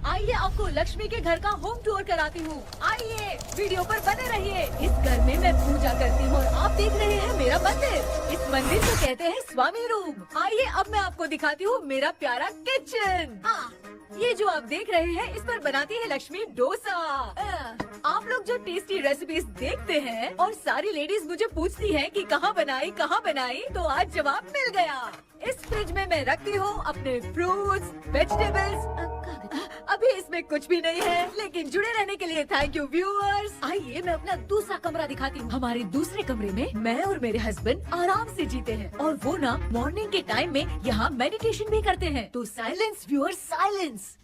आइए आपको लक्ष्मी के घर का होम टूर कराती हूँ। आइए वीडियो पर बने रहिए। इस घर में मैं पूजा करती हूँ और आप देख रहे हैं मेरा मंदिर। इस मंदिर को कहते हैं स्वामी रूम। आइए अब मैं आपको दिखाती हूँ मेरा प्यारा किचन। ये जो आप देख रहे हैं इस पर बनाती है लक्ष्मी डोसा। आप लोग जो टेस्टी रेसिपीज देखते हैं और सारी लेडीज मुझे पूछती हैं कि कहाँ बनाई, तो आज जवाब मिल गया। इस फ्रिज में मैं रखती हूँ अपने फ्रूट्स, वेजिटेबल्स। अभी इसमें कुछ भी नहीं है, लेकिन जुड़े रहने के लिए थैंक यू व्यूअर्स। आइए मैं अपना दूसरा कमरा दिखाती हूँ। हमारे दूसरे कमरे में मैं और मेरे हस्बैंड आराम से जीते हैं और वो ना मॉर्निंग के टाइम में यहाँ मेडिटेशन भी करते हैं। तो साइलेंस व्यूअर्स, साइलेंस।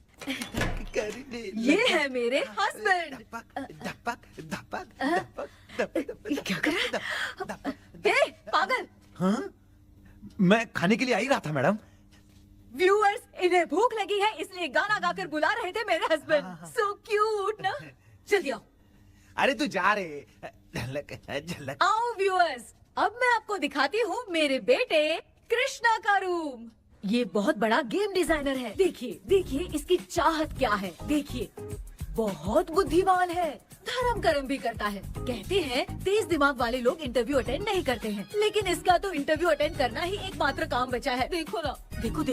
ये है मेरे हस्बैंड। क्या कर रहा है? पागल। हाँ? मैं खाने के लिए आ ही रहा था मैडम। व्यूअर्स, इन्हें भूख लगी है इसलिए गाना गाकर बुला रहे थे मेरे हस्बैंड। सो क्यूट ना। जल्दी आओ। अरे तू जा रे। झलक। आओ व्यूअर्स, अब मैं आपको दिखाती हूँ मेरे बेटे कृष्णा का रूम। ये बहुत बड़ा गेम डिजाइनर है। देखिए इसकी चाहत क्या है। देखिए बहुत बुद्धिमान है, धर्म कर्म भी करता है। कहते हैं तेज दिमाग वाले लोग इंटरव्यू अटेंड नहीं करते हैं, लेकिन इसका तो इंटरव्यू अटेंड करना ही एकमात्र काम बचा है। देखो ना, देखो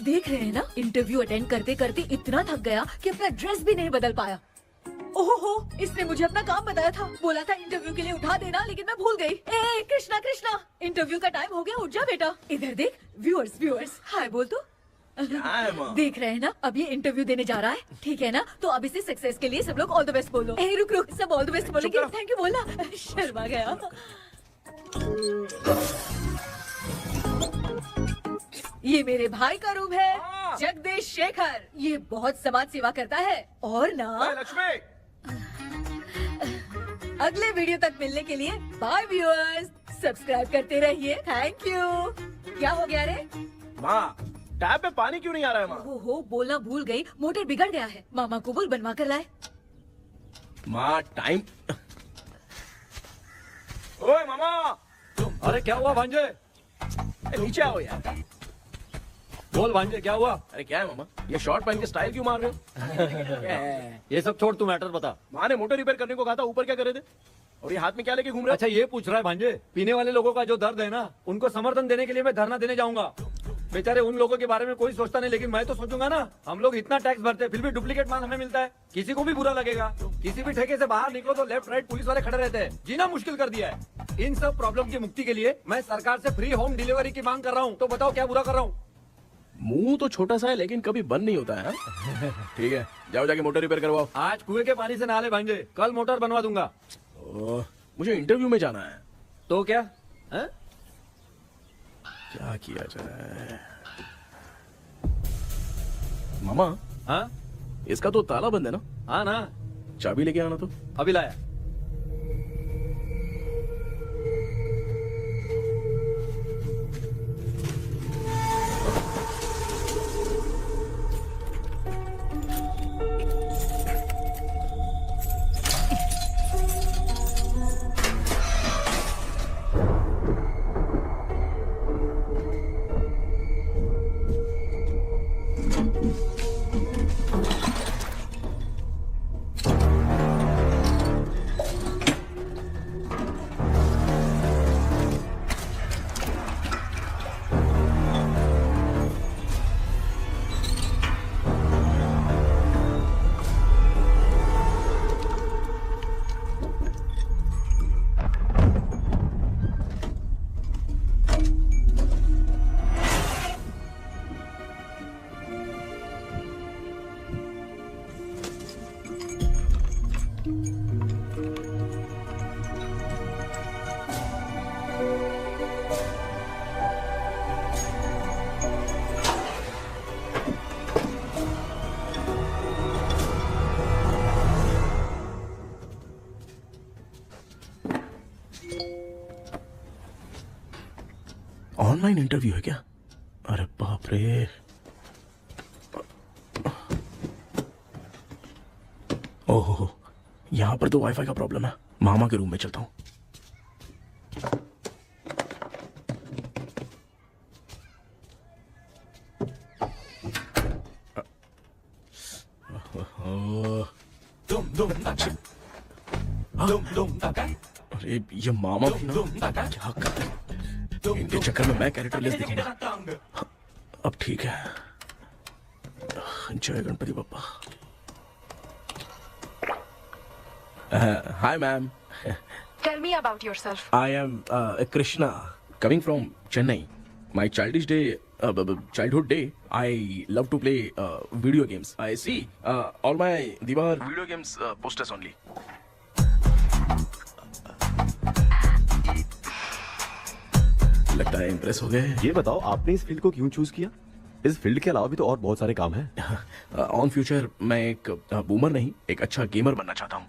देख रहे हैं ना, इंटरव्यू अटेंड करते करते इतना थक गया कि अपना ड्रेस भी नहीं बदल पाया। ओहो, इसने मुझे अपना काम बताया था, बोला था इंटरव्यू के लिए उठा देना, लेकिन मैं भूल गई। ए कृष्णा, इंटरव्यू का टाइम हो गया, उठ जा बेटा। इधर देख। व्यूअर्स हाय बोल तो। देख रहे हैं ना, अब ये इंटरव्यू देने जा रहा है, ठीक है ना? तो अब इसे सक्सेस के लिए सब लोग ऑल द बेस्ट बोलो। ए रुक, सब ऑल द बेस्ट बोलेंगे। थैंक यू बोलना। शर्मा गया। ये मेरे भाई का रूम है, जगदीश शेखर। ये बहुत समाज सेवा करता है और ना लक्ष्मी। अगले वीडियो तक मिलने के लिए बाय व्यूअर्स। सब्सक्राइब करते रहिए। Thank you. क्या हो गया रे? माँ, टैप में पानी क्यों नहीं आ रहा है माँ? हो बोलना भूल गई, मोटर बिगड़ गया है। मामा को बोल बनवा कर लाए। माँ टाइम। ओए मामा। अरे क्या हुआ भांजे? नीचे आओ यार। बोल भांजे क्या हुआ? अरे क्या है मामा, ये शॉर्ट पहन के स्टाइल क्यों मार रहे हो? ये सब छोड़, तू मैटर बता। माँ ने मोटर रिपेयर करने को कहा था, ऊपर क्या करे थे? और ये हाथ में क्या लेके घूम रहे हो? अच्छा ये पूछ रहा है भांजे, पीने वाले लोगों का जो दर्द है ना, उनको समर्थन देने के लिए मैं धरना देने जाऊंगा। बेचारे उन लोगों के बारे में कोई सोचता नहीं, लेकिन मैं तो सोचूंगा ना। हम लोग इतना टैक्स भरते हैं, फिर भी डुप्लीकेट माल हमें मिलता है। किसी को भी बुरा लगेगा। किसी भी ठेके से बाहर निकलो तो लेफ्ट राइट पुलिस वाले खड़े रहते हैं। जीना मुश्किल कर दिया है। इन सब प्रॉब्लम की मुक्ति के लिए मैं सरकार से फ्री होम डिलीवरी की मांग कर रहा हूँ। तो बताओ क्या बुरा कर रहा हूँ? मुंह तो छोटा सा है लेकिन कभी बंद नहीं होता है। ठीक है, जाओ जाके मोटर रिपेयर करवाओ। आज कुएं के पानी से नहा ले भांजे, कल मोटर बनवा दूंगा। मुझे इंटरव्यू में जाना है। तो क्या है? क्या किया जाए? मामा। हाँ इसका तो ताला बंद है ना? हाँ ना। चाबी लेके आना तो। अभी लाया। ऑनलाइन इंटरव्यू है क्या? अरे बाप रे। ओहो, यहाँ पर तो वाईफाई का प्रॉब्लम है। मामा के रूम में चलता हूँ। अरे ये मामा भी ना क्या कर रहे हैं? इनके चक्कर में मैं कैरेक्टरलेस दिखेगा। अब ठीक है। जय Ganpati Bappa. Hi ma'am. Tell me about yourself. I am Krishna, coming from Chennai. My childhood day, I love to play video games. I see all my Diwar video games posters only. लगता है impress हो गए। ये बताओ आपने इस field को क्यों चूज किया? इस फील्ड के अलावा भी तो और बहुत सारे काम हैं। ऑन फ्यूचर मैं एक बूमर नहीं, एक अच्छा गेमर बनना चाहता हूँ।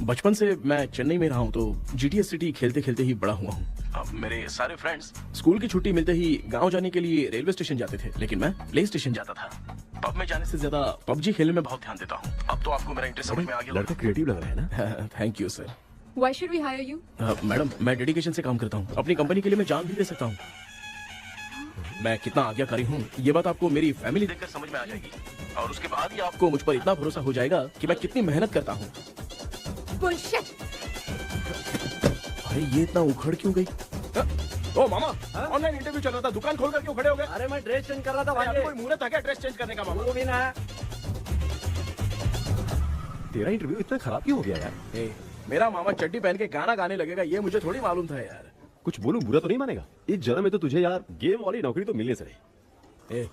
बचपन से मैं चेन्नई में रहा हूँ तो GTA सिटी खेलते खेलते ही बड़ा हुआ हूँ। अब मेरे सारे फ्रेंड्स स्कूल की छुट्टी मिलते ही गांव जाने के लिए रेलवे स्टेशन जाते थे, लेकिन मैं प्ले स्टेशन जाता था। पब में जाने से ज्यादा PUBG खेलने में बहुत ध्यान देता हूँ। अब तो आपको मेरा इंटरेस्ट समझ में आ गया। लड़का क्रिएटिव लग रहा है ना? Thank you sir. Why should we hire you? Madam मैं डेडिकेशन से काम करता हूँ, अपनी कंपनी के लिए मैं जान भी दे सकता हूँ। मैं कितना आज्ञाकारी हूँ ये बात आपको मेरी फैमिली देखकर समझ में आ जाएगी, और उसके बाद ही आपको मुझ पर इतना भरोसा हो जाएगा कि मैं कितनी मेहनत करता हूँ। Bullshit! अरे ये इतना उखड़ क्यों गई? ओ मामा, ऑनलाइन इंटरव्यू चल रहा था, दुकान खोल कर क्यों खड़े हो गए? अरे मैं ड्रेस चेंज कर रहा था अरे भाई। आपको कोई मुहूर्त था क्या ड्रेस चेंज करने का मामा? वो भी ना। तेरा इंटरव्यू इतना खराब क्यों हो गया यार? ए, मेरा मामा चड्डी पहन के गाना गाने लगेगा ये मुझे थोड़ी मालूम था यार। कुछ बोलूं बुरा तो नहीं मानेगा? इस जन्म में तो तुझे यार गेम वाली नौकरी तो मिलने से रही। ए,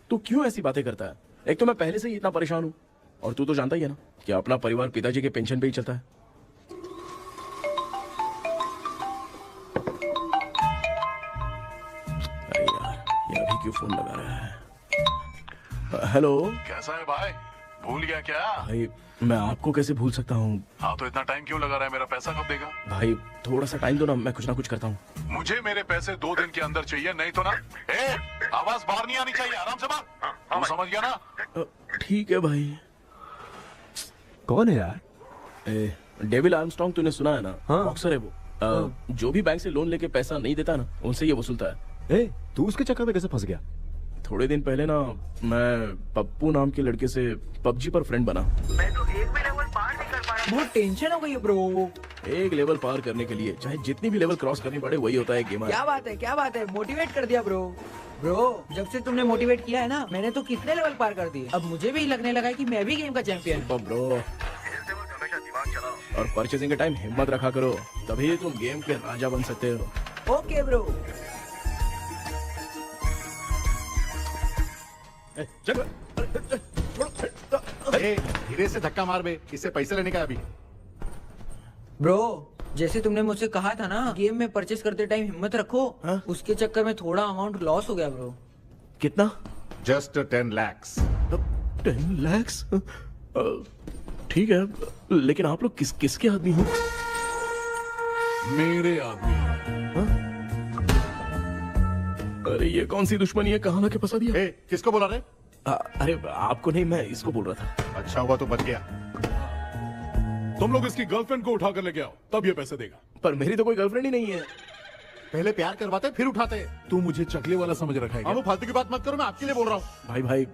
तू क्यों ऐसी बातें करता है? एक तो मैं पहले से ही इतना परेशान हूँ, और तू तो जानता ही है ना कि अपना परिवार पिताजी के पेंशन पे ही चलता है। अरे यार ये अभी क्यों फोन लगा रहा है? हेलो कैसा है भाई? भूल गया क्या? भाई, मैं आपको कैसे भूल सकता हूँ? हाँ तो इतना टाइम क्यों लगा रहा है? मेरा पैसा कब देगा? भाई थोड़ा सा टाइम दो ना, मैं कुछ ना कुछ करता हूँ। मुझे मेरे पैसे 2 दिन के अंदर चाहिए, नहीं तो ना आवाज बाहर नहीं आनी चाहिए। आराम से बात। तू समझ गया ना? ठीक है भाई। कौन है यार? डेविल आर्मस्ट्रांग तूने सुना है ना? हाँ। बॉक्सर है वो। जो भी बैंक से लोन लेके पैसा नहीं देता ना, उनसे ये वसूलता है। तू उसके चक्कर में कैसे फंस गया? थोड़े दिन पहले ना मैं पप्पू नाम के लड़के से PUBG पर फ्रेंड बना। बहुत टेंशन हो गई है ब्रो। एक लेवल पार करने के लिए चाहे जितनी भी लेवल क्रॉस करनी पड़े, वही होता है गेमर। क्या बात है, मोटिवेट कर दिया ब्रो। ब्रो जब से तुमने मोटिवेट किया है ना, मैंने तो कितने लेवल पार कर दिए। अब मुझे भी लगने लगा है कि मैं भी गेम का चैंपियन हूँ। ब्रो, और परचेजिंग के टाइम हिम्मत रखा करो, तभी तुम गेम के राजा बन सकते हो। Okay bro. धीरे से धक्का मार बे, इससे पैसे लेने का अभी। ब्रो जैसे तुमने मुझसे कहा था ना, गेम में परचेस करते टाइम हिम्मत रखो, उसके चक्कर में थोड़ा अमाउंट लॉस हो गया ब्रो। कितना? Just 10 lakhs। 10 lakhs? ठीक है, लेकिन आप लोग किसके आदमी हो? मेरे आदमी। अरे ये कौन सी दुश्मनी है, कहाँ लाके फंसा दिया? किसको बोला रे? अरे आपको नहीं, मैं इसको बोल रहा था। अच्छा हुआ तो बच गया। तुम लोग इसकी गर्लफ्रेंड को उठा कर लेके आओ, तब ये पैसे देगा। पर मेरी तो कोई गर्लफ्रेंड ही नहीं है। पहले प्यार करवाते फिर उठाते। तू मुझे चकले वाला समझ रखा है अब क्या? फालतू की बात मत करो, मैं आपके लिए बोल रहा हूँ। भाई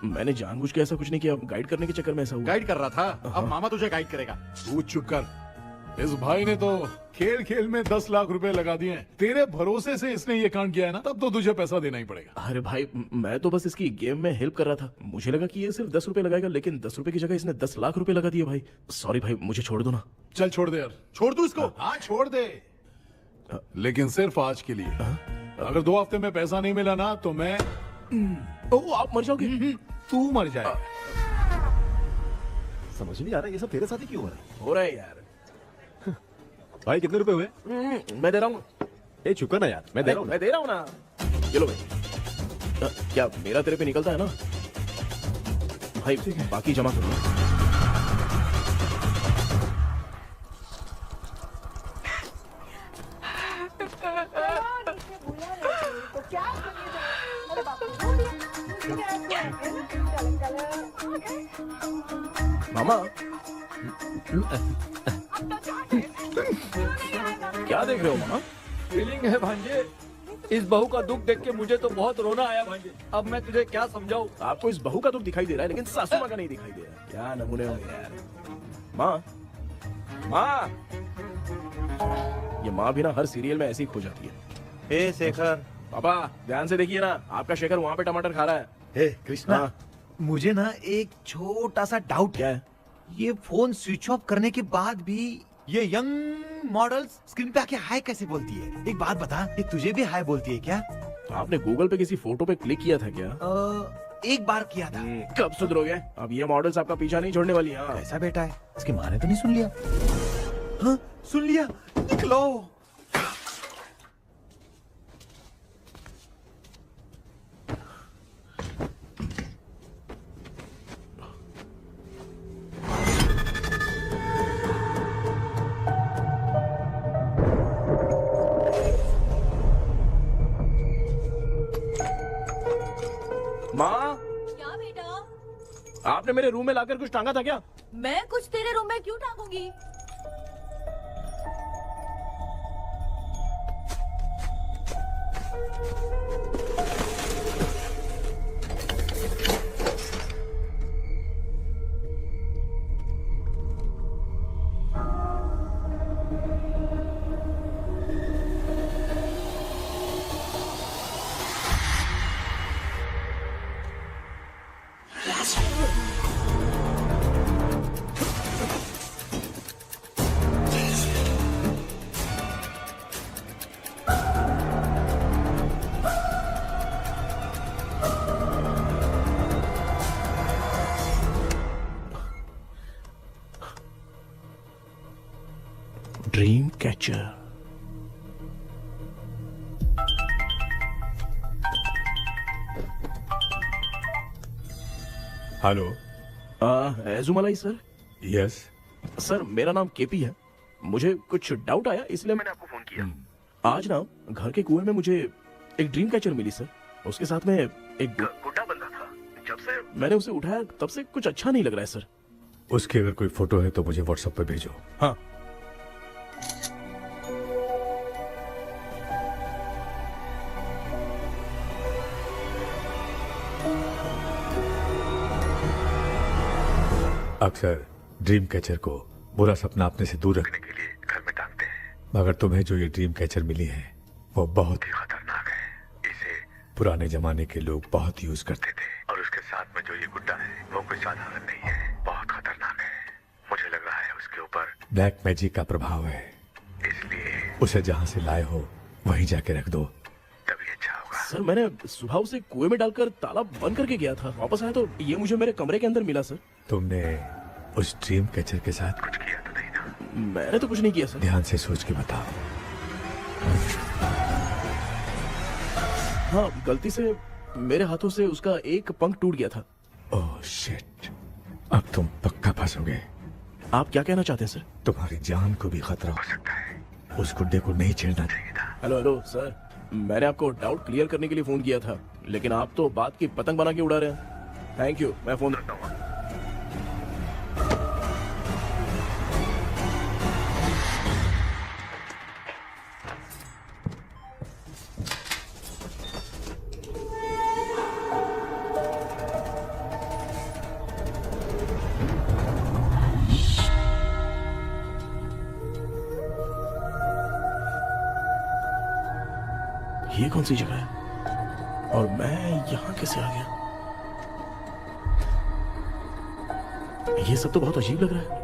मैंने जानबूझ के ऐसा कुछ नहीं किया, गाइड करने के चक्कर में ऐसा हुआ। गाइड कर रहा था, अब मामा तुझे गाइड करेगा। तू चुप कर। इस भाई ने तो खेल खेल में 10 लाख रुपए लगा दिए हैं। तेरे भरोसे से इसने ये कांड किया है ना, तब तो तुझे पैसा देना ही पड़ेगा। अरे भाई, मैं तो बस इसकी गेम में हेल्प कर रहा था। मुझे लगा कि ये सिर्फ 10 रुपए लगाएगा, लेकिन 10 रुपए की जगह इसने 10 लाख रुपए लगा दिए। भाई सॉरी भाई, मुझे छोड़ दो ना। चल छोड़ दे यार। छोड़ दू इसको। हाँ छोड़ दे, लेकिन सिर्फ आज के लिए। अगर 2 हफ्ते में पैसा नहीं मिला ना तो मैं ओ आप मर जाओगे। तू मर जाए। समझ नहीं आ रहा ये सब तेरे साथ ही क्यों हो रहा है? हो रहा है यार। भाई कितने रुपए हुए? मैं दे रहा हूँ। चुप कर ना यार, मैं दे रहा हूँ। मैं दे रहा हूँ ना। ये लो भाई। क्या मेरा तेरे पे निकलता है ना भाई? बाकी जमा कर लो। मामा क्या देख रहे हो मामा? फीलिंग है भांजे, इस बहू का दुख देख के मुझे तो बहुत रोना आया भाई। अब मैं तुझे क्या समझाऊं। आपको इस बहू का दुख दिखाई दे रहा है लेकिन सासू माँ का नहीं दिखाई दे रहा। क्या नमूने हो यार। माँ, माँ, ये माँ भी ना हर सीरियल में ऐसी ही खो जाती है। ए शेखर, पापा ध्यान से देखिए ना, आपका शेखर वहाँ पे टमाटर खा रहा है। हे कृष्णा, हाँ। मुझे ना एक छोटा सा डाउट क्या है। है? ये फोन स्विच ऑफ करने के बाद भी ये यंग मॉडल्स स्क्रीन पे आके हाय कैसे बोलती है? एक बात बता, ये तुझे भी हाय बोलती है क्या? तो आपने गूगल पे किसी फोटो पे क्लिक किया था क्या? एक बार किया था। कब सुधरोगे? अब ये मॉडल्स आपका पीछा नहीं छोड़ने वाली। हाँ। ऐसा बेटा है, इसकी माँ ने तो नहीं सुन लिया? हाँ, सुन लिया। निकलो। माँ, क्या बेटा? आपने मेरे रूम में लाकर कुछ टांगा था क्या? मैं कुछ तेरे रूम में क्यों टांगूंगी? Dream catcher. Hello. Ezhumalai sir. Yes. Sir मेरा नाम केपी है। मुझे कुछ डाउट आया इसलिए मैंने आपको फोन किया। आज ना घर के कुएं में मुझे एक ड्रीम कैचर मिली सर। उसके साथ में एक गुड्डा बंदा था। जब से मैंने उसे उठाया तब से कुछ अच्छा नहीं लग रहा है सर। उसकी अगर कोई फोटो है तो मुझे व्हाट्सएप पे भेजो। हाँ। अक्सर ड्रीम कैचर को बुरा सपना अपने से दूर रखने के लिए घर में टांगते हैं, मगर तुम्हें जो ये ड्रीम कैचर मिली है वो बहुत ही खतरनाक है। इसे पुराने जमाने के लोग बहुत यूज करते थे और उसके साथ में जो ये गुड्डा है वो कोई साधारण नहीं है, बहुत खतरनाक है। मुझे लग रहा है उसके ऊपर ब्लैक मैजिक का प्रभाव है, इसलिए उसे जहाँ से लाए हो वहीं जाके रख दो, तभी अच्छा होगा। सर मैंने सुबह उसे कुएं में डालकर ताला बंद करके गया था। वापस आया तो ये मुझे मेरे कमरे के अंदर मिला सर। तुमने उस ड्रीम कैचर के साथ कुछ किया तो नहीं ना? मैंने तो कुछ नहीं किया सर। ध्यान से सोच के बताओ। हाँ, गलती से मेरे हाथों से उसका एक पंख टूट गया था। ओह शिट, अब तुम पक्का फंसोगे। आप क्या कहना चाहते हैं सर? तुम्हारी जान को भी खतरा हो सकता है। उस गुड्डे को नहीं छेड़ना चाहिए था। हेलो हेलो सर, मैंने आपको डाउट क्लियर करने के लिए फोन किया था, लेकिन आप तो बात की पतंग बना के उड़ा रहे हैं। थैंक यू, मैं फोन रखता हूँ। ये कौन सी जगह है और मैं यहाँ कैसे आ गया? ये सब तो बहुत अजीब लग रहा है।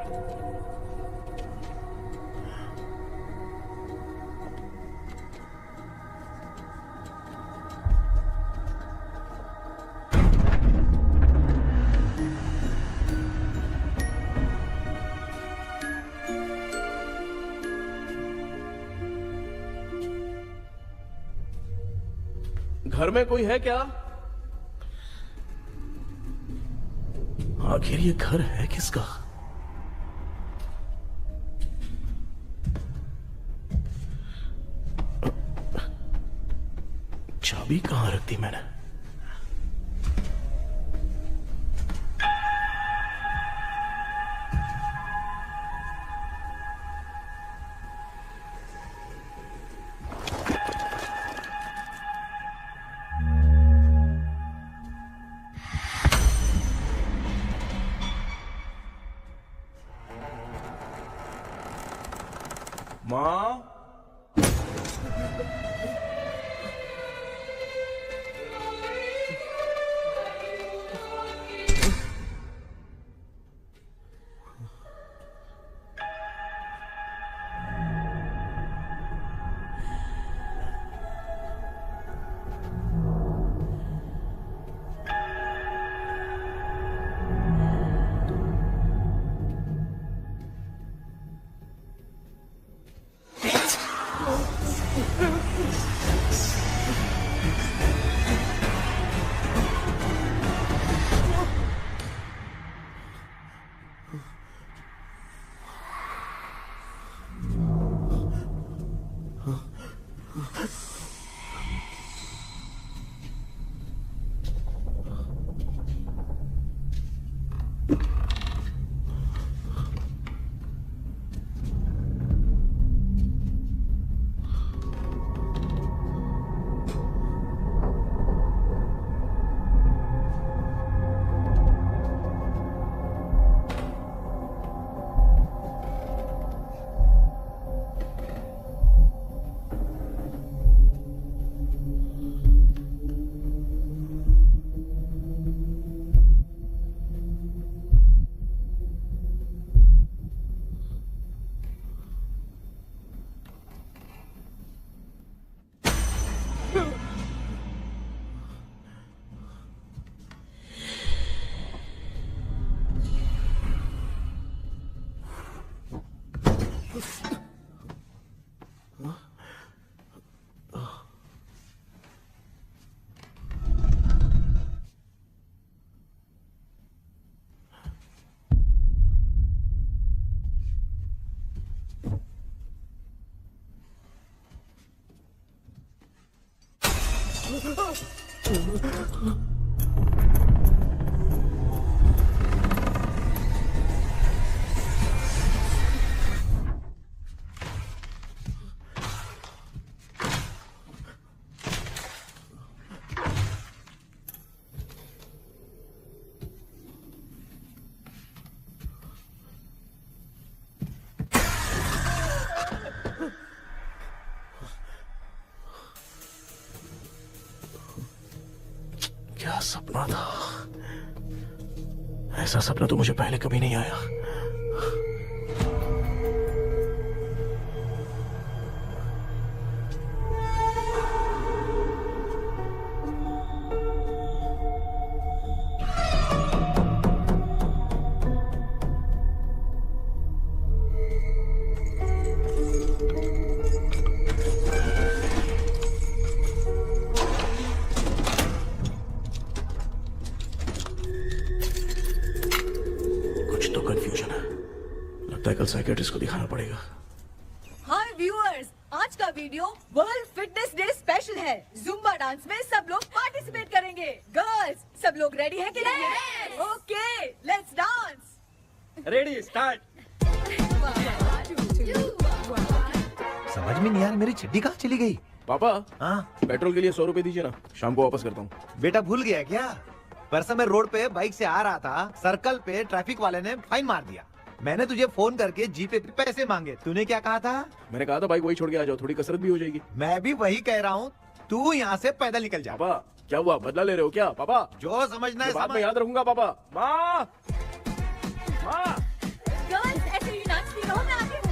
घर में कोई है क्या? आखिर ये घर है किसका? चाबी कहां रख दी मैंने? माँ। क्या सपना था? ऐसा सपना तो मुझे पहले कभी नहीं आया। कंफ्यूजन है, लगता है कल साइकियाट्रिस्ट को दिखाना पड़ेगा। हाय व्यूअर्स, आज का video world fitness day special है। जुम्बा डांस में सब लोग पार्टिसिपेट करेंगे। गर्ल्स, सब लोग रेडी हैं कि नहीं? Okay, let's dance. Ready, start. समझ में नहीं यार, मेरी चड्डी कहाँ चली गई? पापा, हाँ पेट्रोल के लिए 100 रुपए दीजिए ना, शाम को वापस करता हूँ। बेटा भूल गया क्या? परसों मैं रोड पे बाइक से आ रहा था, सर्कल पे ट्रैफिक वाले ने फाइन मार दिया। मैंने तुझे फोन करके जीपे पे पैसे मांगे, तूने क्या कहा था? मैंने कहा था बाइक वही छोड़ के आ जाओ, थोड़ी कसरत भी हो जाएगी। मैं भी वही कह रहा हूँ, तू यहाँ से पैदल निकल जा। पापा क्या हुआ, बदला ले रहे हो क्या? पापा जो समझना है बाद में समझ। याद रखूंगा। पापा, माँ, माँ। गर्ल्स, ऐसे ही नाचती रहो, मैं आती हूँ।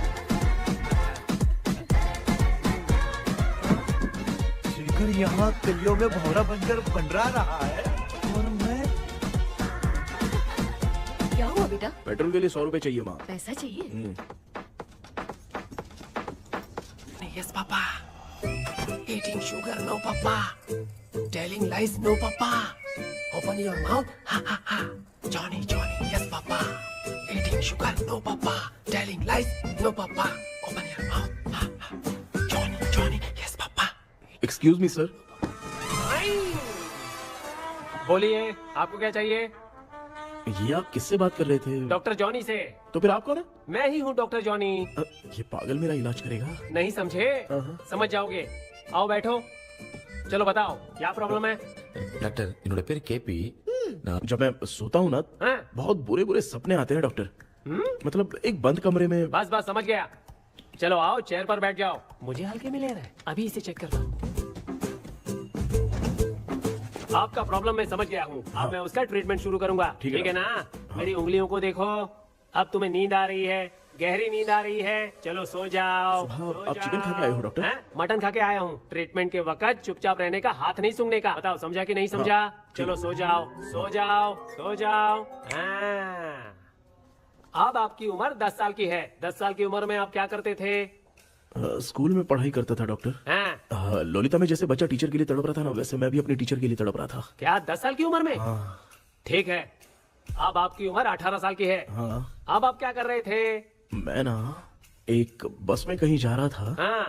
शेखर यहाँ कलियों में भौरा बनकर बंडरा रहा है और मैं। क्या हुआ बेटा? पेट्रोल के लिए 100 रुपए चाहिए माँ। पैसा चाहिए? Yes, Papa. Eating sugar, no, Papa. Telling lies, no, Papa. Open your mouth, ha ha ha. Johnny, Johnny, yes, Papa. Eating sugar, no, Papa. Telling lies, no, Papa. Open your mouth, ha ha. Johnny, Johnny, yes, Papa. Excuse me sir. बोलिए, आपको क्या चाहिए? ये आप किससे बात कर रहे थे? डॉक्टर जॉनी से। तो फिर आप कौन है? मैं ही हूँ डॉक्टर जॉनी। ये पागल मेरा इलाज करेगा? नहीं समझे? समझ जाओगे। आओ बैठो। चलो बताओ, क्या प्रॉब्लम है? டாக்டர் என்னோட பேர் கேபி जब मैं सोता हूँ ना, बहुत बुरे बुरे सपने आते हैं डॉक्टर। मतलब एक बंद कमरे में। बस बस समझ गया। चलो आओ, चेयर पर बैठ जाओ। मुझे हल्के में ले रहा है, अभी इसे चेक करता हूँ। आपका प्रॉब्लम मैं समझ गया हूँ। अब मैं उसका ट्रीटमेंट शुरू करूंगा। ठीक है ना? मेरी उंगलियों को देखो। अब तुम्हें नींद आ रही है, गहरी नींद आ रही है। चलो सो जाओ। आप चिकन खा के आए हो डॉक्टर? हैं? मटन खा के आया हूँ। ट्रीटमेंट के वक्त चुपचाप रहने का, हाथ नहीं सूंघने का। बताओ समझा कि नहीं समझा? चलो सो जाओ, सो जाओ, सो जाओ। हाँ। अब आपकी उम्र 10 साल की है। 10 साल की उम्र में आप क्या करते थे? स्कूल में पढ़ाई करता था डॉक्टर। हाँ। लोलिता में जैसे बच्चा टीचर के लिए तड़प रहा था ना, वैसे मैं भी अपनी टीचर के लिए तड़प रहा था। क्या 10 साल की उम्र में? ठीक है, अब आपकी उम्र 18 साल की है। अब आप क्या कर रहे थे? मैं ना एक बस में कहीं जा रहा था। हाँ।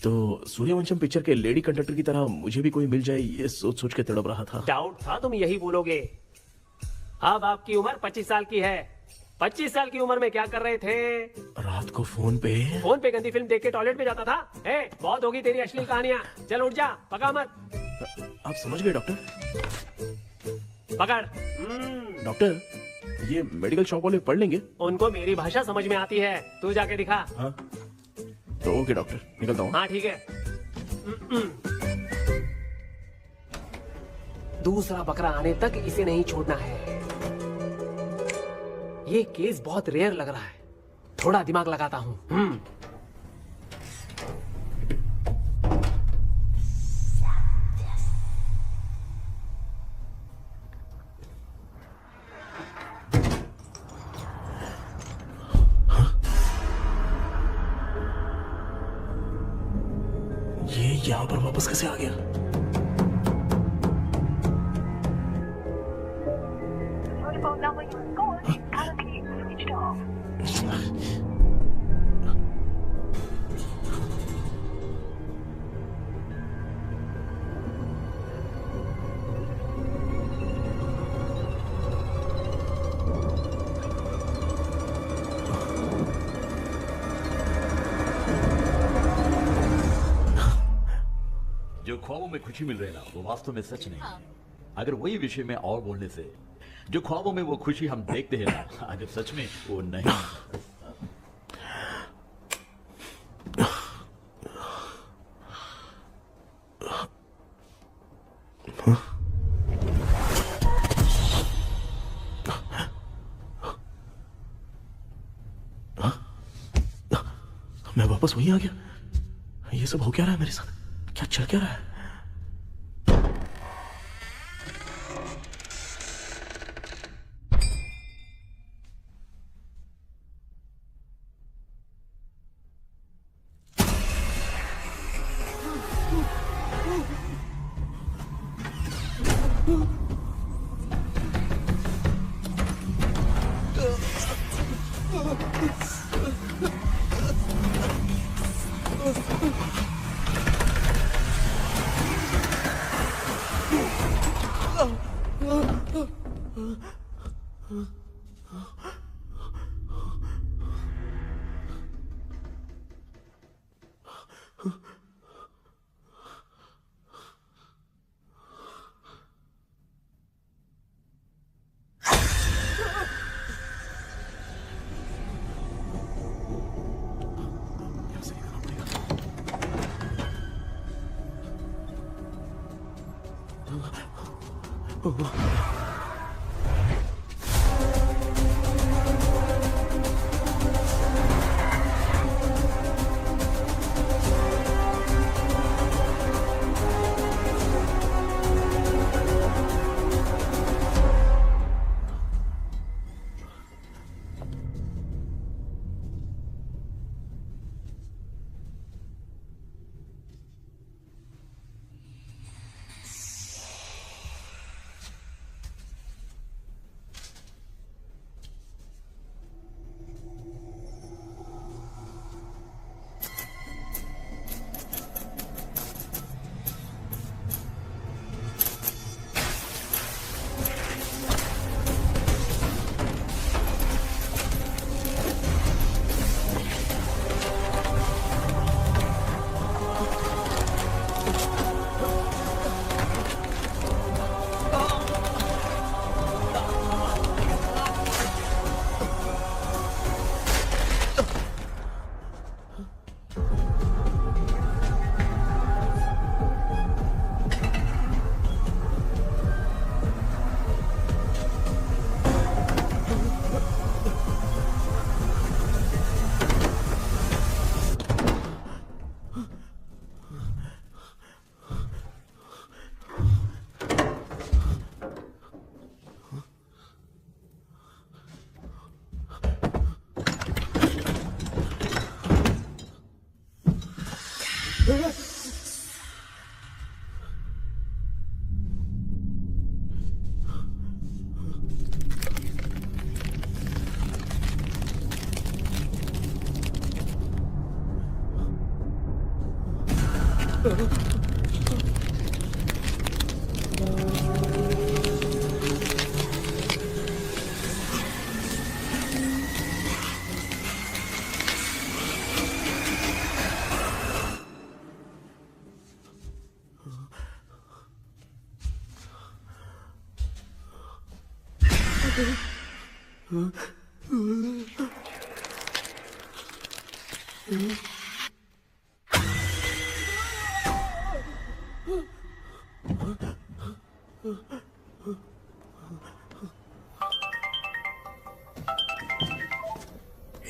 तो सूर्यवंशम पिक्चर के लेडी कंडक्टर की तरह मुझे भी कोई मिल जाए, ये सोच सोच के तड़प रहा था। डाउट था तुम यही बोलोगे। अब आपकी उम्र 25 साल की है। 25 साल की उम्र में क्या कर रहे थे? रात को फोन पे गंदी फिल्म देख के टॉयलेट में जाता था। बहुत होगी तेरी अश्लील कहानियां। चल उठ जा, पका मत। आप समझ गए डॉक्टर? पकड़। डॉक्टर, ये मेडिकल शॉप वाले पढ़ लेंगे? उनको मेरी भाषा समझ में आती है। तू जाके दिखा। हाँ। तो ओके डॉक्टर, निकलता हूँ। हाँ ठीक है। दूसरा बकरा आने तक इसे नहीं छोड़ना है। ये केस बहुत रेयर लग रहा है, थोड़ा दिमाग लगाता हूँ। ये यहाँ पर वापस कैसे आ गया? जो ख्वाबों में खुशी मिल रही है ना, वो वास्तव में सच नहीं है। अगर वही विषय में और बोलने से, जो ख्वाबों में वो खुशी हम देखते हैं ना, अगर सच में वो नहीं। मैं वापस वहीं आ गया। ये सब हो क्या रहा है मेरे साथ? क्या चल क्या रहा है?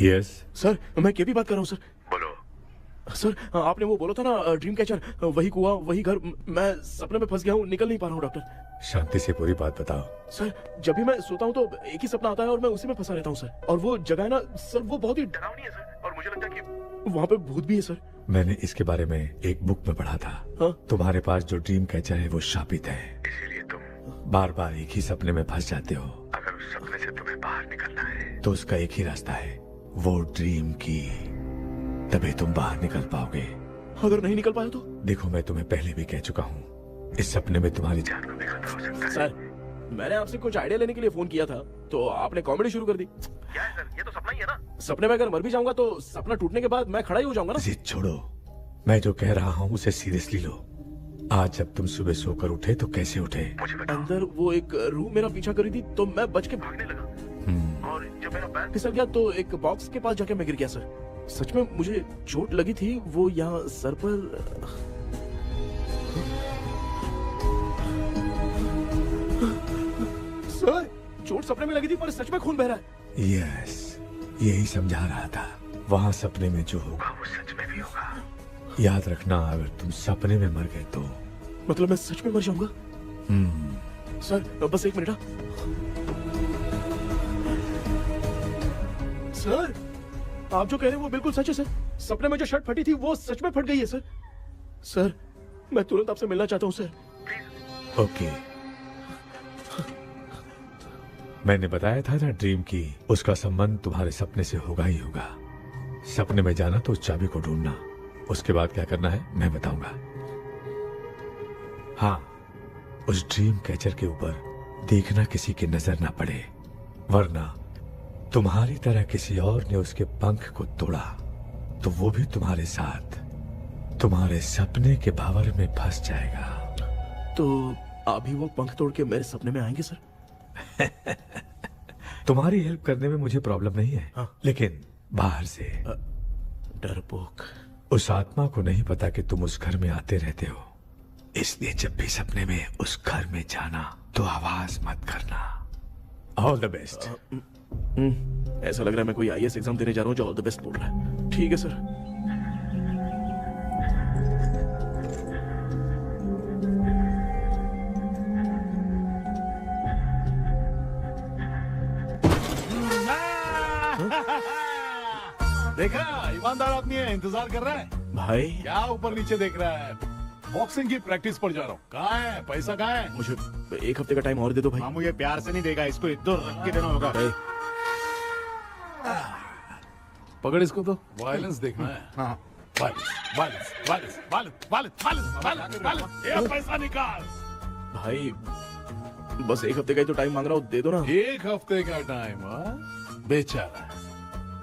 यस सर मैं केपी बात कर रहा हूँ सर। बोलो सर, आपने वो बोला था ना ड्रीम कैचर, वही कुआं वही घर, मैं सपने में फंस गया हूँ, निकल नहीं पा रहा हूँ डॉक्टर। शांति से पूरी बात बताओ। सर जब भी मैं सोता हूँ तो एक ही सपना आता है और मैं उसी में फंसा रहता हूँ सर। और वो जगह है ना सर, वो बहुत ही डरावनी है सर, और मुझे लगता है कि वहाँ पे भूत भी है सर। मैंने इसके बारे में एक बुक में पढ़ा था। हाँ? तुम्हारे पास जो ड्रीम कैचर है वो शापित है, इसीलिए तुम बार बार एक ही सपने में फंस जाते हो। अगर उस सपने से तुम्हें बाहर निकलना है तो उसका एक ही रास्ता है, वो ड्रीम की, तभी तुम बाहर निकल पाओगे। अगर नहीं निकल पाया तो? देखो मैं तुम्हें पहले भी कह चुका हूँ, इस सपने में तुम्हारी जान को भी खतरा हो सकता है। सर मैंने आपसे कुछ आइडिया लेने के लिए फोन किया था तो आपने कॉमेडी शुरू कर दी। क्या है सर, ये तो सपना ही है ना। सपने में अगर मर भी जाऊंगा तो सपना टूटने के बाद मैं खड़ा ही हो जाऊंगा ना। जिद छोड़ो, मैं जो कह रहा हूँ उसे सीरियसली लो। आज जब तुम सुबह सोकर उठे तो कैसे उठे? अंदर वो एक रूह मेरा पीछा करी थी तो मैं बच के भागने लगा, और जब मेरा पैर फिसल गया तो एक बॉक्स के पास जाके मैं गिर गया सर। सच में मुझे चोट लगी थी, वो यहाँ सर पर। सर चोट सपने में लगी थी पर सच में खून बह रहा है। यस, यही समझा रहा था, वहाँ सपने में जो होगा वो सच में भी होगा। याद रखना, अगर तुम सपने में मर गए तो मतलब मैं सच में मर जाऊंगा। सर बस एक मिनट। सर आप जो कह रहे हैं वो बिल्कुल सच है सर। सपने में जो शर्ट फटी थी वो सच में फट गई है सर। सर मैं तुरंत आपसे मिलना चाहता हूँ सर। ओके, मैंने बताया था ना ड्रीम की, उसका संबंध तुम्हारे सपने से होगा ही होगा। सपने में जाना तो उस चाबी को ढूंढना, उसके बाद क्या करना है मैं बताऊंगा। हाँ, उस ड्रीम कैचर के ऊपर देखना किसी की नजर ना पड़े, वरना तुम्हारी तरह किसी और ने उसके पंख को तोड़ा तो वो भी तुम्हारे साथ तुम्हारे सपने के भावर में फंस जाएगा। तो अभी वो पंख तोड़ के मेरे सपने में आएंगे सर? तुम्हारी हेल्प करने में मुझे प्रॉब्लम नहीं है। हाँ। लेकिन बाहर से डरपोक, उस आत्मा को नहीं पता कि तुम उस घर में आते रहते हो, इसलिए जब भी सपने में उस घर में जाना तो आवाज मत करना। All the best. ऐसा लग रहा है मैं कोई आईएएस एग्जाम देने जा रहा हूँ जो ऑल द बेस्ट बोल रहा है। ठीक है सर। देखा, ईमानदार आदमी है, इंतजार कर रहा है। भाई क्या ऊपर नीचे देख रहा है? बॉक्सिंग की प्रैक्टिस पर जा रहा हूँ। कहाँ है पैसा, कहाँ है? मुझे एक हफ्ते का टाइम और दे दो भाई। मामू ये प्यार से नहीं देगा, इसको इधर रख के देना होगा। पकड़ इसको तो। वायलेंस देखना है। हाँ। Violence, violence, violence, violence, violence, violence, violence. ये पैसा निकाल। भाई बस एक हफ्ते का ही तो टाइम मांग रहा हूँ, दे दो ना। एक हफ्ते का टाइम? बेचारा,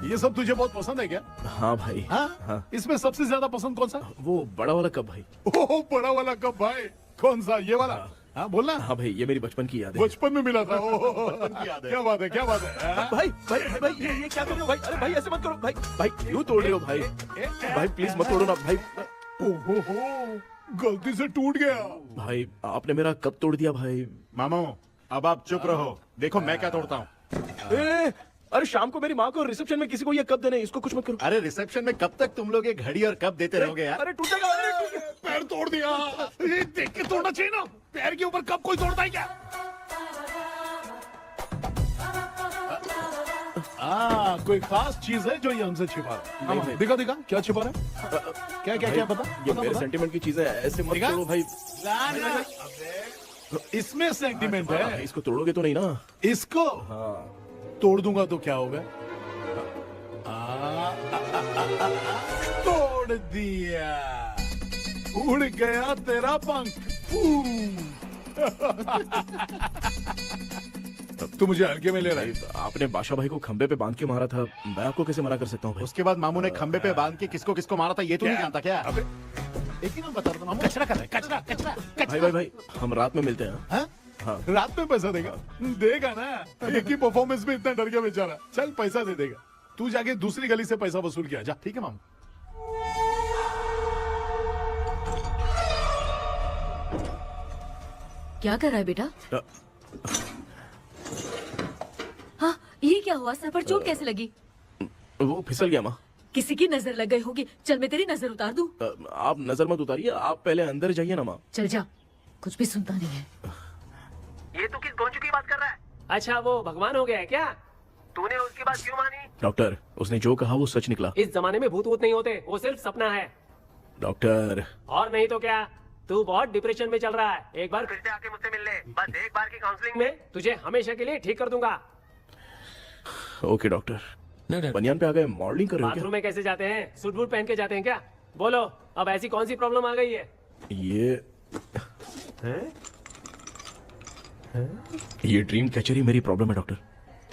ये सब तुझे बहुत पसंद है क्या? हाँ भाई। हाँ? इसमें सबसे ज्यादा पसंद कौन सा? वो बड़ा वाला कप भाई। ओह, बड़ा वाला कप भाई। कौन सा, ये वाला? हाँ बोलना। हाँ भाई, ये मेरी बचपन की याद है। बचपन में मिला था। क्या बात है, क्या बात है। भाई भाई भाई ये क्या कर रहे हो भाई? अरे भाई ऐसे मत करो भाई। भाई क्यों तोड़ रहे हो भाई? भाई प्लीज मत तोड़ो ना भाई। ओहो, गलती से टूट गया। भाई आपने मेरा कप तोड़ दिया भाई। मामू अब आप चुप रहो, देखो मैं क्या तोड़ता हूँ। अरे शाम को मेरी माँ को रिसेप्शन में किसी को ये कप देने, इसको कुछ मत करो। अरे रिसेप्शन में कब तक तुम लोग ये घड़ी और कप देते रहोगे यार? अरे टूट जाएगा। पैर तोड़ दिया। ये देख के तोड़ना चाहिए ना, पैर के ऊपर कप कोई तोड़ता है क्या? कोई खास चीज है जो ये हमसे छिपा रहा है? दिखा दिखा, क्या छिपा रहा है? क्या क्या क्या पता? ये मेरे सेंटीमेंट की चीजें ऐसे मत करो भाई। इसमें सेंटीमेंट है। इसको तोड़ोगे तो नहीं ना? इसको तोड़ दूंगा तो क्या होगा? तोड़ दिया। उड़ गया तेरा पंख। तू मुझे हल्के में ले रहा है। आपने बादशाह भाई को खंबे पे बांध के मारा था, मैं आपको कैसे मना कर सकता हूँ भाई? उसके बाद मामू ने खंबे पे बांध के किसको किसको मारा था ये तो नहीं जानता क्या? अबे एक ही नाम बता रहा था मामू। कचरा कर रहा है, कचरा कचरा भाई भाई भाई, हम रात में मिलते हैं। हाँ? हाँ। रात में पैसा देगा? देगा ना, एक ही परफॉर्मेंस में इतना डर गया बेचारा। चल पैसा दे देगा, तू जाके दूसरी गली से पैसा वसूल किया जा। ठीक है मामू। क्या कर रहा है बेटा? हाँ, ये क्या हुआ? सर पर चोट कैसे लगी? वो फिसल गया माँ। किसी की नजर लग गई होगी। चल मैं तेरी नजर उतार दूं। आप नजर मत उतारिए, आप पहले अंदर जाइए ना माँ। चल जा, कुछ भी सुनता नहीं है। ये तू किस गोंजू की बात कर रहा है? अच्छा वो भगवान हो गया है क्या? तूने उसकी बात क्यों मानी? डॉक्टर, उसने जो कहा वो सच निकला। इस जमाने में भूत वूत नहीं होते, वो सिर्फ सपना है। डॉक्टर, और नहीं तो क्या, तू बहुत डिप्रेशन में चल रहा है। एक बार फिर से आके मुझसे मिल ले, बस एक बार की काउंसलिंग में तुझे हमेशा के लिए ठीक कर दूंगा। Okay doctor. बनियान पे आ गए, मॉडलिंग कर रहे हो बाथरूम में कैसे जाते हैं? सूट बूट पहन के जाते हैं क्या? बोलो, अब ऐसी कौन सी प्रॉब्लम आ गई है? ये ड्रीम कैचर ही मेरी प्रॉब्लम है डॉक्टर।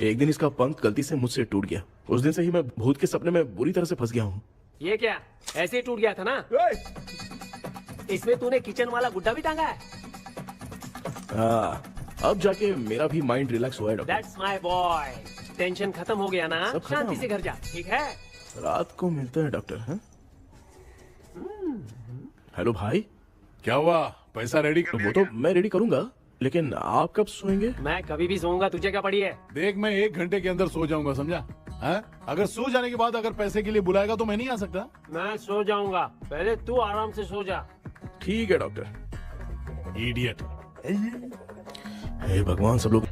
एक दिन इसका पंख गलती से मुझसे टूट गया। उस दिन से ही मैं भूत के सपने में बुरी तरह से फंस गया हूँ। ये क्या ऐसे ही टूट गया था ना? इसमें तूने किचन वाला गुड्डा भी टांगा है? अब जाके मेरा भी माइंड रिलैक्स हुआ है doctor. That's my boy. Tension खत्म हो गया ना? सब खत्म। शांति से घर जा, ठीक है? रात को मिलते हैं डॉक्टर। हाँ? हेलो भाई, क्या हुआ? पैसा रेडी कर वो तो मैं रेडी करूंगा, लेकिन आप कब सोएंगे? मैं कभी भी सोऊंगा, तुझे क्या पड़ी है? देख, मैं 1 घंटे के अंदर सो जाऊंगा, समझा? हाँ? अगर सो जाने के बाद अगर पैसे के लिए बुलाएगा तो मैं नहीं आ सकता। मैं सो जाऊंगा, पहले तू आराम से सो जा। ठीक है डॉक्टर। इडियट। हे भगवान, सब लोग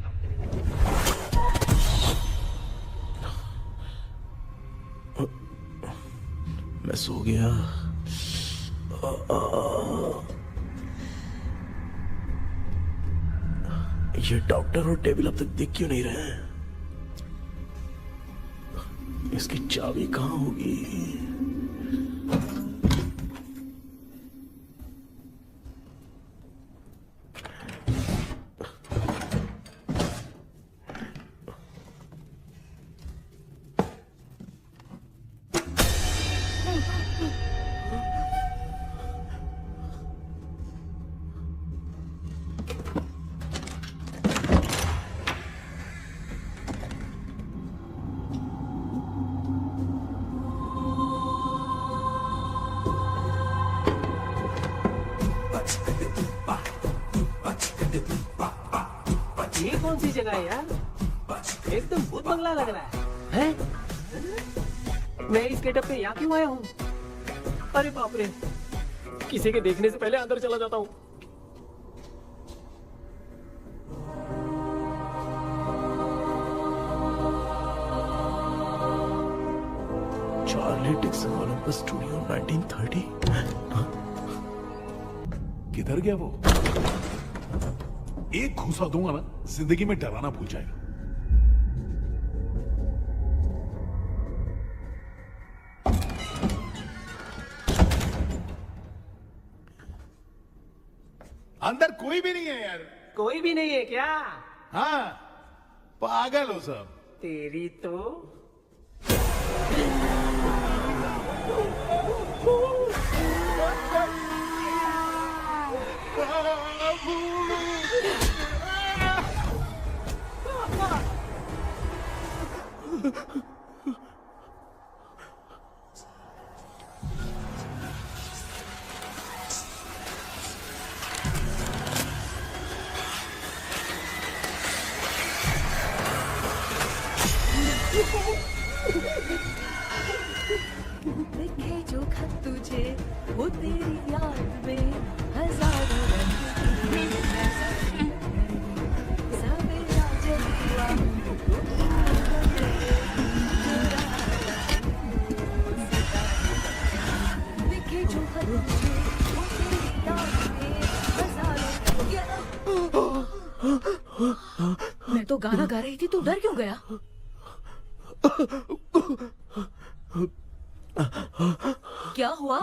मैं सो गया। ये डॉक्टर और टेबल अब तक दिख क्यों नहीं रहे हैं? इसकी चाबी कहाँ होगी? ये कौन सी जगह है यार? एकदम भूत बंगला लग रहा है। मैं इस गेटअप पे यहाँ क्यों आया हूँ? अरे बाप रे, किसी के देखने से पहले अंदर चला जाता हूँ। Charlie Dixon Olympus studio 1930। किधर गया वो? एक घूसा दूंगा ना, जिंदगी में डराना भूल जाएगा। अंदर कोई भी नहीं है यार। कोई भी नहीं है क्या? हाँ, पागल हो सब। तेरी तो लिखे जो खत तुझे वो तेरी याद में हजारों रंग की सवेरा जब हुआ लिखे जो खत तुझे वो तेरी याद में हजारों मैं तो गाना गा रही थी, तू डर क्यों गया? क्या हुआ?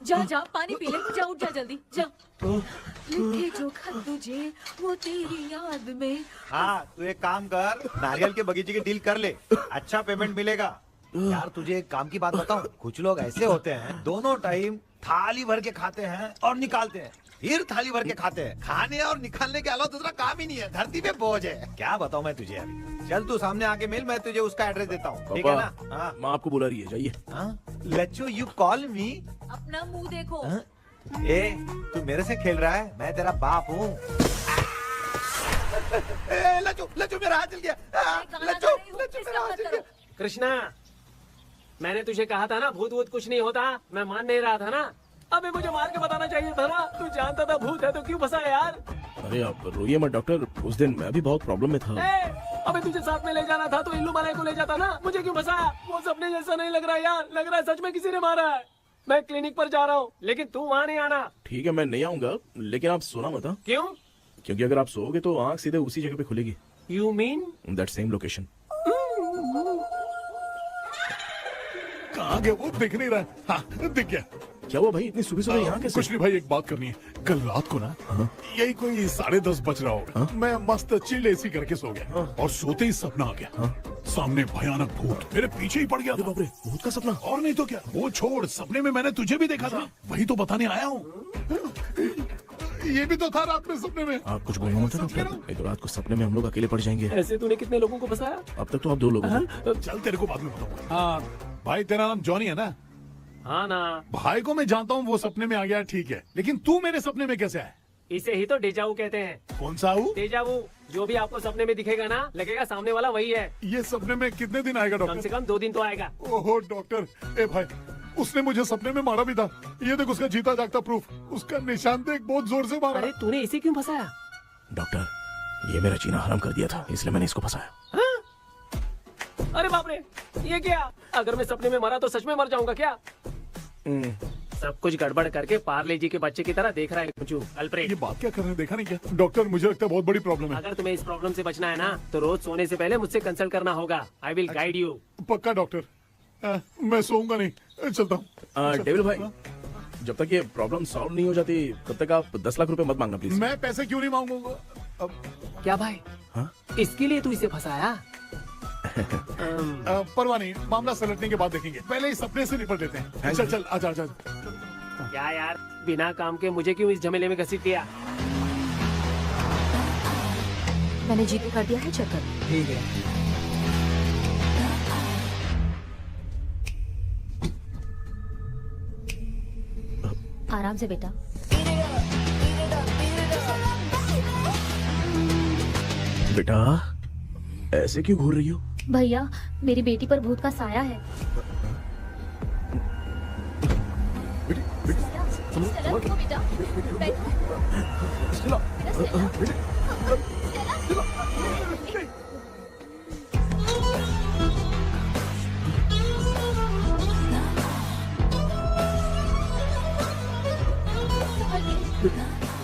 जा जा पानी पी ले, जा उठ जा जल्दी जा। लिखे जो खत तुझे वो तेरी याद में। हाँ तू एक काम कर, नारियल के बगीचे की डील कर ले, अच्छा पेमेंट मिलेगा। यार तुझे एक काम की बात बताऊं, कुछ लोग ऐसे होते हैं दोनों टाइम थाली भर के खाते हैं और निकालते हैं, फिर थाली भर के खाते हैं। खाने और निकालने के अलावा दूसरा काम ही नहीं है, धरती पे बोझ है। क्या बताऊं मैं तुझे अभी। चल तू सामने आके मिल, मैं तुझे उसका एड्रेस देता हूँ, ठीक है ना? हाँ माँ आपको बुला रही है, जाइए। लच्चू यू कॉल मी। अपना मुंह देखो। ए तू मेरे से खेल रहा है, मैं तेरा बाप हूँ। लच्चू लच्चू मेरा हाथ जल गया। लच्चू लच्चू मेरा हाथ जल गया। कृष्णा, मैंने तुझे कहा था ना भूत वूत कुछ नहीं होता, मैं मान नहीं रहा था ना। अबे मुझे मार के बताना चाहिए था ना, तू जानता था भूत है तो क्यों फंसा यार। अरे आप रोइए मत डॉक्टर, उस दिन मैं भी बहुत प्रॉब्लम में था। अबे तुझे साथ में ले जाना था तो इल्लू माला को ले जाता ना, मुझे क्यों फंसाया? वो सपने जैसा नहीं लग रहा यार, लग रहा है सच में किसी ने मारा है। मैं क्लिनिक पर जा रहा हूँ, लेकिन तू वहाँ नहीं आना। ठीक है मैं नहीं आऊंगा, लेकिन आप सोना मत। क्यों? क्योंकि अगर आप सोओगे तो आंख सीधे उसी जगह पे खुलेगी। You mean that same location. कहाँ गया वो, दिख नहीं रहा। हाँ दिख गया। क्या हुआ भाई, इतनी सुबह सुबह यहाँ कैसे? कुछ नहीं भाई, एक बात करनी है। कल रात को ना यही कोई 10:30 बज रहा होगा, मैं मस्त चिल एसी करके सो गया और सोते ही सपना आ गया। सामने भयानक भूत मेरे पीछे ही पड़ गया। बाप रे, भूत का सपना? और नहीं तो क्या, वो छोड़, सपने में मैंने तुझे भी देखा था, वही तो बताने आया हूँ। ये भी तो था रात में सपने में। आप कुछ बोलना मत डॉक्टर, नहीं तो रात को सपने में हम लोग अकेले पड़ जाएंगे। ऐसे तूने कितने लोगों को फंसाया? अब तक तो आप 2 लोग हैं। चल तेरे को बाद में बताऊंगा। हाँ भाई, तेरा नाम जॉनी है ना? हाँ ना। भाई को मैं जानता हूँ, वो सपने में आ गया, ठीक है, लेकिन तू मेरे सपने में कैसे आया? इसे ही तो डेजावू कहते हैं। कौन सा हूँ? डेजावू, जो भी आपको सपने में दिखेगा ना, लगेगा सामने वाला वही है। ये सपने में कितने दिन आएगा डॉक्टर? कम से कम 2 दिन तो आएगा। ओहो डॉक्टर, ए भाई उसने मुझे सपने में मारा भी था, ये देख उसका जीता जागता प्रूफ, उसका निशान देख, बहुत जोर से मारा। अरे तूने इसे क्यों फंसाया? डॉक्टर, ये मेरा जीना हराम कर दिया था, इसलिए मैंने इसको फंसाया। अरे बाप रे, ये क्या? अगर मैं सपने में मरा तो सच में मर जाऊंगा क्या? सब कुछ गड़बड़ करके पार्ले जी के बच्चे की तरह देख रहा है अल्फ्रेड। ये बात क्या कर रहे हैं, देखा नहीं क्या? डॉक्टर मुझे लगता है बहुत बड़ी प्रॉब्लम है। अगर तुम्हें इस प्रॉब्लम से बचना है ना, तो रोज सोने से पहले मुझसे कंसल्ट करना होगा। I will guide you. पक्का डॉक्टर, मैं सोऊंगा नहीं, चलता हूँ। डेविल भाई, जब तक ये प्रॉब्लम सॉल्व नहीं हो जाती तब तक आप 10 लाख रुपए मत मांगना प्लीज। मैं पैसे क्यों नहीं मांगूंगा? क्या भाई? हाँ? इसके लिए तू इसे फंसाया? परवाह नहीं, मामला सलटने के बाद देखेंगे, पहले इस सपने से निपट लेते हैं। चल चल, आजा आजा। क्या यार, बिना काम के मुझे क्यों इस झमेले में घसीट दिया? मैंने जीपे कर दिया है, चेक कर। ठीक है। आराम से बेटा। बेटा ऐसे क्यों घूर रही हो? भैया, मेरी बेटी पर भूत का साया है। स्टेला, रुको बेटा, बैठो।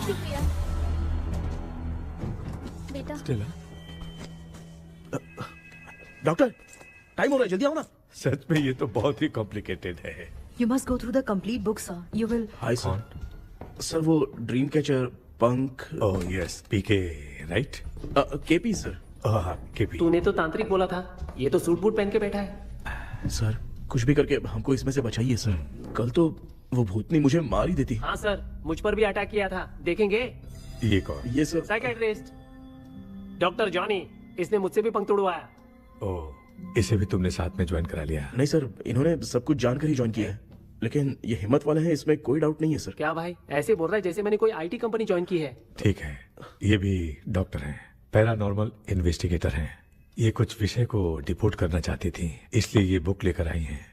शुक्रिया बेटा। डॉक्टर, टाइम हो रहा है, जल्दी आओ ना। सच में ये तो बहुत ही कॉम्प्लिकेटेड है। You must go through the complete book, sir. You will. Hi sir. Sir वो ड्रीम कैचर, पंख। ओह यस, पीके राइट? KP sir. हाँ केपी। तूने तो तांत्रिक बोला था, ये तो सूट बूट पहन के बैठा है। सर कुछ भी करके हमको इसमें से बचाइए सर, कल तो वो भूतनी मुझे मार ही देती। हाँ सर, मुझ पर भी अटैक किया था, देखेंगे? ये कौन? ये सर साइकियाट्रिस्ट डॉक्टर जॉनी, इसने मुझसे भी पंख तोड़वाया। ओह, इसे भी तुमने साथ में ज्वाइन करा लिया? नहीं सर, इन्होंने सब कुछ जानकर ही ज्वाइन किया है, लेकिन ये हिम्मत वाले हैं, इसमें कोई डाउट नहीं है सर। क्या भाई, ऐसे बोल रहा है जैसे मैंने कोई आईटी कंपनी ज्वाइन की है। ठीक है, ये भी डॉक्टर हैं, पैरानॉर्मल इन्वेस्टिगेटर हैं। ये कुछ विषय को डिपोर्ट करना चाहती थी, इसलिए ये बुक लेकर आई हैं।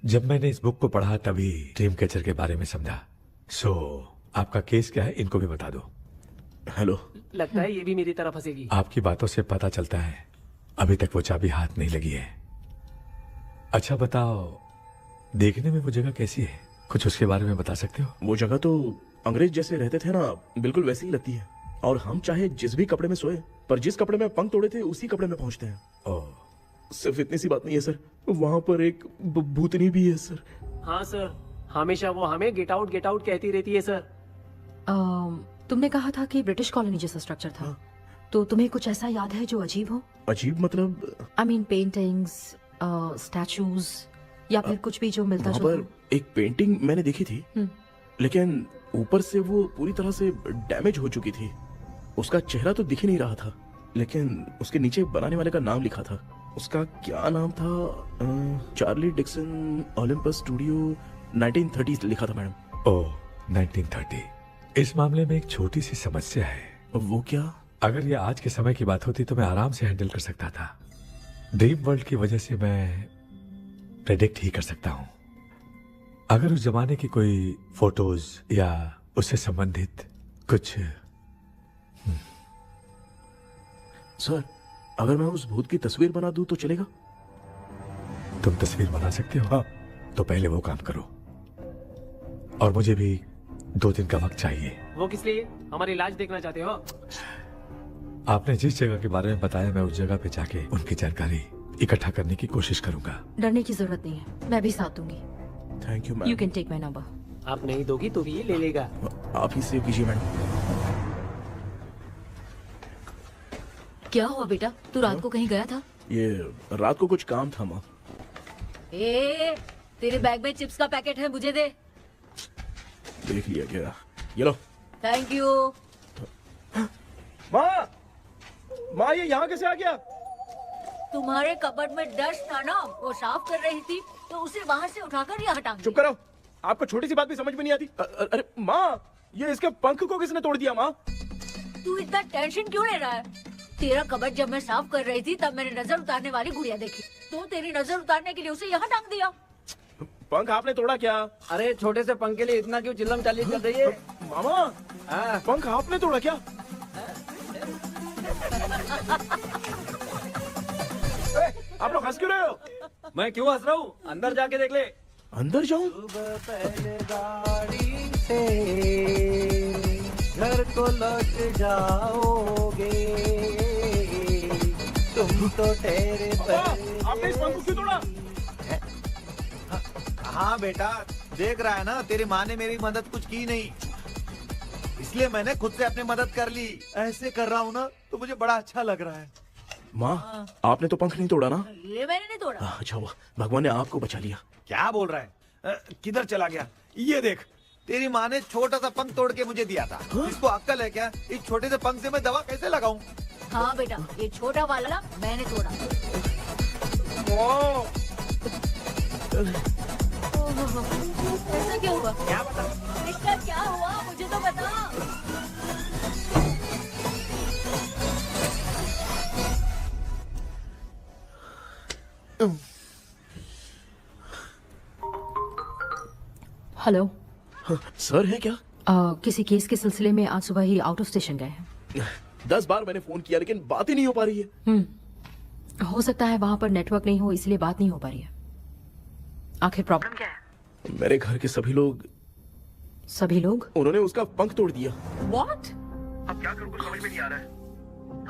जब मैंने इस बुक को पढ़ा तभी ड्रीम कैचर के बारे में समझा। सो आपका केस क्या है, इनको भी बता दो। हेलो। लगता है ये भी मेरी तरफ फंसेगी। आपकी बातों से पता चलता है अभी तक वो चाबी हाथ नहीं लगी है। अच्छा बताओ, देखने में वो जगह कैसी है, कुछ उसके बारे में बता सकते हो? वो जगह तो अंग्रेज जैसे रहते थे ना, बिल्कुल वैसी ही लगती है। और हम चाहे जिस भी कपड़े में सोए, पर जिस कपड़े में पंख तोड़े थे उसी कपड़े में पहुंचते हैं। ओह, सिर्फ इतनी सी बात नहीं है सर, वहां पर एक भूतनी भी है सर। हाँ सर, हमेशा वो हमें गेट आउट कहती रहती है सर। तुमने कहा था कि ब्रिटिश कॉलोनी जैसा स्ट्रक्चर था, तो तुम्हें कुछ ऐसा याद है जो अजीब हो? अजीब मतलब? आई मीन पेंटिंग्स, स्टैचूज या फिर कुछ भी जो मिलता वहाँ जुलता। पर एक पेंटिंग मैंने देखी थी, लेकिन ऊपर से वो पूरी तरह से डैमेज हो चुकी थी। उसका चेहरा तो दिख ही नहीं रहा था, लेकिन उसके नीचे बनाने वाले का नाम लिखा था। उसका क्या नाम था? चार्ली डिक्सन ओलंपस स्टूडियो 1930 लिखा था मैडम। ओह 1930। इस मामले में एक छोटी सी समस्या है। वो क्या? अगर ये आज के समय की बात होती तो मैं आराम से हैंडल कर सकता था। ड्रीम वर्ल्ड की वजह से मैं प्रेडिक्ट ही कर सकता हूँ। अगर उस जमाने की कोई फोटोज या उससे संबंधित कुछ। सर, अगर मैं उस भूत की तस्वीर बना दूं तो चलेगा? तुम तस्वीर बना सकते हो? हाँ। तो पहले वो काम करो, और मुझे भी 2 दिन का वक्त चाहिए। वो किस लिए? हमारी इलाज देखना चाहते हो? आपने जिस जगह के बारे में बताया, मैं उस जगह पे जाके उनकी जानकारी इकट्ठा करने की कोशिश करूंगा। डरने की जरूरत नहीं है, मैं भी साथ दूंगी। Thank you ma'am. You can take my number. आप नहीं दोगी तो भी ये ले लेगा। आप ही सेव कीजिए मैडम। क्या हुआ बेटा, तू रात को कहीं गया था? ये रात को कुछ काम था माँ। तेरे बैग में चिप्स का पैकेट है, मुझे दे। देख लिया क्या? ये लो। Thank you. माँ ये यहाँ कैसे आ गया? तुम्हारे कबर्ड में डस्ट था ना, वो साफ कर रही थी तो उसे वहाँ से उठाकर यहाँ टांग चुप करो, आपको छोटी सी बात भी समझ में नहीं आती। अरे माँ, ये इसके पंख को किसने तोड़ दिया? माँ तू इतना टेंशन क्यों ले रहा है? तेरा कबर्ड जब मैं साफ कर रही थी तब मैंने नजर उतारने वाली गुड़िया देखी, तो तेरी नजर उतारने के लिए उसे यहाँ टांग दिया। पंख आपने तोड़ा क्या? अरे छोटे से पंख के लिए इतना क्यों चिल्लम चालीस कर रही है? मामा, पंख आपने तोड़ा क्या? आप लोग हंस क्यों रहे हो? मैं क्यों हंस रहा हूँ? अंदर जाके देख ले। अंदर जाऊं? घर को लौट जाओगे तुम तो ठहरे। आपने इस पंख को क्यों तोड़ा? हाँ बेटा, देख रहा है ना, तेरी माँ ने मेरी मदद कुछ की नहीं, इसलिए मैंने खुद से अपनी मदद कर ली। ऐसे कर रहा हूँ ना तो मुझे बड़ा अच्छा लग रहा है। माँ, आपने तो पंख नहीं तोड़ा ना? ये मैंने नहीं तोड़ा। अच्छा हुआ, भगवान ने आपको बचा लिया। क्या बोल रहा है? किधर चला गया? ये देख, तेरी माँ ने छोटा सा पंख तोड़ के मुझे दिया था। इसको अक्ल है क्या? इस छोटे से पंख से मैं दवा कैसे लगाऊं? हाँ बेटा, ये छोटा वाला मैंने तोड़ा। ऐसा क्या हुआ? क्या बता? इसका क्या हुआ, मुझे तो बता। हेलो। सर है क्या? किसी केस के सिलसिले में आज सुबह ही आउट ऑफ स्टेशन गए हैं। 10 बार मैंने फोन किया लेकिन बात ही नहीं हो पा रही है। हो सकता है वहाँ पर नेटवर्क नहीं हो, इसलिए बात नहीं हो पा रही है। आखिर प्रॉब्लम क्या है? मेरे घर के सभी लोग उन्होंने उसका पंख तोड़ दिया। What? अब क्या करूं, कुछ समझ में नहीं आ रहा है।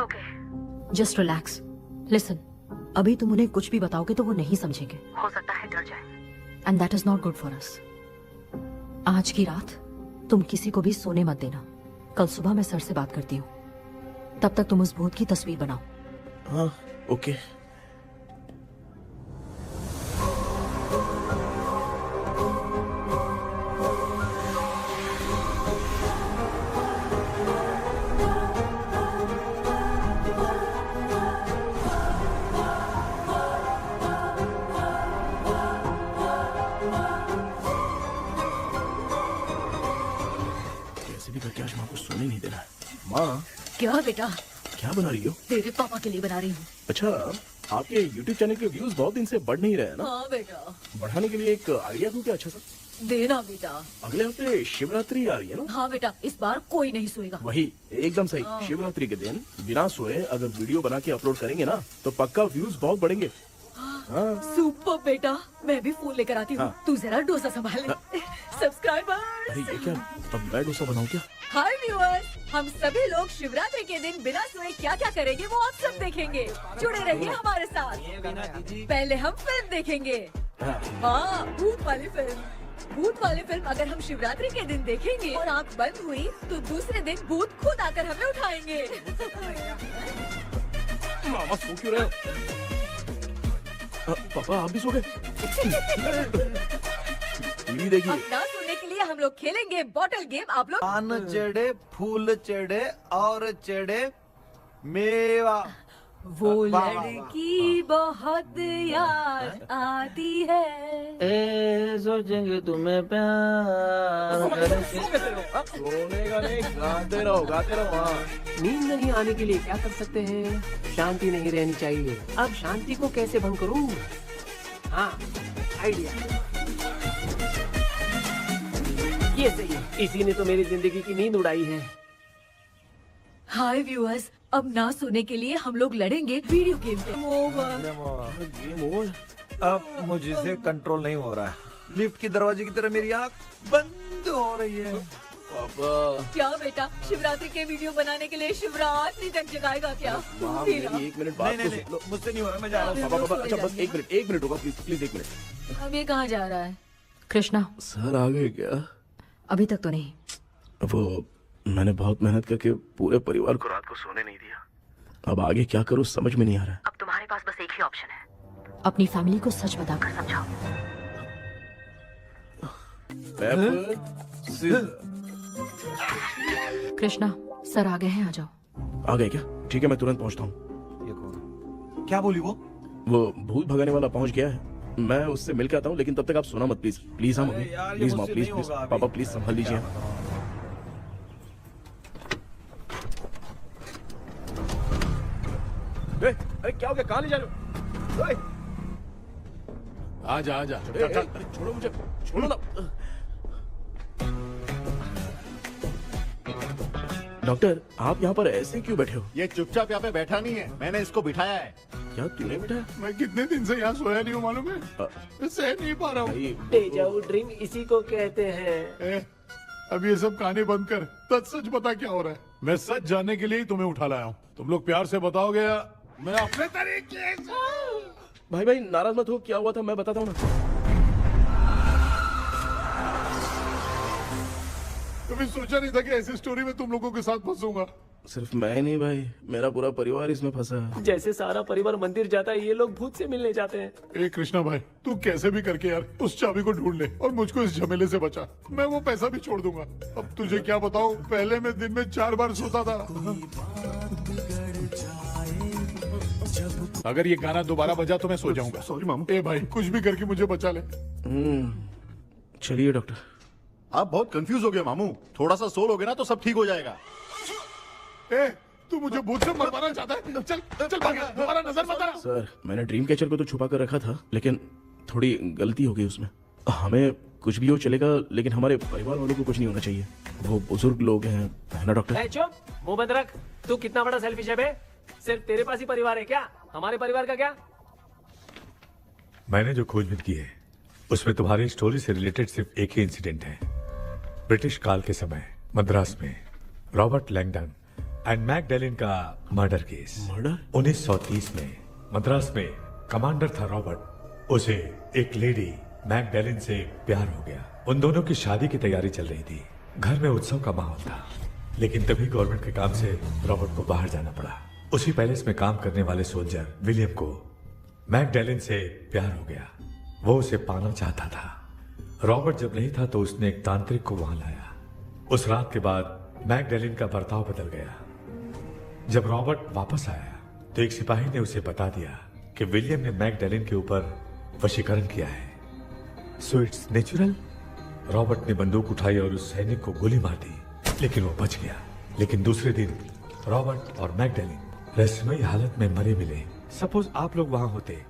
Okay. Just relax. Listen. अभी तुम उन्हें कुछ भी बताओगे तो वो नहीं समझेंगे। हो सकता है डर जाए। And that is not good for us. आज की रात तुम किसी को भी सोने मत देना। कल सुबह मैं सर से बात करती हूँ। तब तक तुम उस भूत की तस्वीर बनाओ। हाँ, ओके। करके आज माँ को सोने नहीं देना है। माँ, क्या बेटा? क्या बना रही हो? तेरे पापा के लिए बना रही हूँ। अच्छा, आपके YouTube चैनल के व्यूज बहुत दिन से बढ़ नहीं रहे हैं ना? हाँ बेटा। बढ़ाने के लिए एक आइडिया दूं क्या अच्छा सा? देना बेटा। अगले हफ्ते शिवरात्रि आ रही है ना? हाँ बेटा, इस बार कोई नहीं सोएगा। वही, एकदम सही। शिवरात्रि के दिन बिना सोए अगर वीडियो बना के अपलोड करेंगे ना तो पक्का व्यूज बहुत बढ़ेंगे। सुपर बेटा, मैं भी फोन लेकर आती हूँ। तू जरा डोसा संभाल ले। सब्सक्राइबर। अरे ये क्या, अब मैं डोसा बनाऊं क्या? हाय व्यूअर्स, हम सभी लोग शिवरात्रि के दिन बिना सोए क्या क्या करेंगे वो आप सब देखेंगे। जुड़े रहिए हमारे साथ। पहले हम फिल्म देखेंगे। हाँ, भूत वाली फिल्म। भूत वाली फिल्म अगर हम शिवरात्रि के दिन देखेंगे और आँख बंद हुई तो दूसरे दिन भूत खुद आकर हमें उठाएंगे। मामा सो क्यों रहे हो? पापा आप भी सो गए? टीवी देखिए। अब ना सोने के लिए हम लोग खेलेंगे बॉटल गेम। आप लोग पान चढ़े, फूल चढ़े और चढ़े मेवा। वो वाह, वाह, लड़की बहुत याद आती है। सोचेंगे तुम्हें प्यार। सोने का नहीं, गाते रहो हाँ। नींद नहीं आने के लिए क्या कर सकते हैं? शांति नहीं रहनी चाहिए। अब शांति को कैसे भंग करूं? हाँ, आइडिया। ये सही है। इसी ने तो मेरी जिंदगी की नींद उड़ाई है। हाय व्यूअर्स, अब ना सोने के लिए हम लोग लड़ेंगे वीडियो गेम पे। Game over. अब मुझसे कंट्रोल नहीं हो रहा है। लिफ्ट की दरवाजे की तरह मेरी आँख बंद हो रही है। पापा क्या बेटा, शिवरात्रि के वीडियो बनाने के लिए शिवरात्रि तक जगाएगा क्या? मेरी 1 मिनट बात नहीं, तो नहीं, सुन लो। मुझसे नहीं हो रहा, मैं जा रहा हूँ। पापा अच्छा बस 1 मिनट होगा प्लीज 1 मिनट। अब ये कहाँ जा रहा है? कृष्णा, सर आ गए क्या? अभी तक तो नहीं। वो मैंने बहुत मेहनत करके पूरे परिवार को रात को सोने नहीं दिया। अब आगे क्या करूं समझ में नहीं आ रहा। अब तुम्हारे पास बस एक ही ऑप्शन है, अपनी फैमिली को सच बताकर समझाओ। कृष्णा, सर आ गए हैं, आ जाओ। आ गए क्या? ठीक है मैं तुरंत पहुंचता हूँ। ये कौन? क्या बोली वो? वो भूत भगाने वाला पहुंच गया है, मैं उससे मिल के आता हूँ, लेकिन तब तक आप सोना मत प्लीज। प्लीज हाँ मम्मी, यार, ये प्लीज माँ, मुझसे प्लीज नहीं प्लीज होगा अभी। पापा प्लीज संभाल लीजिए। अरे क्या हो गया? कहाँ ले जा रहे हो? आजा आजा अरे छोड़ो मुझे, छोड़ो ना। डॉक्टर आप यहाँ पर ऐसे क्यों बैठे हो? ये चुपचाप यहाँ पे बैठा नहीं है, मैंने इसको बिठाया है। क्या तूने बैठा? मैं कितने दिन से यहाँ सोया नहीं हूँ मालूम है। मैं सह नहीं पा रहा हूँ। डेजाऊ ड्रीम इसी को कहते हैं। अब ये सब कहानी बंद कर, सच बता क्या हो रहा है। मैं सच जानने के लिए ही तुम्हें उठा लाया हूँ। तुम लोग प्यार से बताओगे या मैं अपने तरीके से। भाई नाराज मत हो, क्या हुआ था मैं बताता हूँ ना। कभी सोचा नहीं था कि ऐसी स्टोरी में तुम लोगों के साथ फंसूंगा। सिर्फ मैं ही नहीं भाई, मेरा पूरा परिवार इसमें फंसा है। जैसे सारा परिवार मंदिर जाता है, ये लोग भूत से मिलने जाते हैं। ए कृष्णा भाई, तू कैसे भी करके यार उस चाबी को ढूंढ ले और मुझको इस झमेले से बचा। मैं वो पैसा भी छोड़ दूंगा। अब तुझे क्या बताऊं, पहले मैं दिन में 4 बार सोता था। अगर ये गाना दोबारा बजा तो मैं सो जाऊंगा। सॉरी मामू। ए भाई, कुछ भी करके मुझे बचा ले। चलिए डॉक्टर। आप बहुत कंफ्यूज हो गए मामू, थोड़ा सा सो लोगे ना तो सब ठीक हो जाएगा। ए, तू मुझे भूत से मरवाना चाहता है? चल चल भाग, दोबारा नजर मत आना। सर मैंने ड्रीम कैचर को तो छुपा कर रखा था, लेकिन थोड़ी गलती हो गई उसमें। हमें कुछ भी हो चलेगा, लेकिन हमारे परिवार वालों को कुछ नहीं होना चाहिए। वो बुजुर्ग लोग हैं, है ना डॉक्टर? चुप, मुंह बंद रख। तू कितना बड़ा सेल्फिश है बे? सिर्फ तेरे पास ही परिवार है क्या? हमारे परिवार का क्या? मैंने जो खोजबीन की है उसमें तुम्हारी स्टोरी से रिलेटेड सिर्फ एक ही इंसिडेंट है। ब्रिटिश काल के समय मद्रास में रॉबर्ट लैंगडन एंड मैकडैलिन का मर्डर केस। मर्डर? 1930 में मद्रास में कमांडर था रॉबर्ट, उसे एक लेडी मैकडैलिन से प्यार हो गया। उन दोनों की शादी की तैयारी चल रही थी, घर में उत्सव का माहौल था। लेकिन तभी गवर्नमेंट के काम से रॉबर्ट को बाहर जाना पड़ा। उसी पैलेस में काम करने वाले सोल्जर विलियम को मैकडैलिन से प्यार हो गया। वो उसे पाना चाहता था। रॉबर्ट जब नहीं था तो उसने एक तांत्रिक को वहां लाया। उस रात के बाद मैकडैलिन का बर्ताव बदल गया। जब रॉबर्ट वापस आया तो एक सिपाही ने उसे बता दिया कि विलियम ने मैकडैलिन के ऊपर वशीकरण किया है। So it's natural. रॉबर्ट ने बंदूक उठाई और उस सैनिक को गोली मार दी, लेकिन वो बच गया। लेकिन दूसरे दिन रॉबर्ट और मैकडैलिन रहस्यमयी हालत में मरे मिले। सपोज आप लोग वहां होते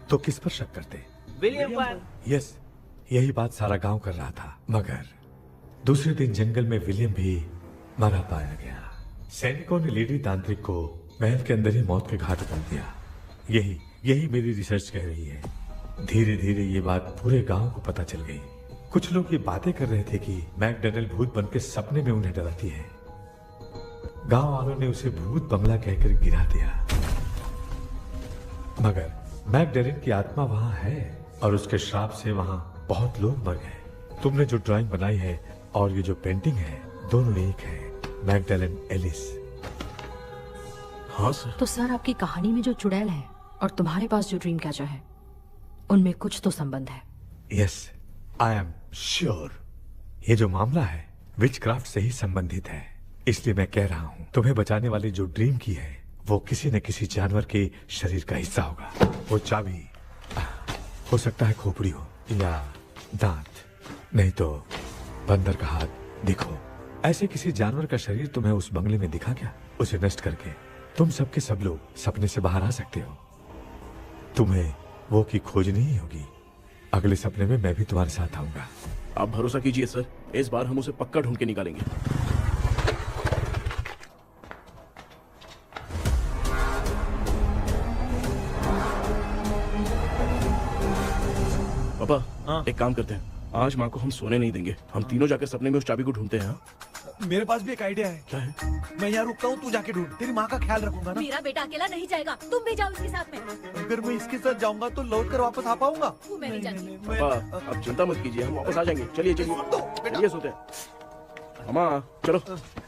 तो किस पर शक करते? विलियम पर। यस, यही बात सारा गांव कर रहा था। मगर दूसरे दिन जंगल में विलियम भी मरा पाया गया। सैनिकों ने लेडी तांत्रिक को महल के अंदर ही मौत के घाट उतार दिया। यही मेरी रिसर्च कह रही है। धीरे धीरे ये बात पूरे गांव को पता चल गई। कुछ लोग ये बातें कर रहे थे कि मैकडैलिन भूत बन के सपने में उन्हें डराती है। गांव वालों ने उसे भूत बंगला कहकर गिरा दिया। मगर मैकडैलिन की आत्मा वहां है और उसके श्राप से वहां बहुत लोग मर गए। तुमने जो ड्राइंग बनाई है और ये जो पेंटिंग है दोनों एक है, मैगडेलन एलिस। हाँ सर। तो सर आपकी कहानी में जो चुड़ैल है और तुम्हारे पास जो ड्रीम कैचर है उनमें कुछ तो संबंध है। यस, आई एम श्योर ये जो मामला है विचक्राफ्ट से ही संबंधित है। इसलिए मैं कह रहा हूँ तुम्हें बचाने वाली जो ड्रीम की है वो किसी न किसी जानवर के शरीर का हिस्सा होगा। वो चाबी हो सकता है खोपड़ी हो या दांत, नहीं तो बंदर का हाथ। देखो, ऐसे किसी जानवर का शरीर तुम्हें उस बंगले में दिखा क्या? उसे नष्ट करके तुम सबके सब लोग सपने से बाहर आ सकते हो। तुम्हें वो की खोजनी ही होगी। अगले सपने में मैं भी तुम्हारे साथ आऊंगा। आप भरोसा कीजिए सर, इस बार हम उसे पक्का ढूंढ के निकालेंगे। पापा, एक काम करते हैं, आज माँ को हम सोने नहीं देंगे। हम तीनों जाकर सपने में उस चाबी को ढूंढते हैं। मेरे पास भी एक आइडिया है। क्या है? मैं यहाँ रुकता हूँ, तू जाके ढूंढ। तेरी माँ का ख्याल रखूंगा ना। मेरा बेटा अकेला नहीं जाएगा, तुम भी जाओ इसके साथ में। अगर मैं इसके साथ जाऊंगा तो लौट कर वापस आ पाऊंगा? वो मैं नहीं जानती। पापा, आप चिंता मत कीजिए, हम वापस आ जाएंगे। चलिए चलिए चलिए, सोते हैं। मामा चलो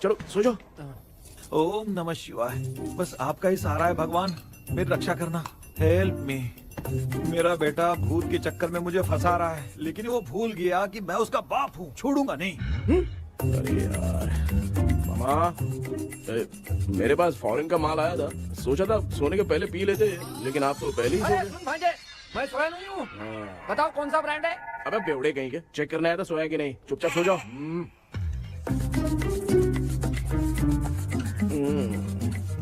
चलो सो जाओ। ओम नमः शिवाय। बस आपका ही सहारा है भगवान, मेरी रक्षा करना। Help me. मेरा बेटा भूत के चक्कर में मुझे फंसा रहा है, लेकिन वो भूल गया कि मैं उसका बाप हूँ। छोड़ूंगा नहीं। अरे यार मामा, मेरे पास फॉरेन का माल आया था, सोचा था सोने के पहले पी लेते, लेकिन आप तो पहले ही सो गए। भांजे, मैं सोया नहीं हूँ। बताओ कौन सा ब्रांड है? अबे बेवड़े कहीं के, चेक करना आया था सोया कि नहीं। चुपचाप सो जाओ।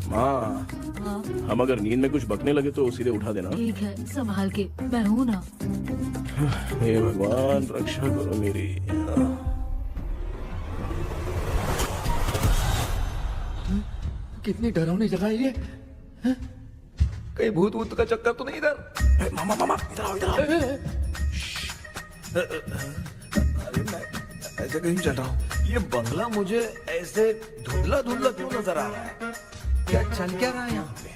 माँ, हम अगर नींद में कुछ बकने लगे तो सीधे उठा देना। ठीक है, संभाल के, मैं हूँ ना। हे भगवान रक्षा करो मेरी। कितनी डरावनी जगह है ये। कहीं भूत वूत का चक्कर तो नहीं इधर? मामा मामा इधर आओ, इधर आओ। अरे मैं ऐसे कहीं चल रहा हूँ। ये बंगला मुझे ऐसे धुंधला धुंधला क्यों नजर आ रहा है? क्या चल क्या रहा है यहाँ पे?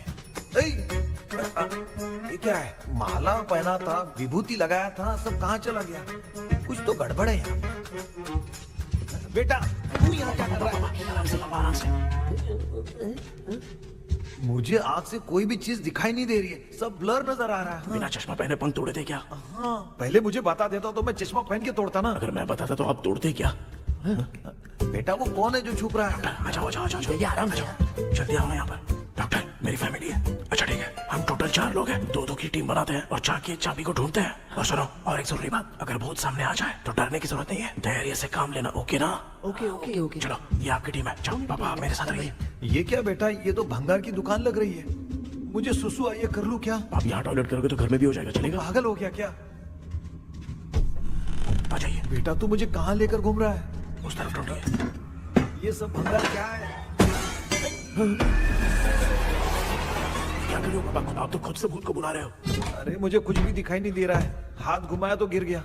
ये क्या है? माला पहना था, विभूति लगाया था, सब कहाँ चला गया? कुछ तो गड़बड़ है यहाँ। बेटा तू यहाँ क्या कर रहा है? मुझे आग से कोई भी चीज दिखाई नहीं दे रही है, सब ब्लर नजर आ रहा है। बिना चश्मा पहने पंख तोड़े थे क्या? हाँ, पहले मुझे बता देता तो मैं चश्मा पहन के तोड़ता ना। अगर मैं बताता तो आप तोड़ते क्या? बेटा वो कौन है जो छुप रहा है? आ जाओ आ जाओ आ जाओ, आराम से जाओ। जल्दी आओ ना यहाँ पर। डॉक्टर, मेरी फैमिली है। अच्छा ठीक है, हम टोटल 4 लोग हैं, 2-2 की टीम बनाते हैं और जाके चाबी को ढूंढते हैं। और सुनो, और एक जरूरी बात, अगर भूत सामने आ जाए तो डरने की जरूरत नहीं है, धैर्य से काम लेना। ओके ना? Okay okay okay. चलो, ये आपकी टीम है। चलो पापा मेरे साथ रहिए। ये क्या बेटा, ये तो भंगार की दुकान लग रही है। मुझे सुसु आई है, कर लूं क्या? आप यहाँ टॉयलेट करोगे तो घर में भी हो जाएगा, चलेगा? पागल हो गया क्या? आ जाइए। बेटा तू मुझे कहाँ लेकर घूम रहा है? उस तरफ ढूंढिए। ये सब भंगार क्या है? क्या कर रहे हो पापा? आप तो खुद से भूत को बुला रहे हो। अरे मुझे कुछ भी दिखाई नहीं दे रहा है, हाथ घुमाया तो गिर गया।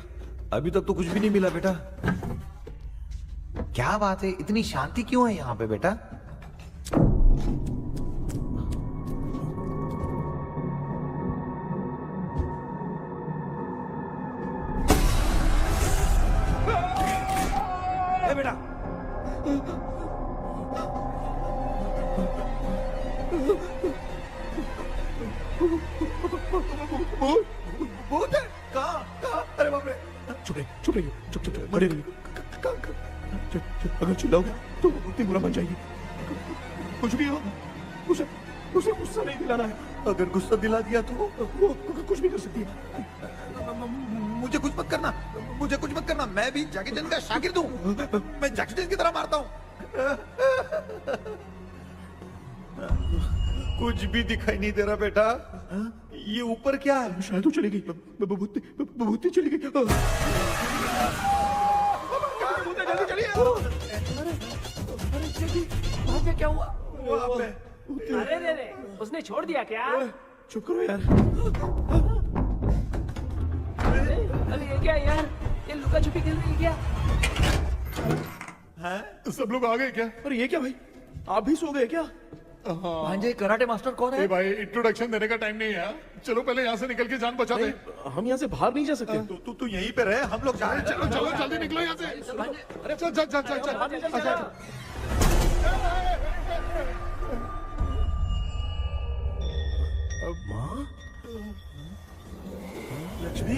अभी तक तो कुछ भी नहीं मिला बेटा। क्या बात है, इतनी शांति क्यों है यहाँ पे बेटा? ए बेटा, भूत है? कहाँ? अरे बाप रे! चुप रहिए, चुप रहिए, चुप चुप चुप, खड़े रहिए। अगर चिल्लाओगे तो उतनी बुरा बन जाएगी। कुछ भी हो, उसे गुस्सा नहीं दिलाना है। अगर गुस्सा दिला दिया तो वो कुछ भी कर सकती है। मुझे कुछ मत करना, मुझे कुछ मत करना। मैं भी जैकी चैन का शागिर्द हूँ। मैं जैकी चैन की तरह मारता हूँ। कुछ भी दिखाई नहीं दे रहा बेटा। ये ऊपर क्या है? शायद वो चली गई, भूती चली गई। जल्दी चलिए। अरे क्या हुआ? वहाँ पे। अरे रे रे, उसने छोड़ दिया क्या? चुप करो यार। अरे ये क्या यार, ये लुका छुपी खेल रही है क्या? हैं? सब लोग आ गए क्या? अरे ये क्या भाई, आप भी सो गए क्या? भांजे कराटे मास्टर कौन है? ए भाई इंट्रोडक्शन देने का टाइम नहीं है। चलो पहले यहाँ से निकल के जान बचा दे। हम यहाँ से बाहर नहीं जा सकते। तू यहीं पे रहे, हम लोग जा रहे हैं। चलो चलो जल्दी निकलो यहाँ से। चल चल चल चल चल। अच्छा माँ, लक्ष्मी,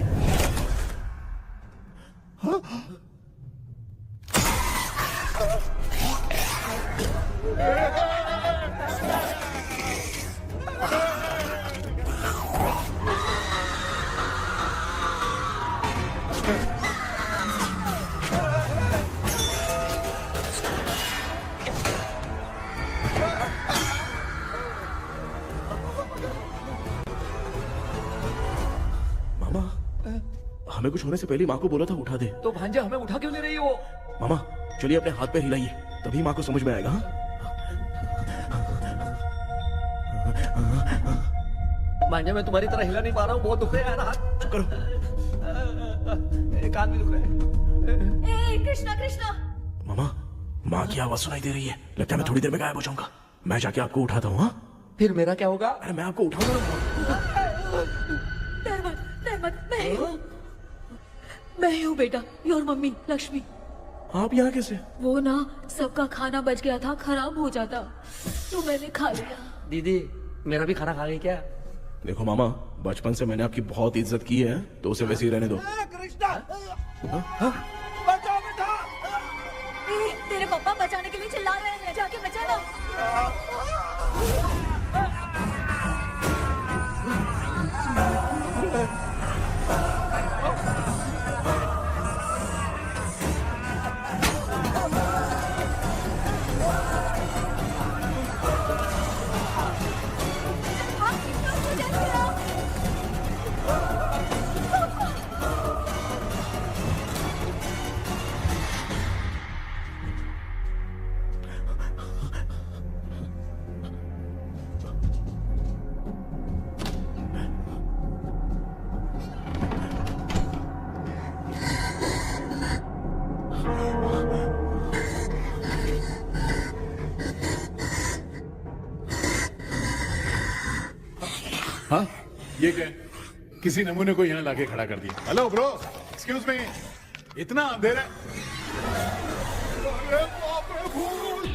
मामा, हमें कुछ होने से पहले माँ को बोला था उठा दे। तो भांजे हमें उठा क्यों ले रही है वो? मामा चलिए अपने हाथ पे हिलाइए, तभी माँ को समझ में आएगा। हाँ? भांजे मैं तुम्हारी तरह हिला नहीं पा रहा हूँ, बहुत दुख रहा है यार हाथ। चुप करो। कान भी दुख रहे हैं। ए कृष्णा कृष्णा, मामा, माँ की आवाज सुनाई दे रही है, लगता है मैं थोड़ी देर में गायब हो जाऊंगा। मैं जाके आपको उठाता हूँ। हाँ फिर मेरा क्या होगा? अरे मैं आपको उठाऊंगा। डर मत, मैं हूँ बेटा, योर मम्मी लक्ष्मी। आप यहाँ कैसे? वो ना सबका खाना बच गया था, खराब हो जाता तो मैंने खा लिया। दीदी मेरा भी खाना खा गई क्या? देखो मामा, बचपन से मैंने आपकी बहुत इज्जत की है, तो उसे वैसे ही रहने दो। तेरे पापा बचाने के लिए चिल्ला रहे हैं, जाके बचाना। हाँ ये क्या? किसी नमूने को यहाँ लाके खड़ा कर दिया। हेलो ब्रो, एक्सक्यूज मी, इतना अंधेरा है। अरे बाप रे, भूत!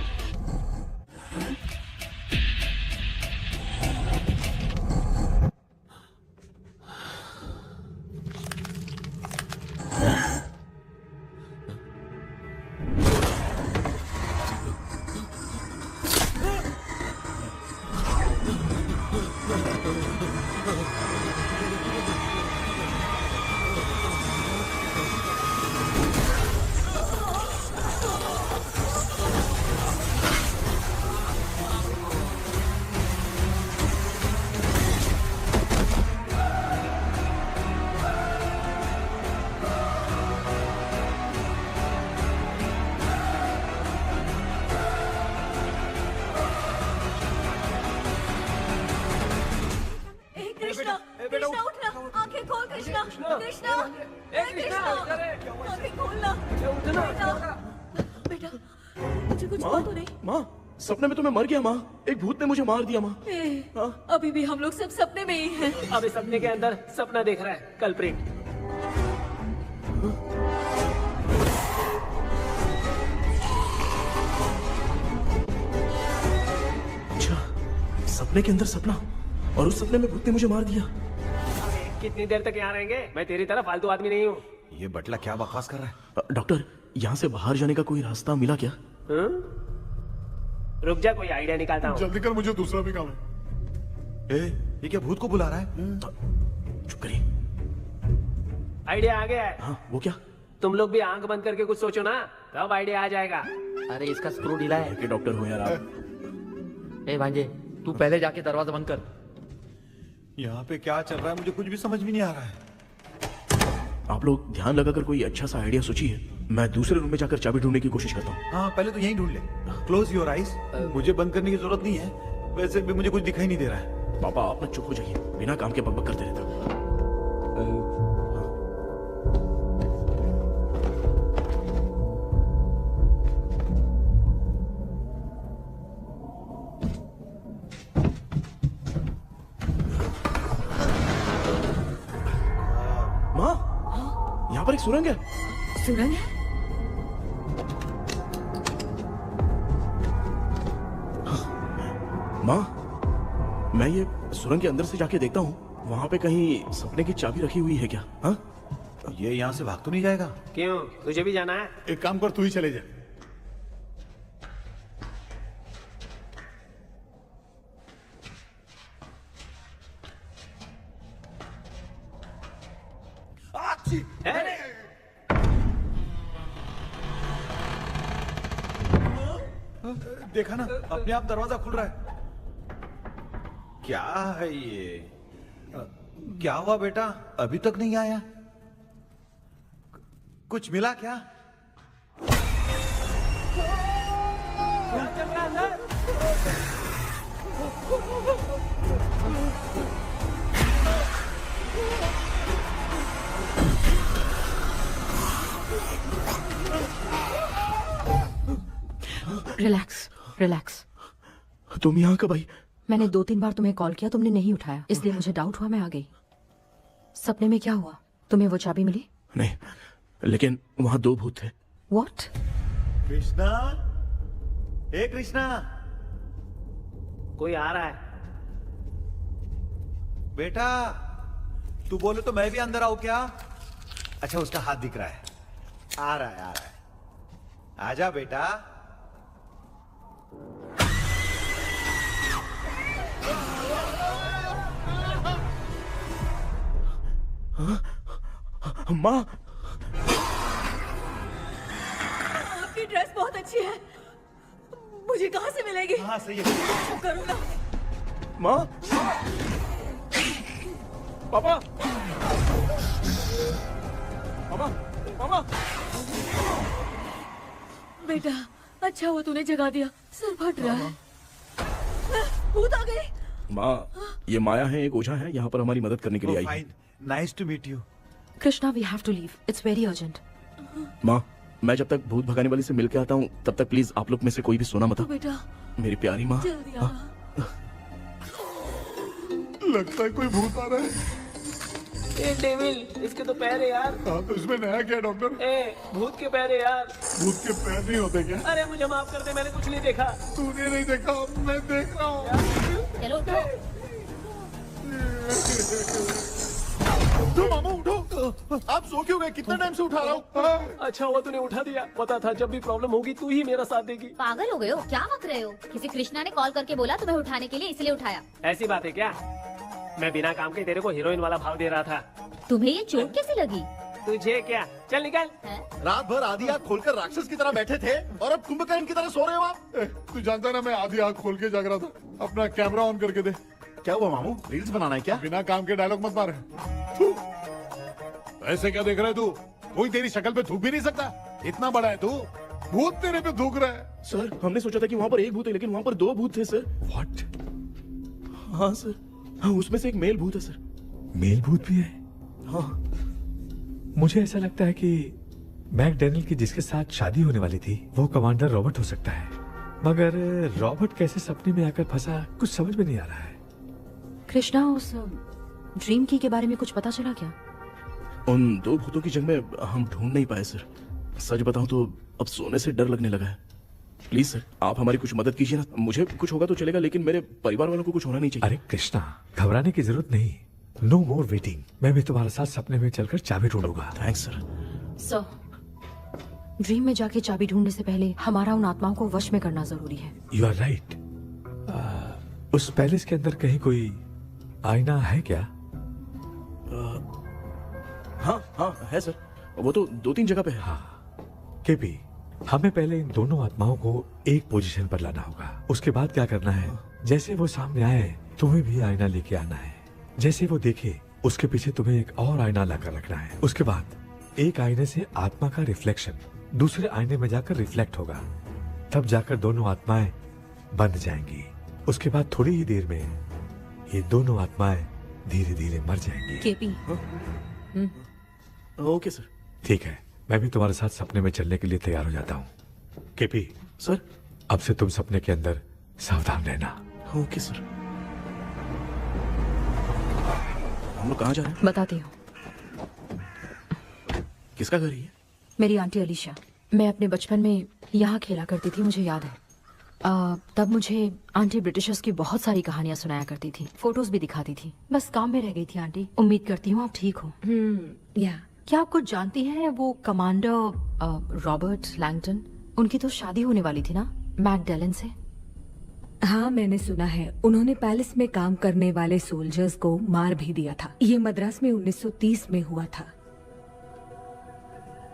कृष्णा कृष्णा उठना, आंखें खोल कृष्णा कृष्णा कृष्णा, आंखें खोलना बेटा, मुझे कुछ हुआ तो नहीं? माँ, सपने में तो मैं मर गया माँ, एक भूत ने मुझे मार दिया माँ। अभी भी हम लोग सब सपने में ही हैं। अब इस सपने के अंदर सपना देख रहा है कल्प्रिट। अच्छा, सपने के अंदर सपना, और उस सपने में भूत ने मुझे मार दिया। कितनी देर तक यहाँ रहेंगे? मैं तेरी तरह फालतू आदमी नहीं हूँ। ये बटला क्या बकवास कर रहा है? डॉक्टर, यहाँ से बाहर जाने का कोई रास्ता मिला क्या? रुक जा, कोई आइडिया निकालता हूँ। जल्दी कर, मुझे दूसरा भी काम है। ये क्या भूत को बुला रहा है? चुप करिए। आइडिया आ गया है। हाँ, वो क्या? तुम लोग भी आंख बंद करके कुछ सोचो ना, तब आइडिया आ जाएगा। अरे इसका स्क्रू ढीला है। के डॉक्टर हो यार आप। ए भांजे, तू पहले जाके दरवाजा बंद कर। यहाँ पे क्या चल रहा है मुझे कुछ भी समझ में नहीं आ रहा है। आप लोग ध्यान लगाकर कोई अच्छा सा आइडिया सोचिए, मैं दूसरे रूम में जाकर चाबी ढूंढने की कोशिश करता हूँ। हाँ पहले तो यहीं ढूंढ ले। Close your eyes. मुझे बंद करने की जरूरत नहीं है, वैसे भी मुझे कुछ दिखाई नहीं दे रहा है। पापा आप ना चुप हो जाइए, बिना काम के बकबक करते रहता। यहाँ पर एक सुरंग है। सुरंग है? माँ, मैं ये सुरंग के अंदर से जाके देखता हूँ, वहाँ पे कहीं सपने की चाबी रखी हुई है क्या? हाँ? ये यहाँ से भाग तो नहीं जाएगा? क्यों, तुझे भी जाना है? एक काम कर, तू ही चले जा। देखा ना, अपने आप दरवाजा खुल रहा है। क्या है ये? क्या हुआ बेटा, अभी तक नहीं आया? कुछ मिला क्या? Relax relax. तुम यहाँ कब आई? मैंने 2-3 बार तुम्हें कॉल किया, तुमने नहीं उठाया, इसलिए मुझे डाउट हुआ, मैं आ गई। सपने में क्या हुआ? तुम्हें वो चाबी मिली? नहीं, लेकिन वहाँ 2 भूत थे। व्हाट? कृष्णा, हे कृष्णा, कोई आ रहा है। बेटा तू बोले तो मैं भी अंदर आऊं क्या? अच्छा, उसका हाथ दिख रहा है, आ रहा है, आ रहा है। आजा बेटा। माँ, आपकी ड्रेस बहुत अच्छी है, मुझे कहाँ से मिलेगी? हाँ सही है। करूँगा। माँ, पापा, पापा, पापा। बेटा अच्छा हुआ तूने जगा दिया, सर फट रहा है। भूत आ गई। माँ, ये माया है, एक ओझा है, यहाँ पर हमारी मदद करने के लिए आई है। Fine, nice to meet you. Krishna, we have to leave, it's very urgent. माँ, मैं जब तक भूत भगाने वाली से मिल के आता हूँ, तब तक प्लीज आप लोग में से कोई भी सोना मत। तो बेटा मेरी प्यारी माँ। जल्दी आ। लगता है कोई भूत आ रहा है। ए डेविल, इसके तो पैर है यार। हाँ, तो इसमें नया क्या डॉक्टर? ए, भूत के पैर है यार। भूत के पैर नहीं होते क्या? अरे मुझे माफ कर दे, मैंने कुछ नहीं देखा। तूने नहीं देखा, मैं देख रहा हूँ। चलो उठो। उठो मामा, उठो। आप सो क्यों गए? कितना टाइम से उठा रहा हूँ। अच्छा हुआ तूने उठा दिया, पता था जब भी प्रॉब्लम होगी तू ही मेरा साथ देगी। पागल हो गए हो क्या? बक रहे हो? किसी कृष्णा ने कॉल करके बोला तुम्हें उठाने के लिए, इसलिए उठाया। ऐसी बात है क्या? मैं बिना काम के तेरे को हीरोइन वाला भाव दे रहा था। तुम्हें ये चोट कैसे लगी? तुझे क्या? चल निकल। रात भर आधी आंख खोलकर राक्षस की तरह बैठे थे और अब कुंभकर्ण की तरह सो रहे हो आप। तू जानता ना, मैं आधी आंख खोल के जाग रहा था। अपना कैमरा ऑन करके दे। क्या हुआ मामू, रील्स बनाना है क्या? बिना काम के डायलॉग मत मार। थू। ऐसे क्या देख रहा है तू? कोई तेरी शक्ल पे थूक भी नहीं सकता, इतना बड़ा है तू। भूत तेरे पे थूक रहा है। सर, हमने सोचा था कि वहाँ पर एक भूत है, लेकिन वहाँ पर 2 भूत थे सर। व्हाट? हाँ सर, हाँ, उसमें से एक मेल भूत है सर। मेल भूत भी है? हाँ। मुझे ऐसा लगता है कि मैकडैनियल की जिसके साथ शादी होने वाली थी वो कमांडर रॉबर्ट हो सकता है, मगर रॉबर्ट कैसे सपने में आकर फंसा, कुछ समझ में नहीं आ रहा है। कृष्णा, उस ड्रीम की के बारे में कुछ पता चला क्या? उन 2 भूतों की जंग में हम ढूंढ नहीं पाए सर। सच बताऊं तो अब सोने से डर लगने लगा है। प्लीज सर, आप हमारी कुछ मदद कीजिए ना। मुझे कुछ होगा तो चलेगा, लेकिन मेरे परिवार वालों को कुछ होना नहीं चाहिए। अरे कृष्णा, घबराने की जरूरत नहीं, नो मोर वेटिंग। मैं भी तुम्हारे साथ सपने में चलकर चाबी ढूंढूंगा। Thanks sir. सर, ड्रीम में जाके चाबी ढूंढने से पहले हमारा उन आत्माओं को वश में करना जरूरी है। You are right. उस पैलेस के अंदर कहीं कोई आईना है क्या? हाँ हाँ है सर, वो तो 2-3 जगह पे है। हाँ केपी, हमें पहले इन दोनों आत्माओं को एक पोजीशन पर लाना होगा। उसके बाद क्या करना है, जैसे वो सामने आए तुम्हें भी आईना लेके आना है। जैसे वो देखे उसके पीछे तुम्हें एक और आईना लाकर रखना है। उसके बाद एक आईने से आत्मा का रिफ्लेक्शन दूसरे आईने में जाकर रिफ्लेक्ट होगा, तब जाकर दोनों आत्माएं बंध जाएंगी। उसके बाद थोड़ी ही देर में ये दोनों आत्माएं धीरे धीरे मर जाएंगी। KP, okay sir. ठीक है, मैं भी तुम्हारे साथ सपने में चलने के लिए तैयार हो जाता हूँ। केपी सर, अब से तुम सपने के अंदर सावधान रहना। Okay sir. हम लोग कहाँ जा रहे हैं? बताती हूँ। किसका घर है? मेरी आंटी अलीशा। मैं अपने बचपन में यहाँ खेला करती थी, मुझे याद है। तब मुझे आंटी ब्रिटिशर्स की बहुत सारी कहानियां सुनाया करती थी, फोटोज भी दिखाती थी। बस काम में रह गई थी आंटी। उम्मीद करती हूँ आप ठीक हो। या क्या आप कुछ जानती हैं वो कमांडर रॉबर्ट लैंगटन? उनकी तो शादी होने वाली थी ना मैकडेलन से। हाँ, मैंने सुना है उन्होंने पैलेस में काम करने वाले सोल्जर्स को मार भी दिया था। ये मद्रास में 1930 में हुआ था।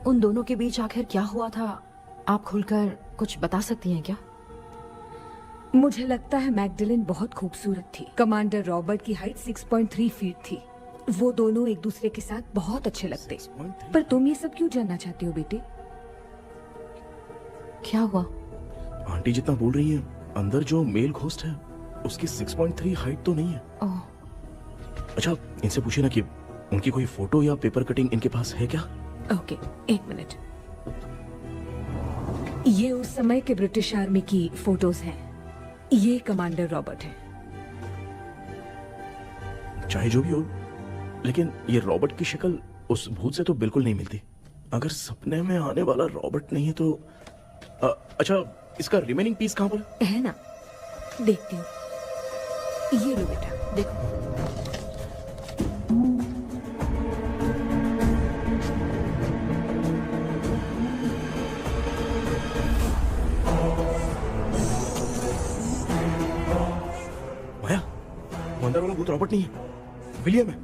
उन दोनों के बीच आखिर क्या हुआ था, आप खुलकर कुछ बता सकती हैं क्या? मुझे लगता है मैकडेलन बहुत खूबसूरत थी। कमांडर रॉबर्ट की हाइट 6.3 फीट थी। वो दोनों एक दूसरे के साथ बहुत अच्छे लगते। पर तुम ये सब क्यों जानना चाहते हो बेटे? क्या हुआ? आंटी जितना बोल रही है, अंदर जो मेल घोस्ट है उसकी 6.3 हाइट तो नहीं है। ओह, अच्छा, इनसे पूछे ना कि उनकी कोई फोटो या पेपर कटिंग इनके पास है क्या? ओके, एक मिनट। ये उस समय के ब्रिटिश आर्मी की फोटोज हैं। ये कमांडर रॉबर्ट है। चाहे जो भी हो, लेकिन ये रॉबर्ट की शक्ल उस भूत से तो बिल्कुल नहीं मिलती। अगर सपने में आने वाला रॉबर्ट नहीं है तो अच्छा, इसका रिमेनिंग पीस कहाँ पर है ना? देखती हूँ। ये लो बेटा, देखो। माया, वो अंदर वाला भूत रॉबर्ट नहीं है, विलियम है।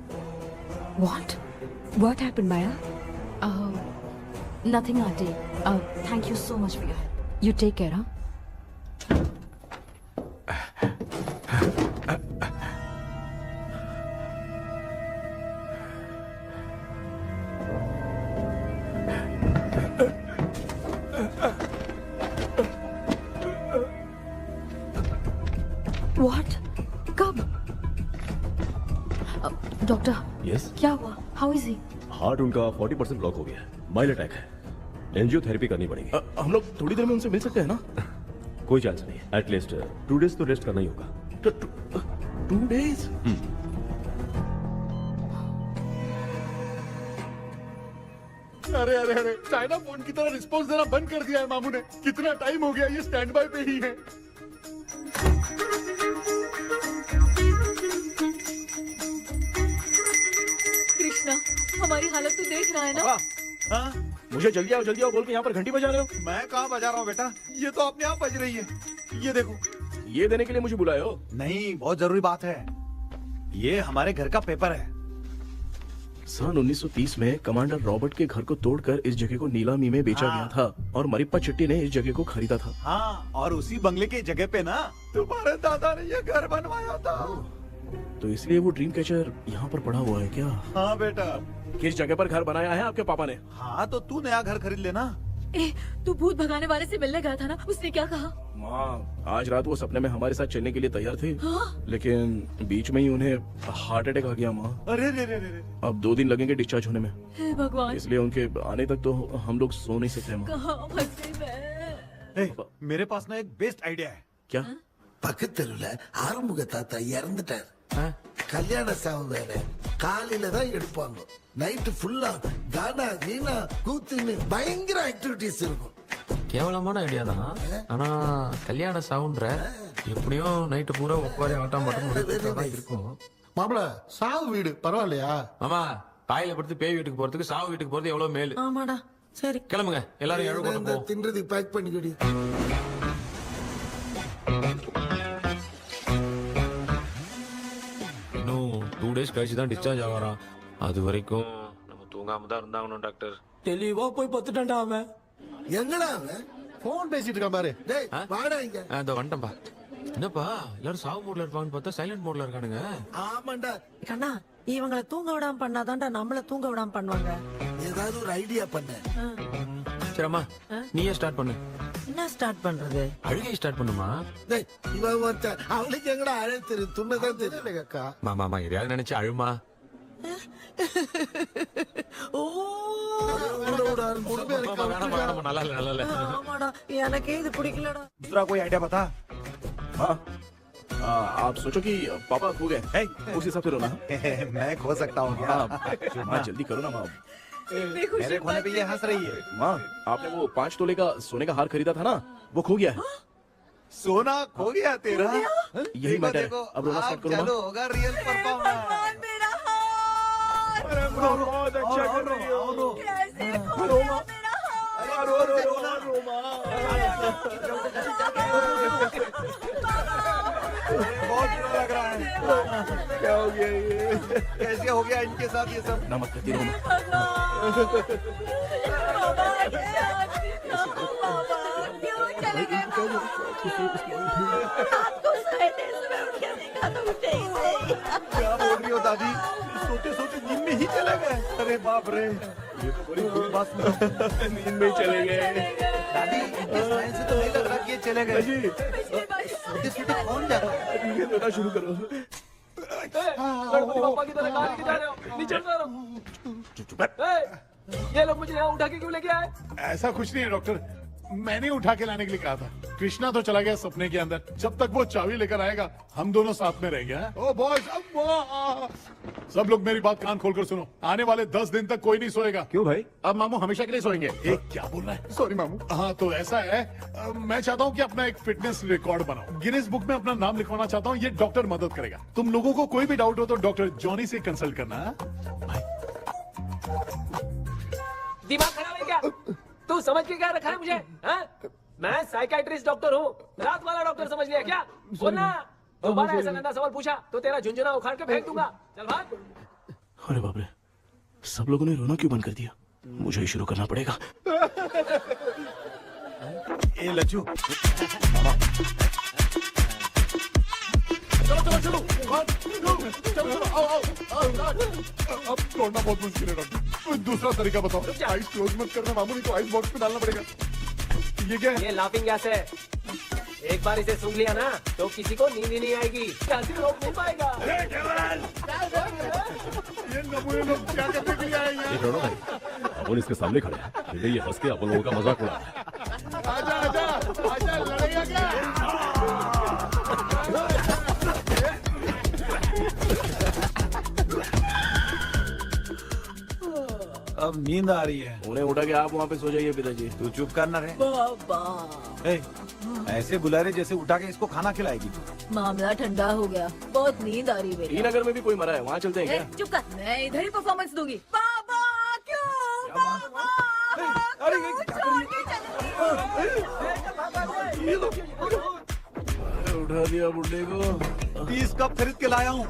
What happened, Maya? Nothing, auntie. Thank you so much for your help. You take care, huh? What? कब? डॉक्टर, यस, क्या हुआ? How is he? हार्ट उनका 40% ब्लॉक हो गया है। माइल्ड अटैक है। एंजियोथेरेपी करनी पड़ेगी। हम लोग थोड़ी देर में उनसे मिल सकते हैं ना? कोई चांस नहीं है। एटलीस्ट 2 डेज तो रेस्ट करना ही होगा। 2 days? अरे अरे अरे, चाइना फोन की तरह रिस्पॉन्स देना बंद कर दिया है मामू ने। कितना टाइम हो गया, ये स्टैंड बाय पे ही है। कृष्णा, हमारी हालत तो देख रहा है ना? हाँ? मुझे जल्दी आओ बोल के यहाँ पर घंटी बजा रहे हो। मैं कहाँ बजा रहा हूँ बेटा, ये तो अपने आप बज रही है। ये देखो। ये देने के लिए मुझे बुलाए हो? नहीं, बहुत जरूरी बात है। ये हमारे घर का पेपर है। सन 1930 में कमांडर रॉबर्ट के घर को तोड़कर इस जगह को नीलामी में बेचा गया था और मरिप्पा चिट्टी ने इस जगह को खरीदा था। हाँ, और उसी बंगले की जगह पे ना तुम्हारे दादा ने ये घर बनवाया था। तो इसलिए वो ड्रीम कैचर यहाँ पर पड़ा हुआ है क्या? हाँ बेटा। किस जगह पर घर बनाया है आपके पापा ने? हाँ, तो तू नया घर खरीद लेना। तू भूत भगाने वाले से मिलने गया था ना, उसने क्या कहा? माँ, आज रात वो सपने में हमारे साथ चलने के लिए तैयार थे। लेकिन बीच में ही उन्हें हार्ट अटैक आ गया माँ। अरे रे रे रे। अब 2 दिन लगेंगे डिस्चार्ज होने में। हे भगवान, इसलिए उनके आने तक तो हम लोग सो नहीं सकते माँ। कहाँ फंसे मैं? मेरे पास ना एक बेस्ट आइडिया है। क्या? பக்கத்தெருவுல ஆறுமுக தாத்தா இறந்துட்டார். கல்யாண சாவு வேற. காலையில தான் எடுப்பாங்க. நைட்டு ஃபுல்லா கானா வீணா கூத்துன்னு பயங்கர ஆக்டிவிட்டிஸ் இருக்கும். கேவலமான ஐடியா தான். ஆனா கல்யாண சாவுன்ற எப்படியும் நைட்டு பூரா உட்காரி ஆட்டம் மட்டும் தான் இருக்கும். மாப்பிள, சாவு வீடு பரவாயில்லையா? மாமா, காயில படுத்து பேய் வீட்டுக்கு போறதுக்கு சாவு வீட்டுக்கு போறது எவ்வளவு மேலு. ஆமாடா, சரி கிளம்புங்க, எல்லாரும் எழு கொண்டு போ. தின்றதுக்கு பேக் பண்ணிக்கடி. இன்னும் 2 days கழிச்சு தான் டிஸ்சார்ஜ் ஆகிறான். அது வரைக்கும் நம்ம தூங்காம தான் இருந்தாகணும் டாக்டர். தெளிவா போய் பத்துட்டான்டா அவன். எங்கடா அவன்? போன் பேசிட்டு இருக்கான் பாரு. டேய், வாடா இங்க. இந்த வந்துட்டேன்பா. என்னப்பா எல்லாரும் சாவு மோட்ல இருப்பான்னு பார்த்தா சைலண்ட் மோட்ல இருக்கானுங்க. ஆமாண்டா. கண்ணா, இவங்கள தூங்க விடாம பண்ணாதான்டா நம்மள தூங்க விடாம பண்ணுவாங்க. ஏதாவது ஒரு ஐடியா பண்ண. சரிம்மா, நீயே ஸ்டார்ட் பண்ணு. என்ன ஸ்டார்ட் பண்றது? அழுகை ஸ்டார்ட் பண்ணுமா? டேய், இவன் ஒருத்தன். அவளுக்கு எங்கடா அழகு தெரியும்? துண்ணதான் தெரியல அக்கா. மாமா எதையாவது நினைச்சு அழுமா. ஓ, நல்லா இல்ல. ஆமாடா, எனக்கே இது பிடிக்கலடா. दूसरा कोई आइडिया बता। हाँ, आप सोचो कि पापा खो गए, उस हिसाब से रोना। मैं खो सकता हूँ क्या? हाँ, जल्दी करो ना माँ। इतनी खुशी मेरे खोने पे ये हंस रही है। माँ, आपने वो 5 तोले का सोने का हार खरीदा था ना, वो खो गया है। सोना खो गया तेरा? यही मैटर है। अब रोना स्टार्ट करो, माँ। चालू होगा रियल परफॉर्मेंस। भगवान मेरा हाथ बहुत अच्छा कर रही हो। कैसे खो गया मेरा बहुत बुरा लग रहा है। क्या हो गया ये? कैसे हो गया इनके साथ ये सब? नमक करती रहो। क्यों चले गए आपको सहने सुबह उठ के देखा तो उठे ही नहीं। क्या बोल रही हो दादी? सोते सोते नींद में ही चले गए? अरे बाप रे, ये तो बड़ी बुरी बात सुना। नींद में ही चले गए। दादी, इस लाइन से तो नहीं लग रहा कि ये चले गए। सोते सोते कौन जाता है? ये रोना शुरू करो। गणपति बापा की तरह कहाँ लेके जा रहे हो? नीचे उतारो। ये लोग मुझे यहाँ उठा के क्यों लेके आए? ऐसा कुछ नहीं है डॉक्टर, मैंने उठा के लाने के लिए कहा था। कृष्णा तो चला गया सपने के अंदर, जब तक वो चाबी लेकर आएगा हम दोनों साथ में रहेंगे। हाँ? ओ बॉयज, सब लोग मेरी बात कान खोलकर सुनो, आने वाले 10 दिन तक कोई नहीं सोएगा। क्यों भाई? अब मामू हमेशा के लिए सोएंगे। क्या बोल रहा है? सॉरी मामू। हाँ तो ऐसा है, मैं चाहता हूँ कि अपना एक फिटनेस रिकॉर्ड बनाओ, गिनीज बुक में अपना नाम लिखवाना चाहता हूँ। ये डॉक्टर मदद करेगा। तुम लोगों को कोई भी डाउट हो तो डॉक्टर जॉनी से कंसल्ट करना। दिमाग खराब है क्या? तू समझ के क्या रखा है मुझे? हाँ? मैं साइकाइट्रिस्ट डॉक्टर हूँ, रात वाला डॉक्टर समझ लिया क्या? बोलना, दोबारा ऐसा गंदा सवाल पूछा तो तेरा झुंझुना उखाड़ के फेंक दूंगा। चल भाग। अरे बाप रे, सब लोगों ने रोना क्यों बंद कर दिया? मुझे ही शुरू करना पड़ेगा। ए लज्जू, चलो चलो चलो, आओ। अब छोड़ना बहुत मुश्किल है डॉक्टर, कोई दूसरा तरीका बताओ। आइस क्लोज मत करना मामू, नहीं तो आइस बॉक्स में डालना पड़ेगा। ये क्या है? ये लाफिंग गैस है, एक बार इसे सूंघ लिया ना तो किसी को नींद ही नहीं आएगी, हंसी रोक नहीं पाएगा। ये नमूने लोग क्या करने के लिए आए हैं? ये छोड़ो भाई, अपन इसके सामने खड़े हैं, फिर ये हंस के अपन लोगों का मजाक उड़ा है। आजा लड़ेगा क्या? अब नींद आ रही है। उन्हें उठा के आप वहाँ पे सो जाइए पिताजी। तू चुप करना रे। ए, ऐसे बुला रहे जैसे उठा के इसको खाना खिलाएगी। मामला ठंडा हो गया, बहुत नींद आ रही टी नगर में भी कोई मरा है, वहाँ चलते हैं क्या? चुप कर, मैं इधर ही परफॉर्मेंस दूंगी। बाबा क्यों? बाबा अरे ये क्या कर रही है? उठा दिया बुड्ढे को। 30 कप खरीद के लाया हूँ।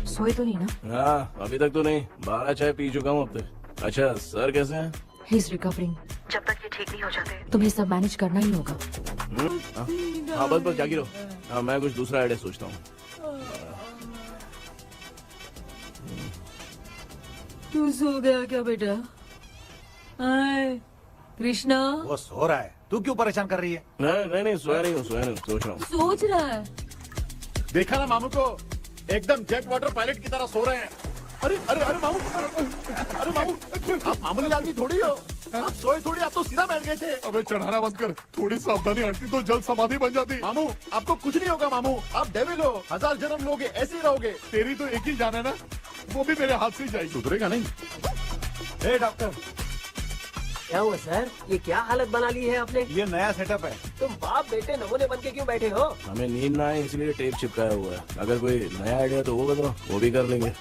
सोए तो नहीं ना? हाँ, अभी तक तो नहीं, 12 चाय पी चुका हूँ अब तक। अच्छा, सर कैसे हैं? He is recovering. जब तक ये ठीक नहीं हो जाते तुम्हें सब मैनेज करना ही होगा। हाँ बस जागी रहो। हाँ, मैं कुछ दूसरा आइडिया सोचता हूँ। तू सो गया क्या बेटा? आए, कृष्णा वो सो रहा है, तू क्यों परेशान कर रही है? नहीं, सोया नहीं हूँ, सोच रहा हूँ। सोच रहा है। देखा ना मामू को, एकदम जेट वाटर पायलट की तरह सो रहे हैं। अरे अरे अरे मामू, अरे मामू, आप मामूली आदमी थोड़ी हो, आप सोए थोड़ी, आप तो सीधा बैठ गए थे। अबे चढ़ाना बंद कर, थोड़ी सावधानी हटती तो जल्द समाधि बन जाती। मामू आपको कुछ नहीं होगा मामू, आप डेविल हो, 1000 जन्म लोगे, ऐसे ही रहोगे। तेरी तो एक ही जान है ना, वो भी मेरे हाथ से ही जाएगी। सुधरेगा नहीं। ए डॉक्टर, क्या हुआ सर? ये क्या हालत बना ली है आपने? ये नया सेटअप है। तुम बाप बेटे नमूने बन के क्यों बैठे हो? हमें नींद ना आए इसलिए टेप चिपकाया हुआ है। अगर कोई नया आइडिया तो वो बताओ, वो भी कर लेंगे।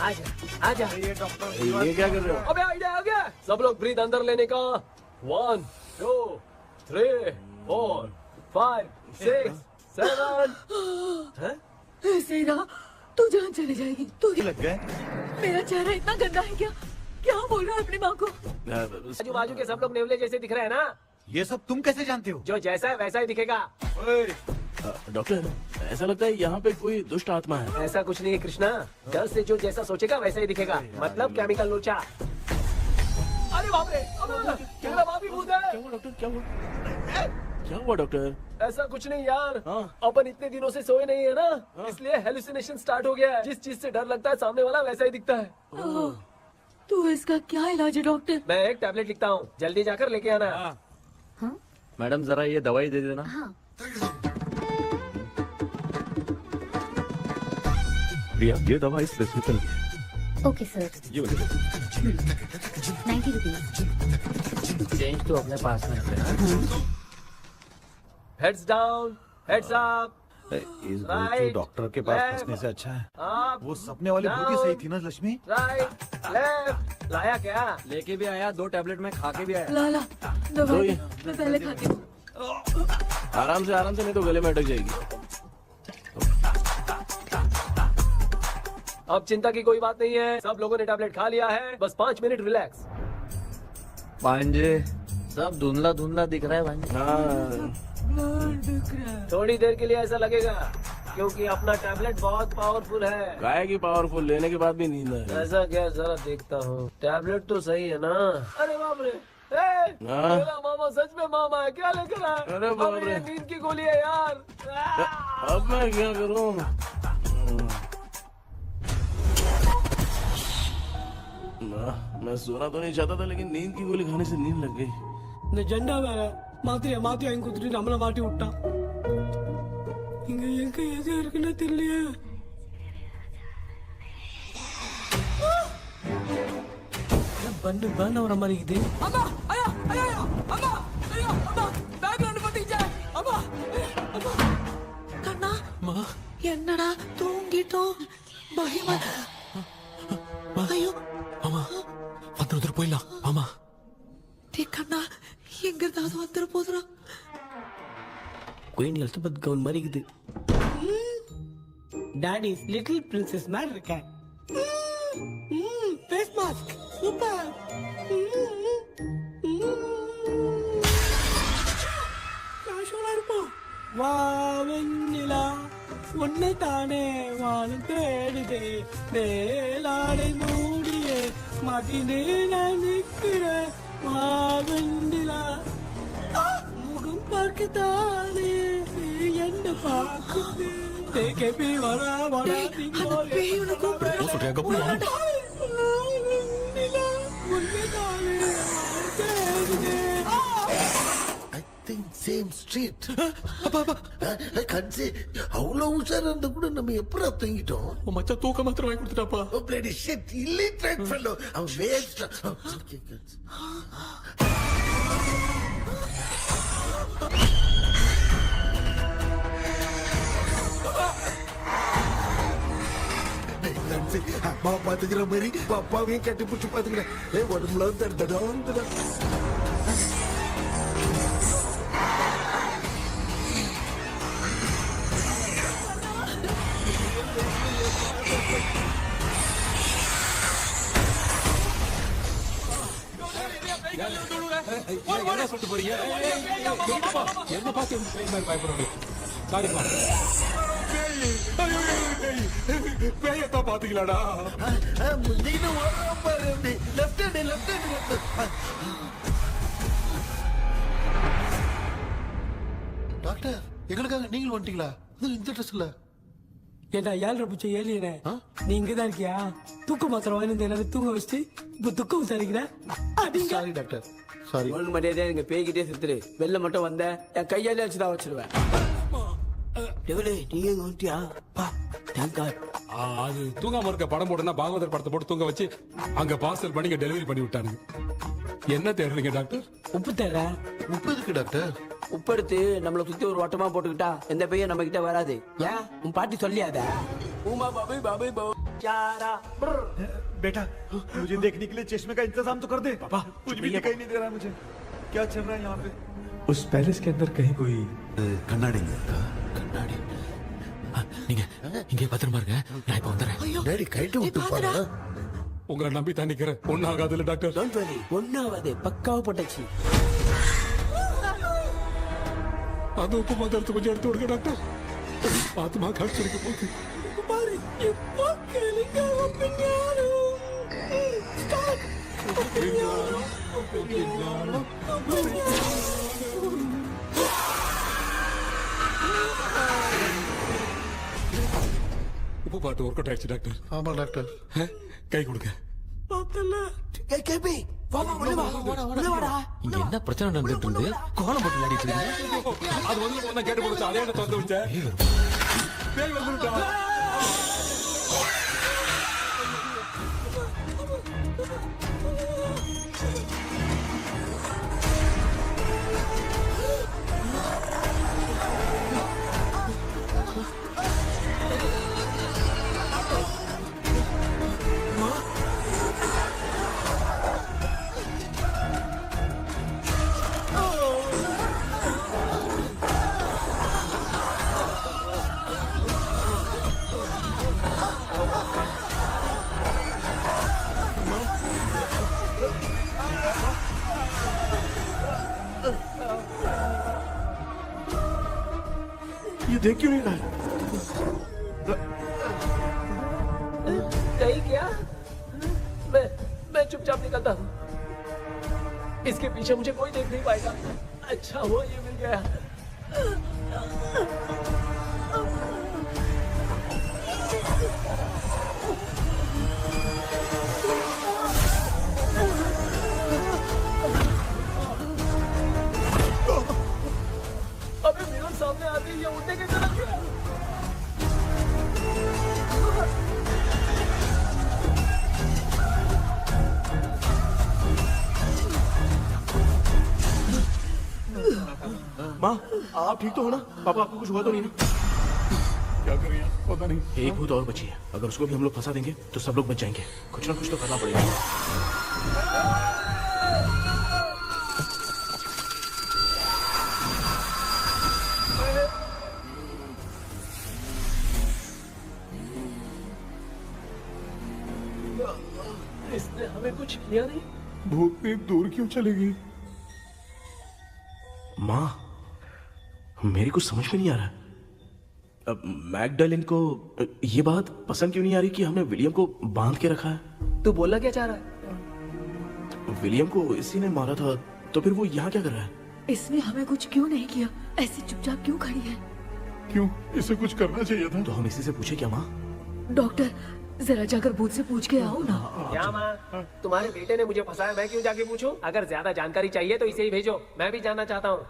आजा आजा। ये डॉक्टर ये क्या कर रहे हो? अबे आइडिया आ गया। सब लोग ब्रीथ अंदर लेने का। 1 2 3 4 5 6 7। ऐसे ही रहा तू जान चली जाएगी। तू लग गए। मेरा चेहरा इतना गंदा है क्या? क्या बोल रहा है अपनी माँ को? आजू बाजू के सब लोग नेवले जैसे दिख रहे हैं ना? ये सब तुम कैसे जानते हो? जो जैसा है वैसा ही दिखेगा। डॉक्टर, ऐसा लगता है यहाँ पे कोई दुष्ट आत्मा है। ऐसा कुछ नहीं है कृष्णा, डर से जो जैसा सोचेगा वैसा ही दिखेगा, मतलब केमिकल लोचा। अरे बाप रे, मेरा बाप ही भूत है। क्या हुआ डॉक्टर, क्या हुआ? क्या हुआ डॉक्टर? ऐसा कुछ नहीं यार, हाँ। अपन इतने दिनों से सोए नहीं है ना, इसलिए हेलुसिनेशन स्टार्ट हो गया है। जिस चीज से डर लगता है सामने वाला वैसा ही दिखता है। तो इसका क्या इलाज है डॉक्टर? मैं एक टैबलेट लिखता हूँ, जल्दी जाकर लेके आना। हाँ? मैडम जरा ये दवाई दे देना। हाँ। प्रिया, ये दवा इस प्रिस्क्रिप्शन की है। Okay sir, 90 rupees. चेंज तो अपने पास में रखना। Heads down, heads up. इस भूतू डॉक्टर के पास फंसने से अच्छा है वो सपने वाली भूत सही थी ना लक्ष्मी। Right left. लाया क्या? लेके भी आया, 2 टैबलेट में खा के भी आया। ला दवा दे, मैं पहले खाती हूँ। आराम से नहीं तो गले में अटक जाएगी। अब चिंता की कोई बात नहीं है, सब लोगों ने टैबलेट खा लिया है, बस 5 मिनट रिलैक्स। भांजे सब धुंधला धुंधला दिख रहा है भांजे। थोड़ी देर के लिए ऐसा लगेगा क्योंकि अपना टैबलेट बहुत पावरफुल है। गाय की पावरफुल, लेने के बाद भी नींद है। ऐसा क्या? जरा देखता हूँ, टैबलेट तो सही है ना? अरे बाप रे, मेरा मामा सच में मामा है, क्या लेकर आया? अरे बाप रे, नींद की गोली है यार। अब मैं क्या करूँ? मैं सोना तो नहीं चाहता था, लेकिन नींद की गोली खाने से नींद लग गई। நிஜண்டா வேற மாத்திரையை வாங்கி கொடுத்துட்டு நம்மள மாட்டி விட்டான். இங்க எங்க எது இருக்குன்னு தெரியலையே. பண்ணு வர மாதிரி இது. அம்மா ஐயா ஐயா அம்மா ஐயா அம்மா பேக்ரவுண்ட் பத்திச்சே அம்மா அம்மா கண்ணா அம்மா என்னடா தூங்கிட்டோம் பயமா ஐயோ அம்மா வந்துட்டு போயிடலாம் அம்மா. கண்ணா எங்க இருந்தாவது வந்துட போதுரா. குயின் எலிசபெத் கவுன் மாதிரி இருக்குது. டாடி லிட்டில் பிரின்சஸ் மாதிரி இருக்கேன். Face mask super. காஷோலா இருப்போம். வா வெண்ணிலா உன்னை தானே வானம் தேடுதே வேளாடை மூடியே மாட்டினே நான் நிற்கிறேன். வெண்ணிலா முகம் பார்க்கத்தானே என்ன பார்க்குது. கேபி வரா வரா சேம் ஸ்ட்ரீட் கட்சி அவ்வளவு உஷாரா இருந்தா கூட நம்ம எப்படா தூங்கிட்டோம். மச்சா தூக்க மாத்திரம் வாங்கி கொடுத்துட்டாப்பா. பிளடி ஷிட் இல்லிட்ரேட் ஃபெல்லோ அவன் வேஸ்ட். அம்மா பாத்துக்கிற மாதிரி அப்பாவையும் கட்டி பிடிச்சி பாத்துக்கிறேன். உடம்புல தடுத்தடா. என்ன சொல்லிட்டு போறீங்க? என்ன பார்த்து பயப்படுறீங்க? சாரிப்பா. பேயத்தான் பாத்தீங்களாடா? டாக்டர் எங்களுக்காக நீங்களும் வந்துட்டீங்களா? இந்த ட்ரெஸ்ல ஏண்டா 7 பூச்சி ஏலியனே, நீ இங்கதான் இருக்கியா? தூக்க மாத்திரம் வாங்கி எனக்கு தூங்க வச்சுட்டு இப்ப துக்கம் விசாரிக்கிறேன். Sorry doctor sorry. ஒன்று மரியாதையா நீங்க பேய்கிட்டே செத்துரு. வெளில மட்டும் வந்த என் கையாலே வச்சுதான் வச்சிருவேன். நீங்க எங்க வந்துட்டியா? அது தூங்காம இருக்க படம் போட்டுனா பாகவதர் படத்தை போட்டு தூங்க வச்சு அங்க பார்சல் பண்ணி டெலிவரி பண்ணி விட்டானுங்க. என்ன தேடுறீங்க டாக்டர்? உப்பு தேடுற. உப்பு எதுக்கு டாக்டர்? உப்பு எடுத்து நம்மளை சுத்தி ஒரு வட்டமா போட்டுக்கிட்டா எந்த பையன் நம்ம கிட்ட வராது. ஏன் உன் பாட்டி சொல்லியாத? உமா பாபி பாபி बेटा मुझे देखने के लिए चश्मे का इंतजाम तो कर दे। पापा कुछ भी दिखाई नहीं दे रहा मुझे, क्या चल रहा है यहाँ पे? उस पैलेस के अंदर कहीं कोई கண்ணாடி கண்ணாடி நீங்க இங்கே பத்திரமா இருங்க, நான் இப்ப வந்துடுறேன். டேடி கைட்டு விட்டு பாரு. உங்களை நம்பி தான் நிக்கிறேன். ஒன்னும் ஆகாதுல்ல டாக்டர்? டோன்ட் வரி, ஒன்னாவது பக்காவ போட்டாச்சு. அது உப்பு மாத்திரத்தை கொஞ்சம் எடுத்து விடுங்க டாக்டர். ஆத்மா கழிச்சிருக்க போகுது. பாரு இப்போ கேளுங்க. உப்பு பாட்டு ஒர்க் அவுட் ஆயிடுச்சு டாக்டர். ஆமா டாக்டர். கை கொடுங்க. இங்க என்ன பிரச்சனை நடந்துட்டு இருந்து கோலம் போட்டு விளையாடிட்டு இருக்கு? அது வந்து கேட்டு போச்சு. அதே திறந்து வச்சேன். பேய் வந்துட்டா. देख क्यों नहीं रहा है? नहीं क्या? मैं चुपचाप निकलता हूँ। इसके पीछे मुझे कोई देख नहीं पाएगा। अच्छा हुआ ये मिल गया। अबे मेरे सामने आते ही ये उड़ने की तरफ गया। माँ, आप ठीक तो हो ना? पापा आपको कुछ हुआ तो नहीं ना? क्या कर रही है पता नहीं। एक भूत और बची है, अगर उसको भी हम लोग फंसा देंगे तो सब लोग बच जाएंगे। कुछ ना कुछ तो करना पड़ेगा। इसने हमें कुछ किया नहीं। भूतनी दूर क्यों चली गई? माँ, मेरी कुछ समझ में नहीं आ रहा। अब मैगडालिन को ये बात पसंद क्यों नहीं आ रही कि हमने विलियम को बांध के रखा है? तू बोलना क्या चाह रहा है? विलियम को इसी ने मारा था, तो फिर वो यहाँ क्या कर रहा है? इसने हमें कुछ क्यों नहीं किया? ऐसी चुपचाप क्यों खड़ी है? क्यों? इसे कुछ करना चाहिए था। तो हम इसी से पूछे क्या माँ? डॉक्टर, जरा जाकर भूत से पूछ के आओ ना। क्या माँ? तुम्हारे बेटे ने मुझे फंसाया, मैं क्यों जाके पूछूं? अगर ज्यादा जानकारी चाहिए तो इसे ही भेजो, मैं भी जानना चाहता हूँ।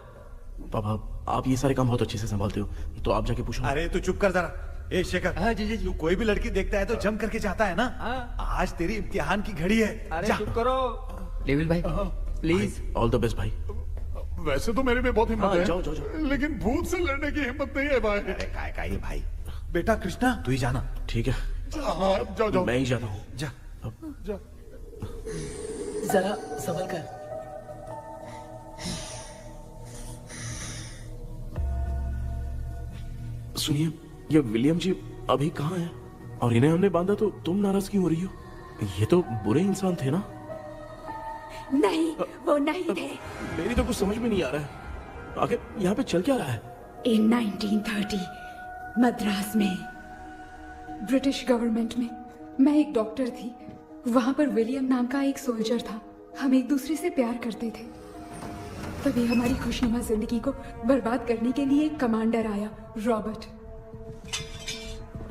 पापा, आप ये सारे काम बहुत अच्छे से संभालते हो, तो आप जाके पूछो। अरे तू चुप कर जरा। ए शेखर, हाँ जी जी जी। तू कोई भी लड़की देखता है तो जम करके जाता है ना? आज तेरी इम्तिहान की घड़ी है। अरे जा। चुप करो। लेविल भाई प्लीज। ऑल द बेस्ट भाई। वैसे तो मेरे में बहुत हिम्मत हाँ, है, जाओ, जाओ, जाओ। लेकिन भूत से लड़ने की हिम्मत नहीं है भाई। अरे काय काय ये भाई। बेटा कृष्णा, तू ही जाना। ठीक है, हाँ, जाओ जाओ। मैं ही जाता हूँ। जा। जा। जरा संभल कर। सुनिए, ये विलियम जी अभी कहाँ हैं? और इन्हें हमने बांधा तो तुम नाराज क्यों हो रही हो? ये तो बुरे इंसान थे ना? नहीं, वो नहीं थे। मेरी तो कुछ समझ में नहीं आ रहा है। आखिर यहाँ पे चल क्या रहा है? In 1930 मद्रास में ब्रिटिश गवर्नमेंट में मैं एक डॉक्टर थी। वहां पर विलियम नाम का एक सोल्जर था। हम एक दूसरे से प्यार करते थे। तभी हमारी खुशनुमा जिंदगी को बर्बाद करने के लिए एक कमांडर आया, रॉबर्ट।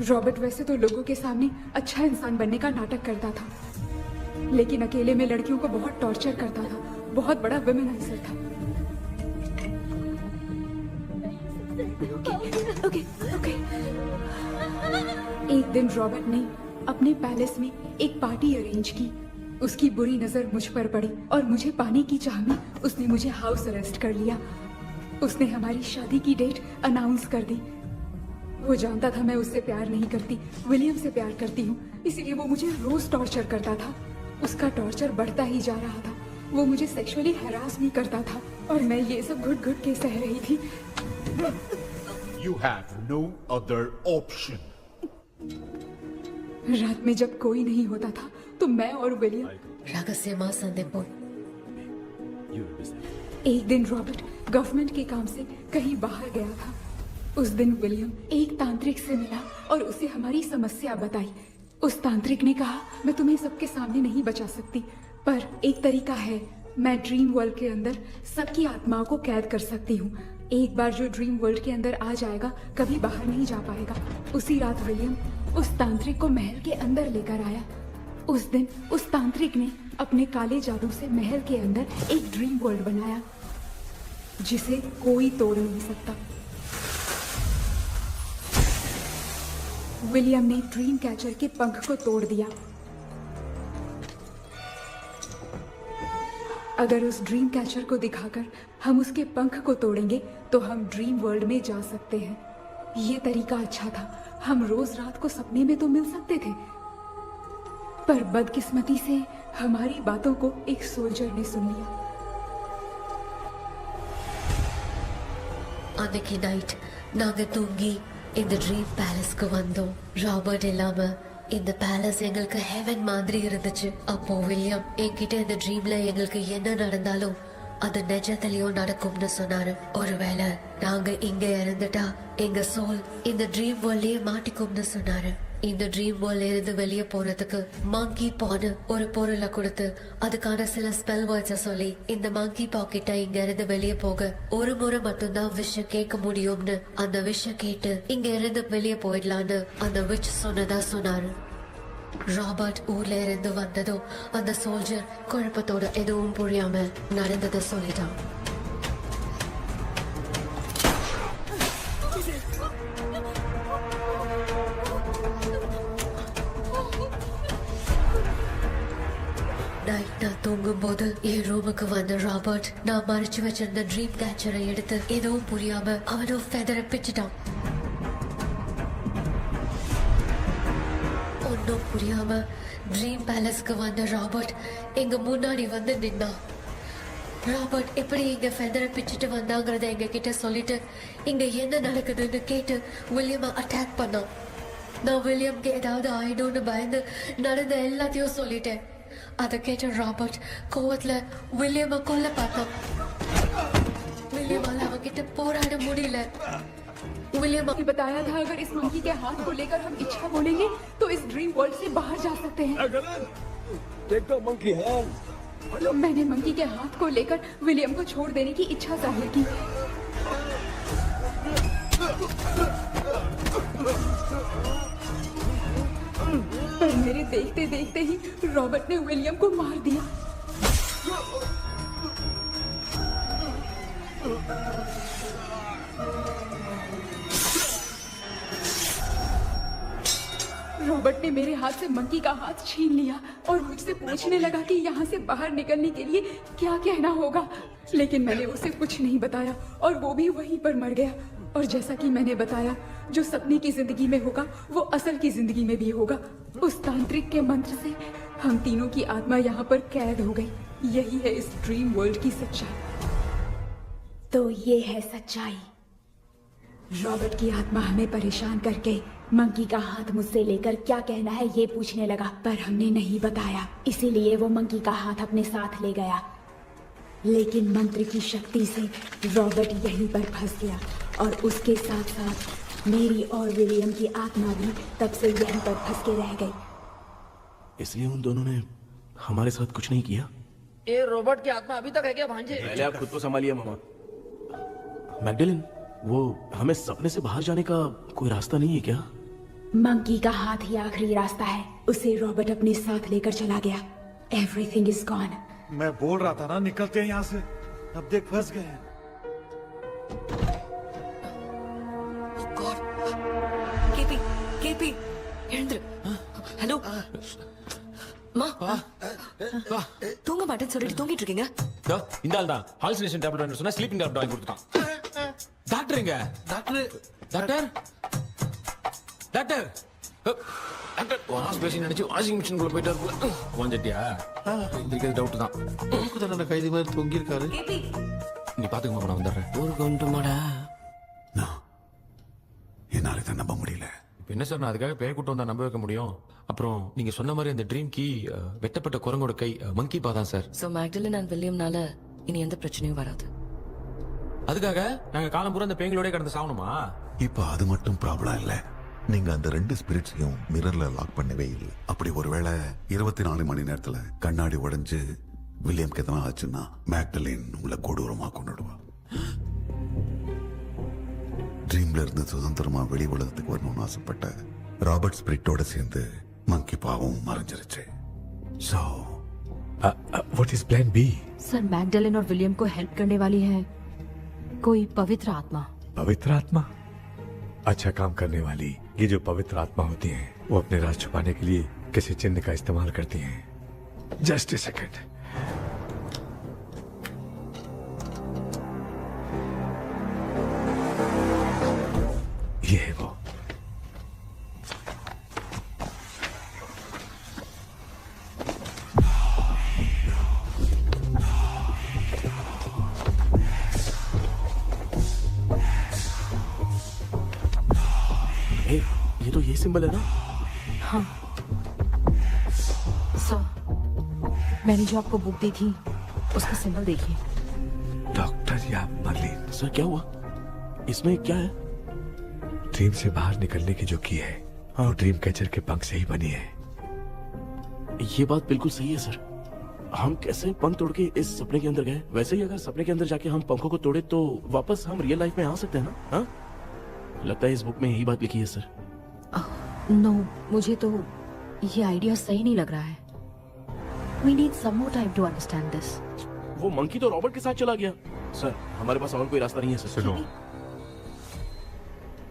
रॉबर्ट वैसे तो लोगों के सामने अच्छा इंसान बनने का नाटक करता था, लेकिन अकेले में लड़कियों को बहुत टॉर्चर करता था। बहुत बड़ा वुमेनाइजर था। ओके। एक दिन रॉबर्ट ने अपने पैलेस में एक पार्टी अरेंज की। उसकी बुरी नजर मुझ पर पड़ी और मुझे पाने की चाह में उसने मुझे हाउस अरेस्ट कर लिया। उसने हमारी शादी की डेट अनाउंस कर दी। वो जानता था मैं उससे प्यार नहीं करती, विलियम से प्यार करती हूँ, इसलिए वो मुझे रोज टॉर्चर करता था। उसका टॉर्चर बढ़ता ही जा रहा था। वो मुझे सेक्सुअली हैरास भी करता था और मैं ये सब घुट घुट के सह रही थी। You have no other option. रात में जब कोई नहीं होता था तो मैं और विलियम रहस्यमा संदेपो। एक दिन रॉबर्ट गवर्नमेंट के काम से कहीं बाहर गया था। उस दिन विलियम एक तांत्रिक से मिला और उसे हमारी समस्या बताई। उस तांत्रिक ने कहा, मैं तुम्हें सबके सामने नहीं बचा सकती, पर एक तरीका है। मैं ड्रीम वर्ल्ड के अंदर सबकी आत्माओं को कैद कर सकती हूँ। एक बार जो ड्रीम वर्ल्ड के अंदर आ जाएगा कभी बाहर नहीं जा पाएगा। उसी रात विलियम उस तांत्रिक को महल के अंदर लेकर आया। उस दिन उस तांत्रिक ने अपने काले जादू से महल के अंदर एक ड्रीम वर्ल्ड बनाया जिसे कोई तोड़ नहीं सकता। विलियम ने ड्रीम कैचर के पंख को तोड़ दिया। अगर उस ड्रीम कैचर को दिखाकर हम उसके पंख को तोड़ेंगे तो हम ड्रीम वर्ल्ड में जा सकते हैं। ये तरीका अच्छा था। हम रोज रात को सपने में तो मिल सकते थे, पर बदकिस्मती से हमारी बातों को एक सोल्जर ने सुन लिया। அன்னைக்கு நைட் நாங்க தூங்கி இந்த ட்ரீம் பேலஸ்க்கு வந்தோம். ராபர்ட் இல்லாம இந்த பேலஸ் எங்களுக்கு ஹெவன் மாதிரி இருந்துச்சு. அப்போ வில்லியம் என்கிட்ட இந்த ட்ரீம்ல எங்களுக்கு என்ன நடந்தாலும் அது நிஜத்திலயும் நடக்கும்னு சொன்னாரு. ஒருவேளை நாங்க இங்க இறந்துட்டா எங்க சோல் இந்த ட்ரீம் வேர்ல்ட்லயே மாட்டிக்கும்னு சொன்னாரு. இந்த ட்ரீம் வேர்ல்ட்ல இருந்து வெளியே போறதுக்கு மங்கி பான்னு ஒரு பொருளை கொடுத்து அதுக்கான சில ஸ்பெல் வேர்ட்ஸை சொல்லி இந்த மங்கி பாக்கெட்டை இங்க இருந்து வெளியே போக ஒரு முறை மட்டும்தான் விஷயம் கேட்க முடியும்னு அந்த விஷயம் கேட்டு இங்க இருந்து வெளியே போயிடலான்னு அந்த விச் சொன்னதா சொன்னாரு. ராபர்ட் ஊர்ல இருந்து வந்ததும் அந்த சோல்ஜர் குழப்பத்தோட எதுவும் புரியாம நடந்ததை சொல்லிட்டான். நைட் நான் தூங்கும் போது என் ரூமுக்கு வந்த ராபர்ட் நான் மறைச்சு வச்சிருந்த ட்ரீம் கேச்சரை எடுத்து எதுவும் புரியாம அவனும் ஃபெதரை பிச்சுட்டான். ஒன்னும் புரியாம ட்ரீம் பேலஸ்க்கு வந்த ராபர்ட் எங்க முன்னாடி வந்து நின்னான். ராபர்ட் எப்படி இங்க ஃபெதரை பிச்சுட்டு வந்தாங்கிறத எங்க கிட்ட சொல்லிட்டு இங்க என்ன நடக்குதுன்னு கேட்டு வில்லியமை அட்டாக் பண்ணான். நான் வில்லியம்க்கு ஏதாவது ஆயிடும்னு பயந்து நடந்த எல்லாத்தையும் சொல்லிட்டேன். அதை கேட்ட ராபர்ட் கோவத்துல வில்லியமை கொல்ல பார்த்தான். विलियम அவங்கிட்ட போராட முடியல. विलियम ने बताया था अगर इस मंकी के हाथ को लेकर हम इच्छा बोलेंगे तो इस ड्रीम वर्ल्ड से बाहर जा सकते हैं. मैंने मंकी के हाथ को लेकर विलियम को छोड़ देने की इच्छा जाहिर की. पर मेरे देखते देखते ही रॉबर्ट ने विलियम को मार दिया. रॉबर्ट ने मेरे हाथ से मंकी का हाथ छीन लिया और मुझसे पूछने लगा कि यहाँ से बाहर निकलने के लिए क्या कहना होगा. लेकिन मैंने उसे कुछ नहीं बताया और वो भी वहीं पर मर गया. और जैसा कि मैंने बताया, जो सपने की जिंदगी में होगा वो असल की जिंदगी में भी होगा. उस तांत्रिक के मंत्र से हम तीनों की आत्मा यहाँ पर कैद हो गई. यही है इस ड्रीम वर्ल्ड की सच्चाई. तो ये है सच्चाई. रॉबर्ट की आत्मा हमें परेशान करके मंकी का हाथ मुझसे लेकर क्या कहना है ये पूछने लगा, पर हमने नहीं बताया. इसीलिए वो मंकी का हाथ अपने साथ ले गया. लेकिन मंत्र की शक्ति से रॉबर्ट यहीं पर फंस गया और उसके साथ साथ मेरी और विलियम की आत्मा भी तब से यहीं पर फंस के रह गई. इसलिए उन दोनों ने हमारे साथ कुछ नहीं किया. ये रॉबर्ट की आत्मा अभी तक है क्या भांजे? पहले आप खुद को संभालिए मामा. मैगडेलिन, वो हमें सपने से बाहर जाने का कोई रास्ता नहीं है क्या? मंकी का हाथ ही आखिरी रास्ता है. उसे रॉबर्ट अपने साथ लेकर चला गया. Everything is gone. मैं बोल रहा था ना निकलते हैं यहाँ से. अब देख फंस गए हैं. केपी केपी எழுந்துரு. ஹலோ மா, தூங்க மாட்டேன்னு சொல்லிட்டு தூங்கிட்டு இருக்கீங்க. இந்த ஆள் தான் ஹாலுசினேஷன் டேப்லெட் வாங்கி சொன்னா ஸ்லீப்பிங் டேப்லெட் வாங்கி கொடுத்தான். டாக்டர் எங்க? Doctor doctor doctor doctor wash basin நினைச்சு வாஷிங் மிஷின் குள்ள போயிட்டாரு. வாஞ்சிட்டியா? இதுக்கு டவுட் தான். தன்னோட கைதி மாதிரி தொங்கி இருக்காரு. நீ பாத்துக்கமா, நான் வந்துடுறேன். ஒரு கொண்டுமாடா. என்னால தான் நம்ப முடியல. என்ன சார், நான் அதுக்காக பேய் கூட்டம் தான் நம்ப வைக்க முடியும். அப்புறம் நீங்க சொன்ன மாதிரி அந்த ட்ரீம் கீ வெட்டப்பட்ட குரங்கோட கை மங்கி பாதான் சார். சோ மேக்டலின் அண்ட் வில்லியம்னால இனி எந்த பிரச்சனையும் வராது. அதுக்காக நாங்க காலம் பூரா அந்த பேய்களோட கடந்து சாவணுமா? இப்ப அது மட்டும் ப்ராப்ளம் இல்ல. நீங்க அந்த ரெண்டு ஸ்பிரிட்ஸையும் மிரர்ல லாக் பண்ணவே இல்லை. அப்படி ஒருவேளை 24 மணி நேரத்துல கண்ணாடி உடைஞ்சு வில்லியம்க்கு எதனா ஆச்சுன்னா மேக்டலின் உங்களை கொடூரமா கொண்டுடுவா. ட்ரீம்ல இருந்து சுதந்திரமா வெளி உலகத்துக்கு வரணும்னு ஆசைப்பட்ட ராபர்ட் ஸ்பிரிட்டோட சேர்ந்து மங்கி பாவம் மறைஞ்சிருச்சு. So, what is plan B? Sir, Magdalene और विलियम को हेल्प करने वाली है कोई पवित्र आत्मा. पवित्र आत्मा? अच्छा काम करने वाली ये जो पवित्र आत्मा होती हैं, वो अपने राज छुपाने के लिए किसी चिन्ह का इस्तेमाल करती हैं. Just a second. ये है वो. ये तो ये सिंबल है ना? हाँ सर, मैंने जो आपको बुक दी थी उसका सिंबल देखिए. डॉक्टर या मर्लिन. सर क्या हुआ? इसमें क्या है? ड्रीम से बाहर निकलने की जो की है वो ड्रीम कैचर के पंख से ही बनी है। ये बात बिल्कुल सही है सर। हम कैसे पंख तोड़ के इस सपने के अंदर गए, वैसे ही अगर सपने के अंदर जाके हम पंखों को तोड़े तो वापस हम रियल लाइफ में आ सकते हैं ना? हाँ, लगता है इस बुक में यही बात लिखी है सर। नो, मुझे तो ये आइडिया सही नहीं लग रहा है। We need some more time to understand this. वो मंकी तो रॉबर्ट के साथ चला गया सर। हमारे पास और कोई रास्ता नहीं है सर। सुनो,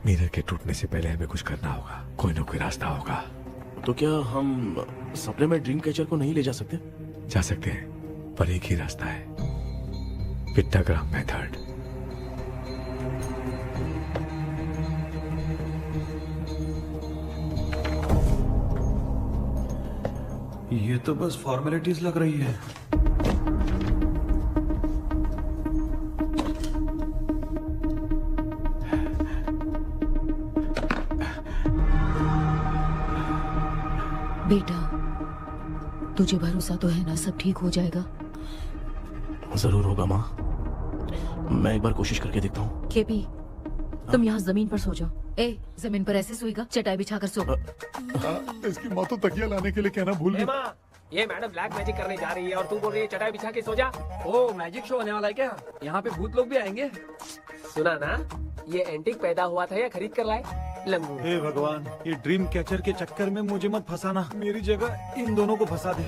मिरर के टूटने से पहले हमें कुछ करना होगा। कोई ना कोई रास्ता होगा। तो क्या हम सपने में ड्रीम कैचर को नहीं ले जा सकते? जा सकते हैं, पर एक ही रास्ता है, पिट्टाग्राम मेथड। ये तो बस फॉर्मेलिटीज लग रही है। बेटा, तुझे भरोसा तो है ना सब ठीक हो जाएगा? जरूर होगा माँ, मैं एक बार कोशिश करके देखता हूँ। केपी, तुम यहाँ जमीन पर सो जाओ। ए, जमीन पर ऐसे सोएगा? चटाई बिछाकर सो। इसकी माँ तो तकिया लाने के लिए कहना भूल गई। माँ, ये मैडम ब्लैक मैजिक करने जा रही है और तू बोल रही है चटाई बिछा के सो जा। ओ, मैजिक शो होने वाला है क्या? यहाँ पे भूत लोग भी आएंगे। सुना ना, ये एंटीक पैदा हुआ था या खरीद कर लाए? लंगू। हे भगवान, ये ड्रीम कैचर के चक्कर में मुझे मत फंसाना। मेरी जगह इन दोनों को फंसा दे।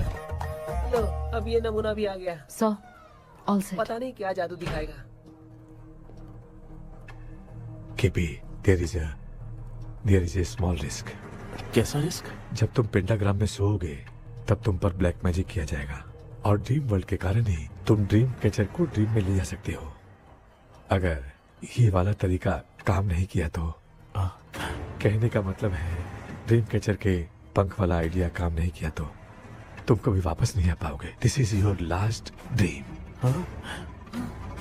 लो, अब ये नमूना भी आ गया। So, all set. पता नहीं क्या जादू दिखाएगा। KP, there is a small risk. कैसा रिस्क? जब तुम पेंटाग्राम में सोओगे तब तुम पर ब्लैक मैजिक किया जाएगा और ड्रीम वर्ल्ड के कारण ही तुम ड्रीम कैचर को ड्रीम में ले जा सकते हो। अगर ये वाला तरीका काम नहीं किया तो कहने का मतलब है ड्रीम कैचर के पंख वाला आइडिया काम नहीं किया तो तुम कभी वापस नहीं आ पाओगे। This is your last dream.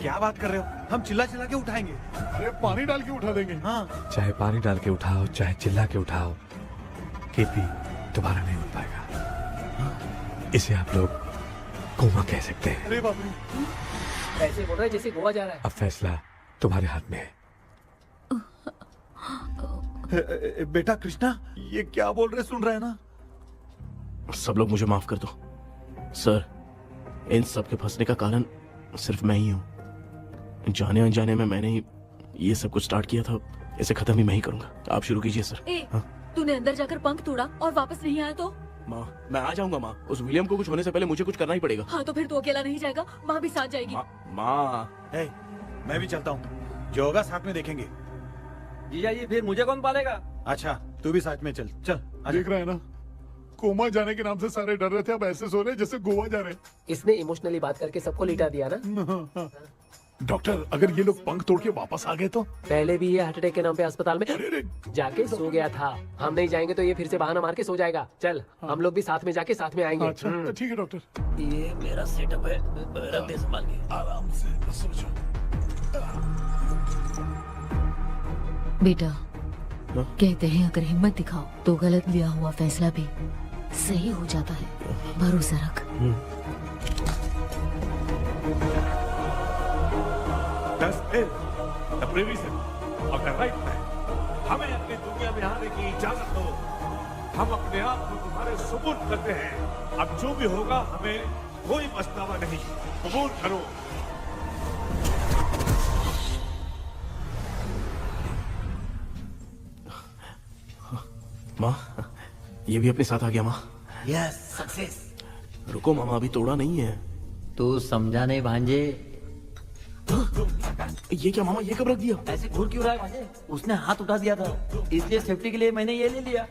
क्या बात कर रहे हो? हम चिल्ला चिल्ला के उठाएंगे। अरे पानी डाल के उठा देंगे। हाँ, चाहे पानी डाल के उठाओ, चाहे चिल्ला के उठाओ, केपी दोबारा नहीं उठ पाएगा। इसे आप लोग कोमा कह सकते हैं। अरे बाप रे, ऐसे बोल रहा है जैसे गोवा जा रहा है। अब फैसला तुम्हारे हाथ में है। बेटा कृष्णा, ये क्या बोल रहे सुन रहे हैं ना? सब लोग मुझे माफ कर दो सर। इन सब के फंसने का कारण सिर्फ मैं ही हूँ। जाने अनजाने में मैंने ही ये सब कुछ स्टार्ट किया था। इसे खत्म ही मैं ही करूंगा। आप शुरू कीजिए सर। तूने अंदर जाकर पंख तोड़ा और वापस नहीं आया तो? माँ, मैं आ जाऊंगा माँ। उस विलियम को कुछ होने से पहले मुझे कुछ करना ही पड़ेगा। हाँ, तो फिर तू अकेला नहीं जाएगा, माँ भी साथ जाएगी। माँ, मैं भी चलता हूँ। जो होगा साथ में देखेंगे। जीजा जी, फिर मुझे कौन पालेगा? अच्छा, तू भी साथ में चल। चल देख रहा है ना, कोमा जाने के नाम से सारे डर रहे थे, अब ऐसे सो रहे जैसे गोवा जा रहे। इसने इमोशनली बात करके सबको लिटा दिया ना। डॉक्टर, अगर ये लोग पंख तोड़ के वापस आ गए तो? पहले भी ये हार्ट अटैक के नाम पे अस्पताल में जाके सो गया था। हम नहीं जाएंगे तो ये फिर से बहाना मार के सो जाएगा। चल, हम लोग भी साथ में जाके साथ में आएंगे। अच्छा, ठीक है डॉक्टर। ये मेरा सेटअप है, रख दे संभाल के। आराम से सो जाओ। बेटा, कहते हैं अगर हिम्मत दिखाओ तो गलत लिया हुआ फैसला भी सही हो जाता है। भरोसा रख। हमें अपनी दुनिया में आने की इजाजत दो। हम अपने आप को तुम्हारे सुपुर्द करते हैं। अब जो भी होगा हमें कोई पछतावा नहीं। कबूल करो। माँ, ये भी अपने साथ आ गया। माँ, यस, सक्सेस। रुको मामा, अभी तोड़ा नहीं है। तू समझा नहीं भांजे। ये क्या मामा, ये कब रख दिया? ऐसे घूर क्यों रहा है भांजे? उसने हाथ उठा दिया था, इसलिए सेफ्टी के लिए मैंने ये ले लिया।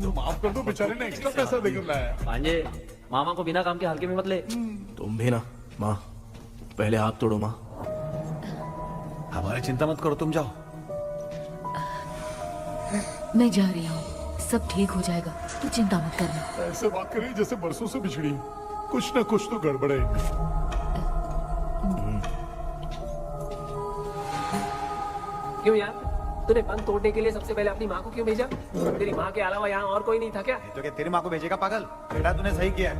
माफ कर दो, बेचारे ने एक्स्ट्रा पैसा देकर लाया। भांजे, मामा को बिना काम के हल्के में मत ले। तुम भी ना। माँ, पहले हाथ तोड़ो। माँ, हमारी चिंता मत करो, तुम जाओ। मैं जा रही हूँ, सब ठीक हो जाएगा, तू चिंता मत करना। ऐसे बात करिए जैसे बरसों से बिछड़ी। कुछ न कुछ तो गड़बड़ है। क्यों यार, तूने पंख तोड़ने के लिए सबसे पहले अपनी माँ को क्यों भेजा? तेरी माँ के अलावा यहाँ और कोई नहीं था क्या? तो क्या तेरी माँ को भेजेगा पागल? बेटा तूने सही किया है।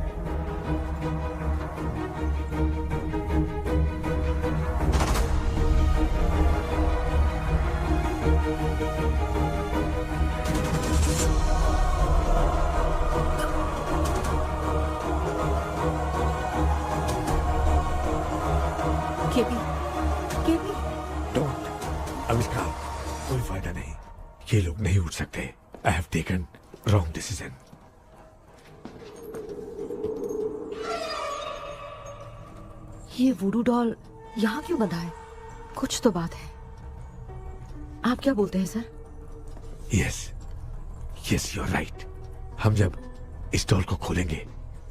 KP, KP. डोंट अविष्कार, कोई फायदा नहीं। ये लोग नहीं उठ सकते। I have taken wrong decision. ये वुडू डॉल यहाँ क्यों बंधा है? कुछ तो बात है। आप क्या बोलते हैं sir? Yes yes, you are right. हम जब इस डॉल को खोलेंगे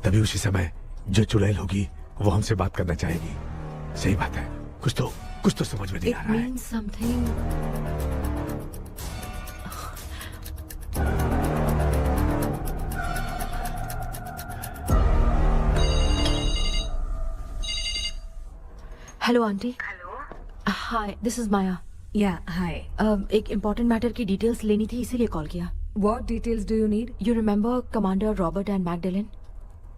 तभी उसी समय जो चुड़ैल होगी वो हमसे बात करना चाहेगी। सही बात है। कुछ तो समझ में नहीं आ रहा है। It means something. Hello aunty. Hello, hi, this is Maya. Yeah hi. एक इम्पोर्टेंट मैटर की डिटेल्स लेनी थी, इसीलिए कॉल किया। What details do you need? You remember commander Robert and Magdalene?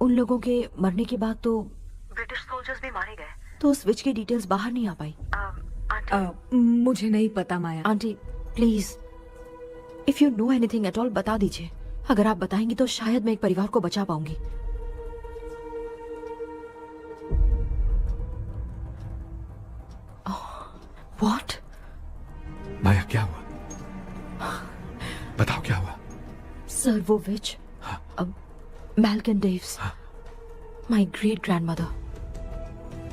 उन लोगों के मरने के बाद तो ब्रिटिश सोल्जर्स भी मारे गए, तो स्विच की डिटेल्स बाहर नहीं आ पाई। मुझे नहीं पता Maya. Aunty please, if you know anything at all बता दीजिए। अगर आप बताएंगी तो शायद मैं एक परिवार को बचा पाऊंगी। व्हाट? माया क्या हुआ? बताओ क्या हुआ? सर वो विच, मैल्कन डेव्स, माय ग्रेट ग्रैंडमदर।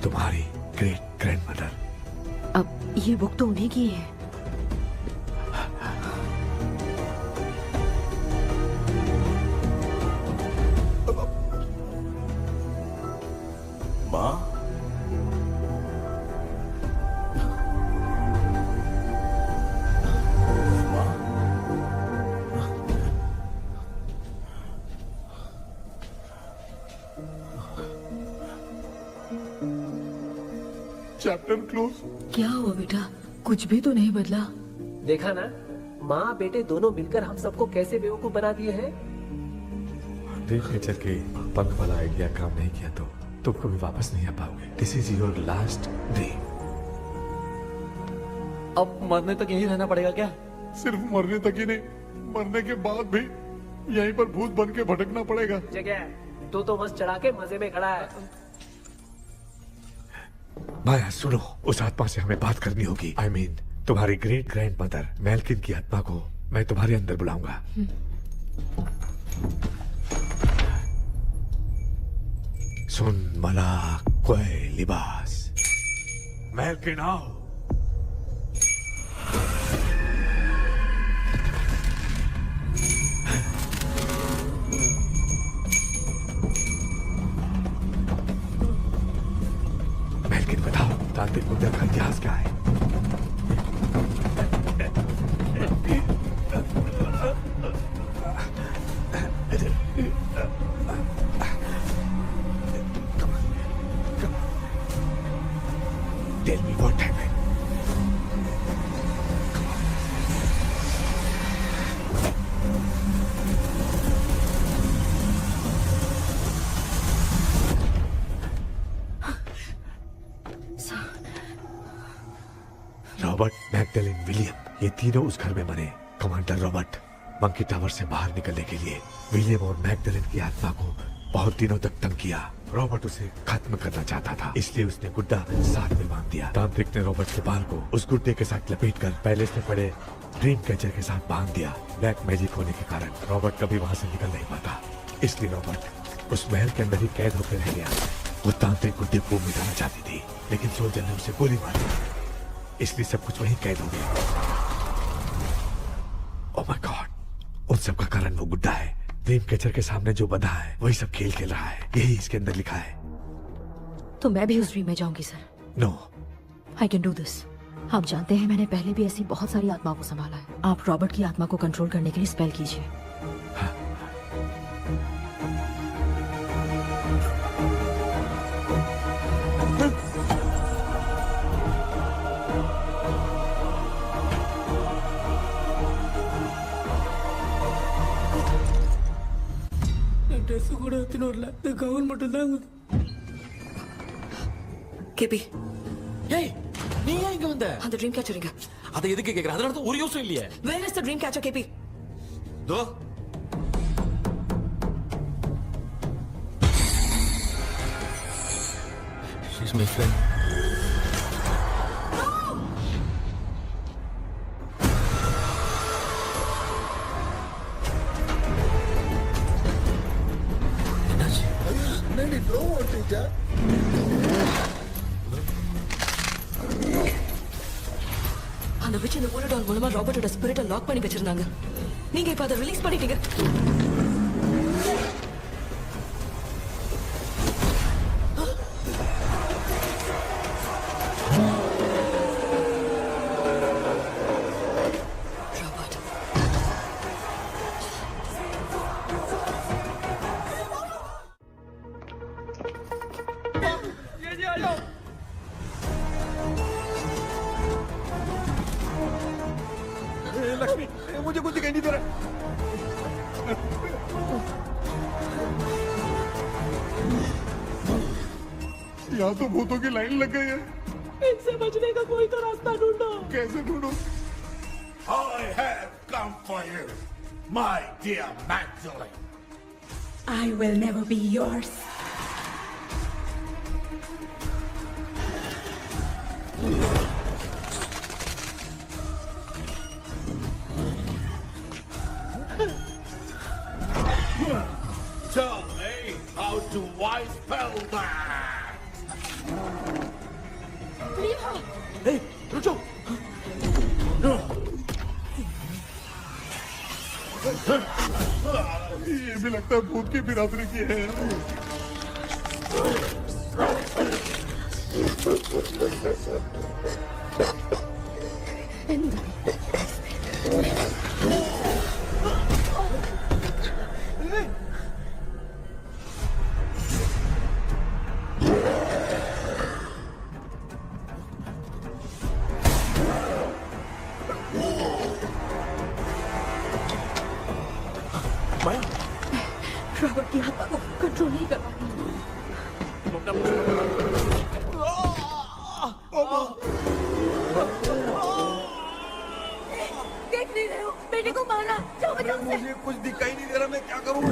तुम्हारी ग्रेट ग्रैंडमदर? अब ये बुक तो उन्हीं की है। माँ, चैप्टर क्लोज। क्या हुआ बेटा? कुछ भी तो नहीं बदला। देखा ना, माँ बेटे दोनों मिलकर हम सबको कैसे बेवकूफ बना दिए हैं। ड्रीम कैचर के पंख वाला आइडिया काम नहीं किया तो तुम कभी वापस नहीं आ पाओगे। This is your last dream. अब मरने तक यही रहना पड़ेगा क्या? सिर्फ मरने तक ही नहीं, मरने के बाद भी यहीं पर भूत बन के भटकना पड़ेगा। जगह तो बस चढ़ा के मजे में खड़ा है। माया सुनो, उस आत्मा से हमें बात करनी होगी। आई मीन तुम्हारी ग्रेट ग्रैंड मदर मैल्किन की आत्मा को मैं तुम्हारे अंदर बुलाऊंगा। सुन मला कोई लिबास, मैल्किन आओ। मैल्किन बताओ, तांत्रिक मुद्रा का इतिहास क्या है? Tell me what happened. Robert, Magdalene, William, ये तीनों उस घर में मरे। कमांडर रॉबर्ट मंकी टावर से बाहर निकलने के लिए विलियम और मैगडेलिन की आत्मा को बहुत दिनों तक तंग किया। रॉबर्ट उसे खत्म करना चाहता था, इसलिए उसने गुड्डा साथ में बांध दिया। तांत्रिक ने रॉबर्ट के बाल को उस गुड्डे के साथ लपेटकर पैलेस में पड़े ड्रीम कैचर के साथ बांध दिया। ब्लैक मैजिक होने के कारण रॉबर्ट कभी वहां से निकल नहीं पाता, इसलिए रॉबर्ट उस महल के अंदर ही कैद होकर रह गया। वो तांत्रिक गुड्डे को मिटाना चाहती थी, लेकिन सोल्जर ने उसे गोली मारी, इसलिए सब कुछ वहीं कैद हो गया। ओह माय गॉड, उन सब का कारण वो गुड्डा है। ड्रीम कैचर के सामने जो बंधा है वही सब खेल खेल रहा है, यही इसके अंदर लिखा है। तो मैं भी उस ड्रीम में जाऊंगी sir? No, I can do this. आप जानते हैं मैंने पहले भी ऐसी बहुत सारी आत्माओं को संभाला है। आप रॉबर्ट की आत्मा को कंट्रोल करने के लिए स्पेल कीजिए। ட்ரெஸ் கூட எடுத்துன்னு வரல, இந்த கவுன் மட்டும் தான். கேபி, ஏய் நீ ஏன் இங்க வந்த? அந்த ட்ரீம் கேச்சர் எங்க? அதை எதுக்கு கேக்குற? அதனால தான் ஒரு யோசனை இல்லையே. Where is the dream catcher, KP? Though she's my friend. बेटा அந்த விச் இந்த புல்லட் ஆல் மூலமா ராபர்ட்டோட ஸ்பிரிட்டை லாக் பண்ணி வச்சிருந்தாங்க. நீங்க இப்ப அதை ரிலீஸ் பண்ணிட்டீங்க. लक्ष्मी मुझे कुछ दिखाई नहीं दे रहा। यहाँ तो भूतों की लाइन लग गई है। इनसे बचने का कोई तो रास्ता ढूंढो। कैसे ढूंढो? I have come for you, my dear Magdalene. I will never be yours. Tell me how to I spell that. Hey, रुक जाओ। ये भी लगता है भूत की बिरादरी की है। रॉबर्ट की आत्मा को कंट्रोल नहीं कर पा रही। देख नहीं रहे हो बेटे को मारा। जाओ बचाओ उसे। मुझे कुछ दिखाई नहीं दे रहा, मैं क्या करूं?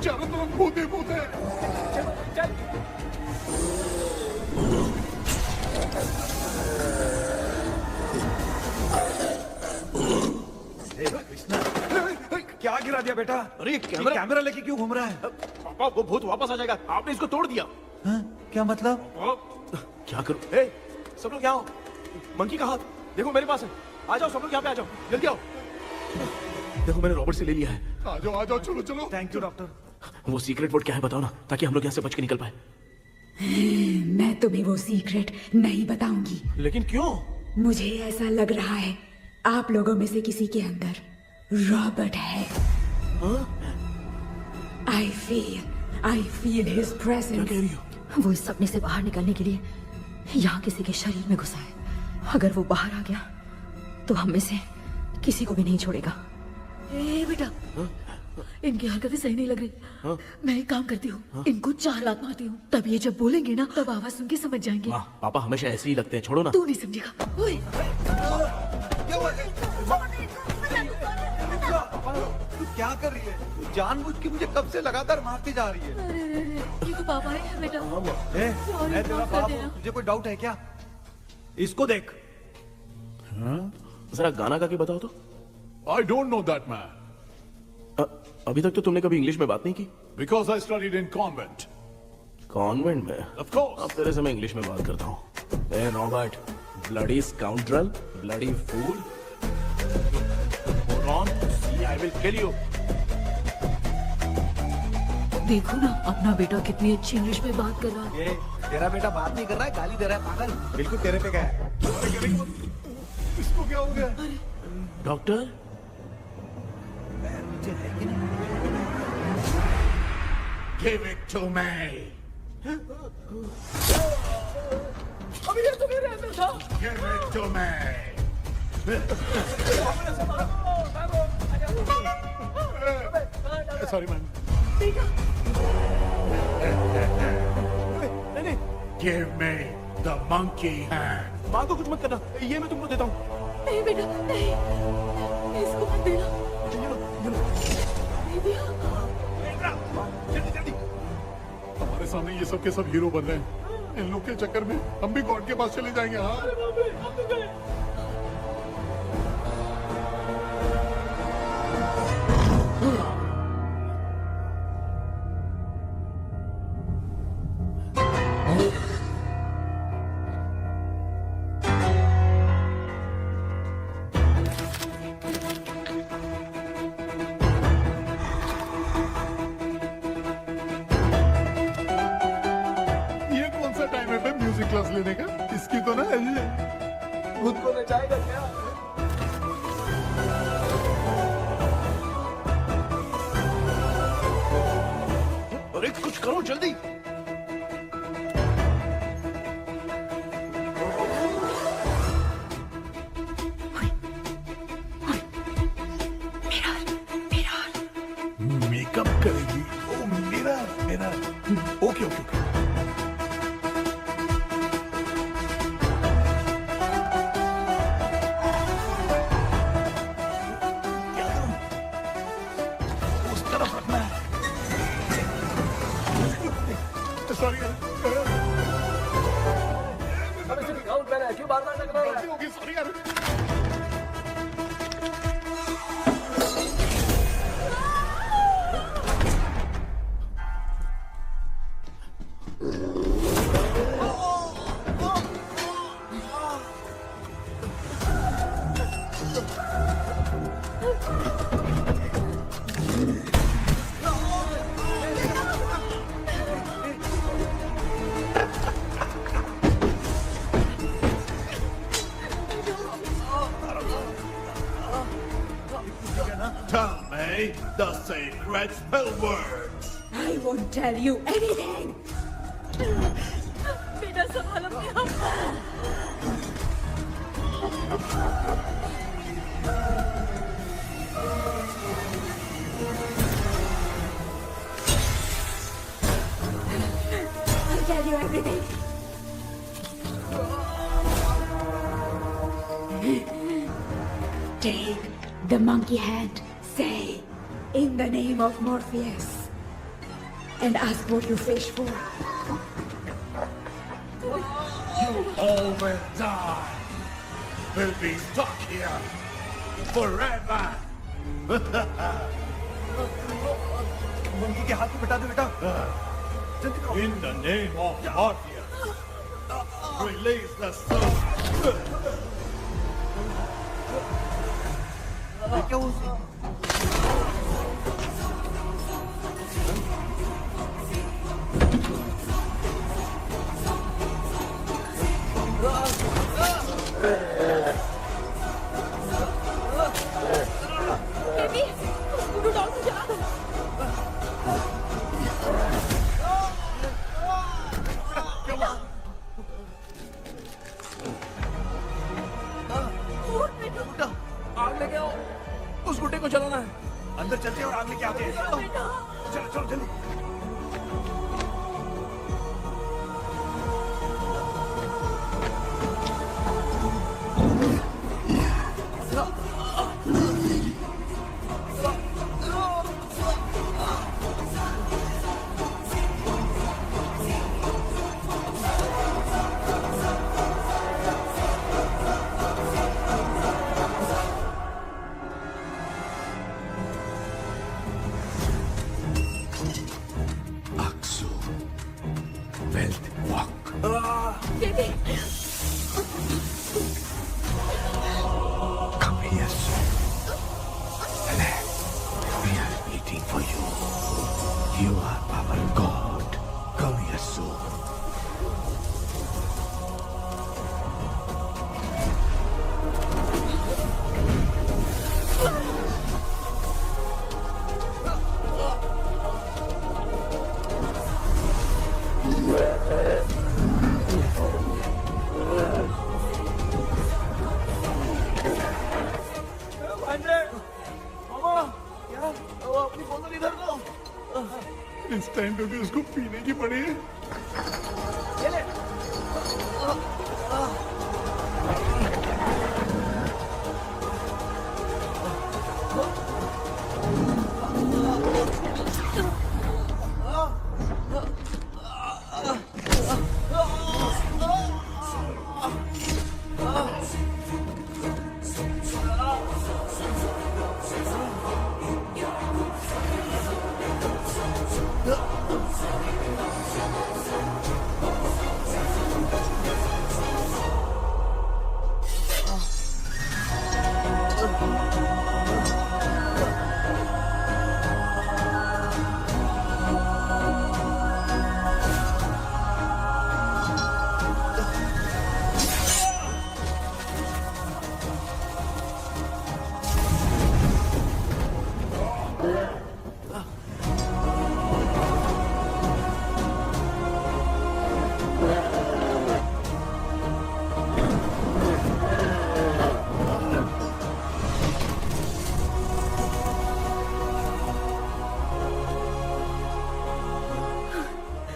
चारों तरफ भूत ही भूत है। क्या गिरा दिया बेटा? अरे कैमरा लेके क्यों घूम रहा है? पापा वो भूत वापस आ जाएगा, आपने इसको तोड़ दिया। क्या मतलब? क्या करूं? ए, सब लोग यहाँ आओ। मंकी का हाथ देखो मेरे पास है। आ जाओ सब लोग यहाँ पे, आ जाओ जल्दी आओ। देखो मैंने रॉबर्ट से ले लिया है। आ जाओ चलो चलो। Thank you doctor. वो सीक्रेट वर्ड क्या है बताओ ना, ताकि हम लोग यहाँ से बच के निकल पाए। मैं तुम्हें वो सीक्रेट नहीं बताऊंगी। लेकिन क्यों? मुझे ऐसा लग रहा है आप लोगों में से किसी के अंदर रॉबर्ट है। I feel his presence। क्या कह रही हो? वो इस सपने से बाहर निकलने के लिए यहाँ किसी के शरीर में घुसा है। अगर वो बाहर आ गया तो हम में से किसी को भी नहीं छोड़ेगा। ए बेटा, इनकी हरकतें सही नहीं लग रही। मैं एक काम करती हूँ, इनको 4 लात मारती हूँ, तब ये जब बोलेंगे ना तब आवाज सुन के समझ जाएंगे। पापा हमेशा ऐसे ही लगते हैं, छोड़ो ना। तू नहीं समझेगा। ओए, तू क्या कर रही है? जानबूझ के मुझे कब से लगातार मारती जा रही है। अरे ये तो पापा है बेटा। मैं तेरा बाप हूँ, तुझे कोई डाउट है क्या? इसको देख। जरा गाना गा के बताओ तो। I don't know that man. अभी तक तो तुमने कभी इंग्लिश में बात नहीं की। Because I studied in convent. Convent में? Of course. अब तेरे से मैं इंग्लिश में बात करता हूँ। ए Robert, bloody scoundrel, bloody fool. Hold on, see I will kill you. देखो ना अपना बेटा कितनी अच्छी इंग्लिश में बात कर रहा है। ये तेरा बेटा बात नहीं कर रहा है, गाली दे रहा है पागल। बिल्कुल तेरे पे क्या है? इसको क्या हो गया? Doctor? Give it to me. अभी ये तो मेरे अंदर था। Give it to me. Sorry man. नहीं। Give me the monkey hand. माँ को कुछ मत करना, ये मैं तुमको देता हूँ। नहीं बेटा नहीं, इसको मत देना। नहीं सामने ये सब के सब हीरो बन रहे हैं। इन लोग के चक्कर में हम भी गॉड के पास चले जाएंगे। हाँ ये कौन सा टाइम है बे म्यूजिक क्लास लेने का? इसकी तो ना खुद को नचाएगा क्या? अरे कुछ करो जल्दी। मेकअप करेगी? ओ मेरा मेरा ओके ओके ओके। उस तरफ रखना है। सॉरी क्यों बार-बार टकरा रहा है? होगी, सॉरी यार। Tell me the secret spell words. I won't tell you anything. बेटा संभाल अपने आप। I'll tell you everything. Take the monkey hand. Say, in the name of Morpheus, and ask what you fish for. You all will die. Will be stuck here forever. Monkey के हाथ में बिठा दो बेटा। In the name of Morpheus, release the soul. क्या वो baby, scooter doll को जला दो। आग लेके आओ, उस गुड्डे को जलाना है। अंदर चलते हैं और आग लेके आते हैं। चलो चलो जल्दी। Baby, Come here, son. We are waiting for you. You are our God. Come here soon. इस टाइम पे भी उसको पीने की पड़ी है।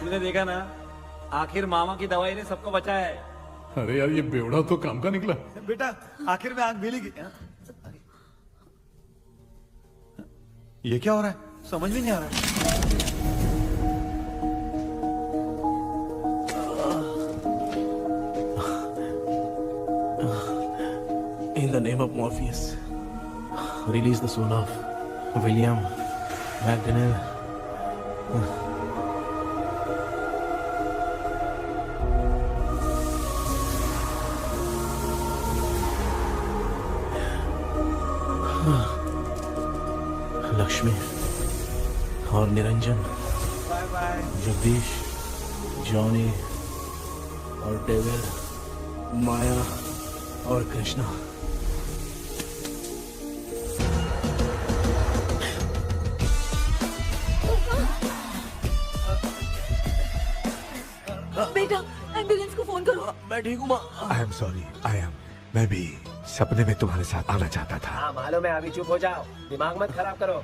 तुमने देखा ना, आखिर मामा की दवाई ने सबको बचाया है। अरे यार ये बेवड़ा तो काम का निकला। बेटा आखिर में आंख मिली गई। ये क्या हो रहा है, समझ में नहीं आ रहा है। In the name of Morpheus, release the soul of William McDonnell. Lakshmi और निरंजन, जगदीश, जॉनी और डेविड, माया और कृष्णा। बेटा एम्बुलेंस को फोन करो। मैं ठीक हूँ माँ। आई एम सॉरी, मैं भी सपने में तुम्हारे साथ आना चाहता था। हाँ मालूम है, अभी चुप हो जाओ, दिमाग मत खराब करो।